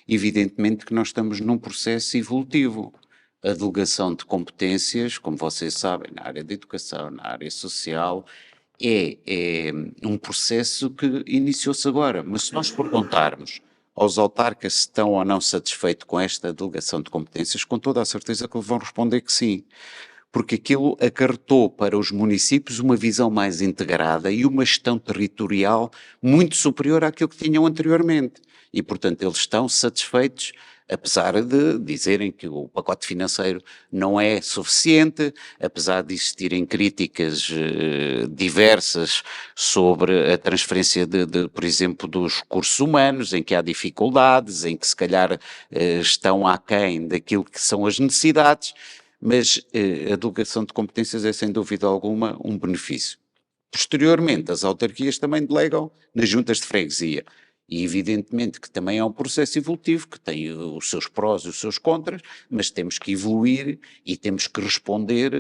Evidentemente que nós estamos num processo evolutivo. A delegação de competências, como vocês sabem, na área da educação, na área social, é um processo que iniciou-se agora. Mas se nós perguntarmos aos autarcas se estão ou não satisfeitos com esta delegação de competências, com toda a certeza que eles vão responder que sim. Porque aquilo acarretou para os municípios uma visão mais integrada e uma gestão territorial muito superior àquilo que tinham anteriormente. E, portanto, eles estão satisfeitos, apesar de dizerem que o pacote financeiro não é suficiente, apesar de existirem críticas diversas sobre a transferência por exemplo, dos recursos humanos, em que há dificuldades, em que se calhar estão aquém daquilo que são as necessidades, mas a delegação de competências é sem dúvida alguma um benefício. Posteriormente, as autarquias também delegam nas juntas de freguesia. E evidentemente que também é um processo evolutivo, que tem os seus prós e os seus contras, mas temos que evoluir e temos que responder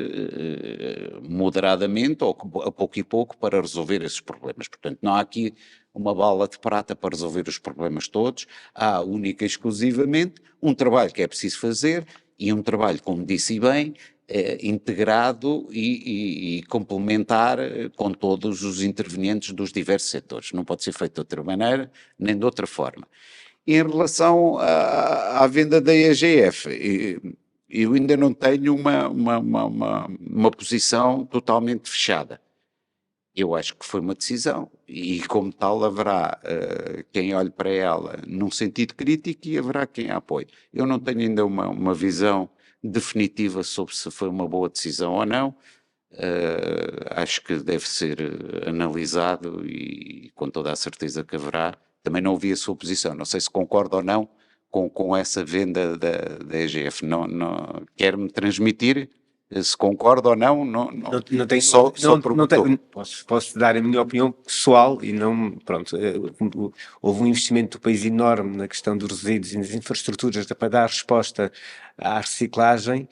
moderadamente ou a pouco e pouco para resolver esses problemas. Portanto, não há aqui uma bala de prata para resolver os problemas todos, há única e exclusivamente um trabalho que é preciso fazer e um trabalho, como disse bem, integrado e complementar com todos os intervenientes dos diversos setores. Não pode ser feito de outra maneira, nem de outra forma. Em relação à venda da EGF, eu ainda não tenho uma posição totalmente fechada. Eu acho que foi uma decisão e, como tal, haverá quem olhe para ela num sentido crítico e haverá quem a apoie. Eu não tenho ainda uma visão definitiva sobre se foi uma boa decisão ou não. Acho que deve ser analisado e com toda a certeza que haverá. Também não ouvi a sua posição, não sei se concorda ou não com essa venda da EGF. Quer-me transmitir se concorda ou não, Não tenho, só não perguntou. tenho, posso dar a minha opinião pessoal e não, pronto, houve um investimento do país enorme na questão dos resíduos e nas infraestruturas para dar resposta à reciclagem,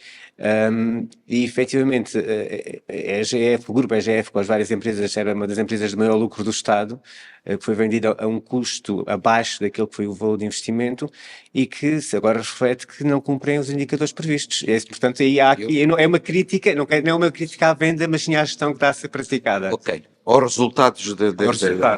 e efetivamente a EGF, o grupo EGF com as várias empresas era uma das empresas de maior lucro do Estado, que foi vendida a um custo abaixo daquele que foi o valor de investimento e que se agora reflete que não cumprem os indicadores previstos. Portanto, aí há aqui, é uma crítica, não é uma crítica à venda, mas sim à gestão que está a ser praticada. Ok. Aos resultados,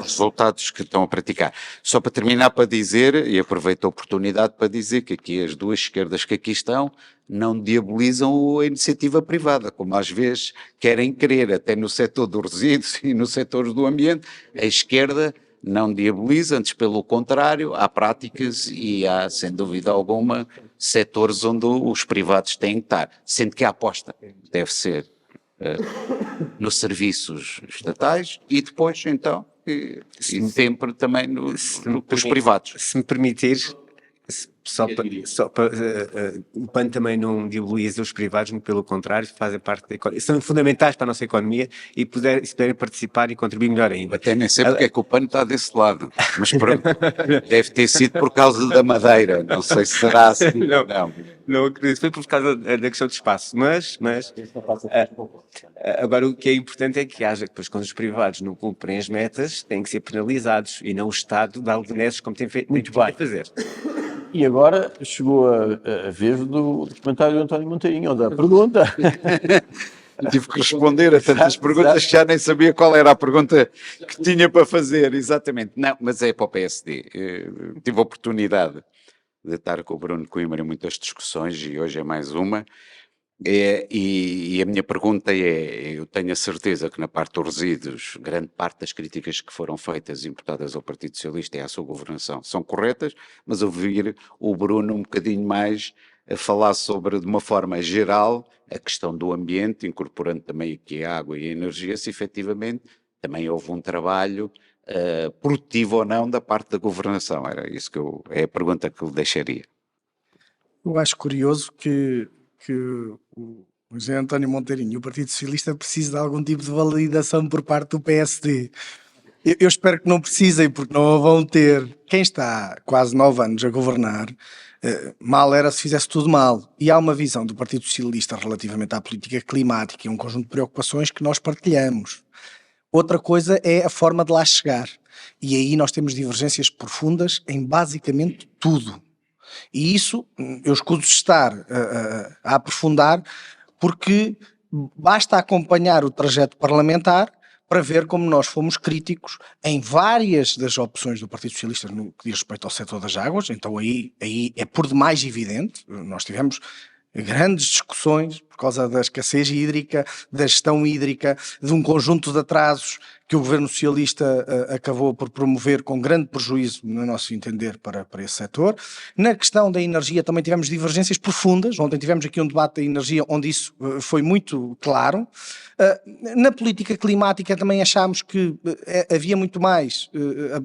resultados que estão a praticar. Só para terminar, para dizer, e aproveito a oportunidade para dizer que aqui as duas esquerdas que aqui estão não diabolizam a iniciativa privada, como às vezes querem crer, até no setor dos resíduos e no setor do ambiente. A esquerda não diaboliza, antes pelo contrário, há práticas e há, sem dúvida alguma, setores onde os privados têm que estar, sendo que a aposta deve ser nos serviços estatais e depois, então, e sempre também nos privados. Se me permitir, o PAN também não diaboliza os privados, muito pelo contrário, fazem parte da economia, são fundamentais para a nossa economia e se puderem participar e contribuir melhor ainda. Até nem sei porque é que o PAN está desse lado, mas pronto, deve ter sido por causa da madeira, não sei se será assim. Não acredito, foi por causa da questão de espaço, mas agora o que é importante é que haja, depois quando os privados não cumprem as metas, têm que ser penalizados e não o Estado dar benesses como tem feito a fazer. E agora chegou a vez do comentário do António Monteirinho, ou da pergunta. Tive que responder a tantas perguntas que já nem sabia qual era a pergunta que tinha para fazer, exatamente. Não, mas é para o PSD. Tive a oportunidade de estar com o Bruno Coimbra em muitas discussões e hoje é mais uma. E a minha pergunta é, eu tenho a certeza que na parte dos resíduos, grande parte das críticas que foram feitas e imputadas ao Partido Socialista e à sua governação são corretas, mas ouvir o Bruno um bocadinho mais a falar sobre, de uma forma geral, a questão do ambiente, incorporando também aqui a água e a energia, se efetivamente também houve um trabalho produtivo ou não da parte da governação. Era isso que é a pergunta que eu deixaria. Eu acho curioso que o José António Monteirinho e o Partido Socialista precisam de algum tipo de validação por parte do PSD. Eu espero que não precisem, porque não a vão ter. Quem está há quase 9 anos a governar, mal era se fizesse tudo mal. E há uma visão do Partido Socialista relativamente à política climática e um conjunto de preocupações que nós partilhamos. Outra coisa é a forma de lá chegar. E aí nós temos divergências profundas em basicamente tudo. E isso eu escuso estar a aprofundar, porque basta acompanhar o trajeto parlamentar para ver como nós fomos críticos em várias das opções do Partido Socialista no que diz respeito ao setor das águas. Então aí é por demais evidente. Nós tivemos grandes discussões por causa da escassez hídrica, da gestão hídrica, de um conjunto de atrasos que o governo socialista acabou por promover com grande prejuízo, no nosso entender, para esse setor. Na questão da energia também tivemos divergências profundas. Ontem tivemos aqui um debate da energia onde isso foi muito claro. Na política climática também achámos que havia muito mais,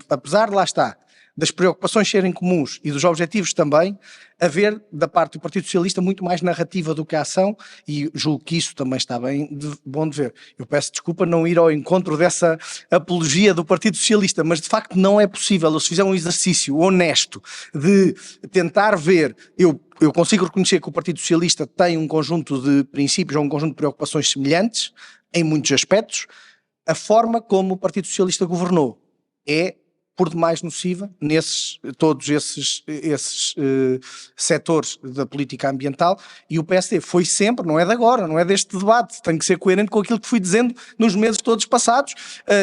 apesar de lá estar, das preocupações serem comuns e dos objetivos também, haver da parte do Partido Socialista muito mais narrativa do que a ação, e julgo que isso também está bom de ver. Eu peço desculpa não ir ao encontro dessa apologia do Partido Socialista, mas de facto não é possível. Se fizer um exercício honesto de tentar ver, eu consigo reconhecer que o Partido Socialista tem um conjunto de princípios ou um conjunto de preocupações semelhantes em muitos aspectos. A forma como o Partido Socialista governou é por demais nociva todos esses setores da política ambiental, e o PSD foi sempre, não é de agora, não é deste debate, tem que ser coerente com aquilo que fui dizendo nos meses todos passados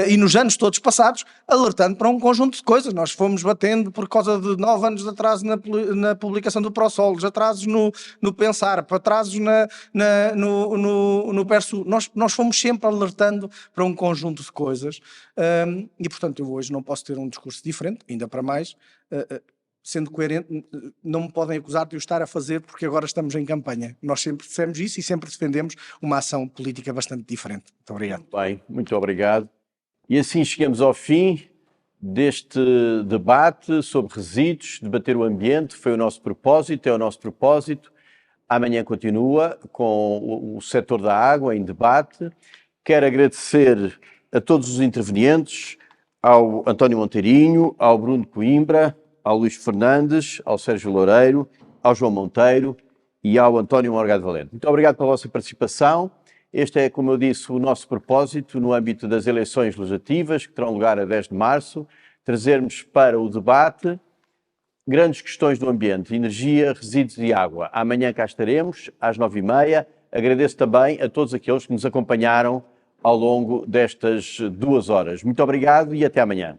e nos anos todos passados, alertando para um conjunto de coisas. Nós fomos batendo por causa de 9 anos de atraso na publicação do ProSolos, atrasos no Pensar, para atrasos no PERSU. Nós fomos sempre alertando para um conjunto de coisas, e portanto eu hoje não posso ter um discurso diferente, ainda para mais, sendo coerente. Não me podem acusar de eu estar a fazer porque agora estamos em campanha. Nós sempre dissemos isso e sempre defendemos uma ação política bastante diferente. Muito obrigado. Bem, muito obrigado. E assim chegamos ao fim deste debate sobre resíduos, debater o ambiente. Foi o nosso propósito, é o nosso propósito. Amanhã continua com o setor da água em debate. Quero agradecer a todos os intervenientes, ao António Monteirinho, ao Bruno Coimbra, ao Luís Fernandes, ao Sérgio Loureiro, ao João Monteiro e ao António Morgado Valente. Muito obrigado pela vossa participação. Este é, como eu disse, o nosso propósito no âmbito das eleições legislativas, que terão lugar a 10 de março, trazermos para o debate grandes questões do ambiente, energia, resíduos e água. Amanhã cá estaremos, às 9h30. Agradeço também a todos aqueles que nos acompanharam ao longo destas 2 horas. Muito obrigado e até amanhã.